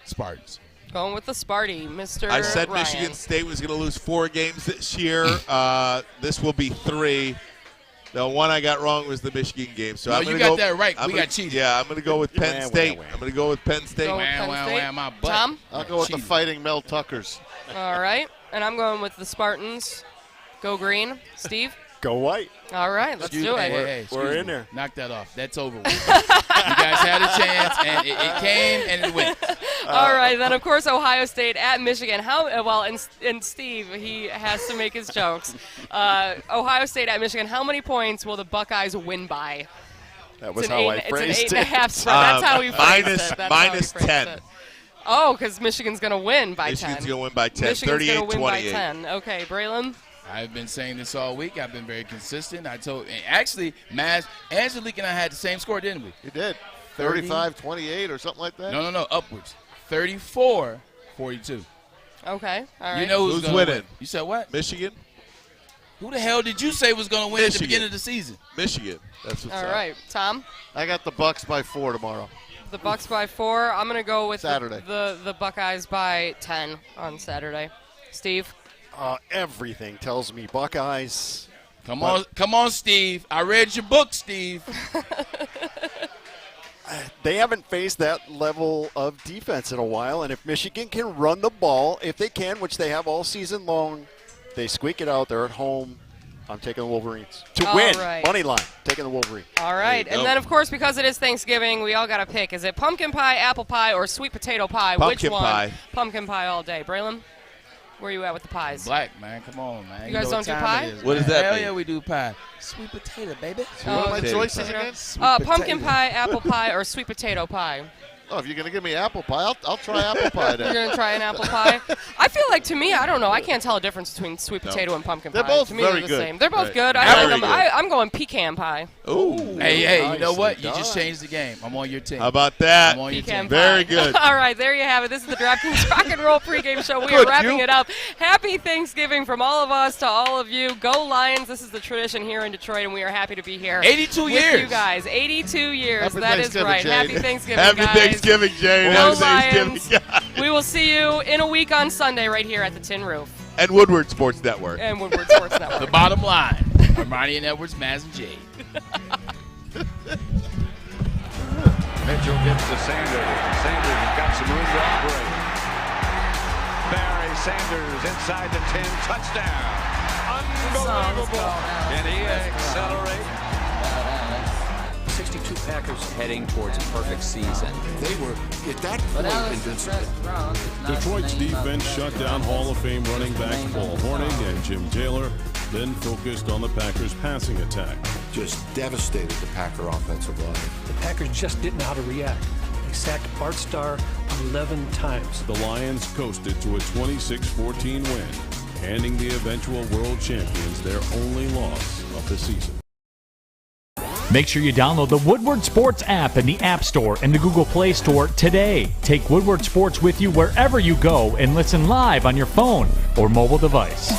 Spartans. Going with the Sparty, Mr. I said Ryan. Michigan State was going to lose 4 games this year. This will be 3. The one I got wrong was the Michigan game. So I'm you got that right. We got cheated. Yeah, I'm going to go with Penn State. I'm going to go with Penn State. My butt. Tom? I'll go with the Fighting Mel Tuckers. All right, and I'm going with the Spartans. Go green. Steve? Go white. All right, let's do it. Hey, we're in there. Knock that off. That's over with. You guys had a chance, and it came, and it went. All right, then, of course, Ohio State at Michigan. And Steve, he has to make his jokes. Ohio State at Michigan. How many points will the Buckeyes win by? That was how I phrased it's an 8.5 spread. That's how we phrased it. Minus 10. Oh, because Michigan's going to win by 10. Michigan's going to win by 10. Michigan's going to win by 38-28. 10. Okay, Braylon? I've been saying this all week. I've been very consistent. Actually, Maz, Angelique and I had the same score, didn't we? You did. 35-28 or something like that? No, upwards. 34-42. Okay, all right. You know who's winning? Win. You said what? Michigan. Who the hell did you say was going to win at the beginning of the season? Michigan. That's what's all right, Tom? I got the Bucks by 4 tomorrow. The Bucks by 4. I'm going to go with Saturday. The Buckeyes by 10 on Saturday. Steve? Everything tells me Buckeyes. Come on, Steve. I read your book, Steve. They haven't faced that level of defense in a while, and if Michigan can run the ball, if they can, which they have all season long, they squeak it out. They're at home. I'm taking the Wolverines. To win, money line, taking the Wolverines. All right, and then, of course, because it is Thanksgiving, we all got to pick. Is it pumpkin pie, apple pie, or sweet potato pie? Pumpkin Which one? pie. Pumpkin pie all day. Braylon? Where are you at with the pies? Black, man. Come on, man. You guys don't do pie? What does that Hell mean? yeah, we do pie. Sweet potato, baby. What are my choices again? Pumpkin pie, apple pie, or sweet potato pie? Oh, if you're going to give me apple pie, I'll try apple pie then. You're going to try an apple pie? I feel like, to me, I don't know. I can't tell a difference between sweet potato and pumpkin They're pie. both to me, very they're the good. same. They're both Right. good. Very I like them. good. I'm going pecan pie. Ooh. Hey, you know what? You Nicely just done. changed the game. I'm on your team. How about that? I'm on your Pecan team. Very pie. good. All right, there you have it. This is the DraftKings Rock and Roll pregame show. We Good, are wrapping you. it up. Happy Thanksgiving from all of us to all of you. Go Lions. This is the tradition here in Detroit, and we are happy to be here. 82 with years. you guys. 82 years. Happy That is Thanksgiving, right. Jade. Happy Thanksgiving, Happy guys. Thanksgiving, Jade. Go Happy Thanksgiving, Lions. guys. We will see you in a week on Sunday right here at the Tin Roof. And Woodward Sports Network. And Woodward Sports Network. The bottom line. Ermani and Edwards, Maz and Jade. Mitchell gets to Sanders. Sanders has got some room to operate. Barry Sanders inside the 10. Touchdown. Unbelievable. Can he accelerate? 62 Packers heading towards a perfect season. They were, at that point, invincible. Detroit's defense shut down Hall of Fame running backs Paul Hornung and Jim Taylor, then focused on the Packers' passing attack. Just devastated the Packer offensive line. The Packers just didn't know how to react. They sacked Bart Starr 11 times. The Lions coasted to a 26-14 win, handing the eventual world champions their only loss of the season. Make sure you download the Woodward Sports app in the App Store and the Google Play Store today. Take Woodward Sports with you wherever you go and listen live on your phone or mobile device.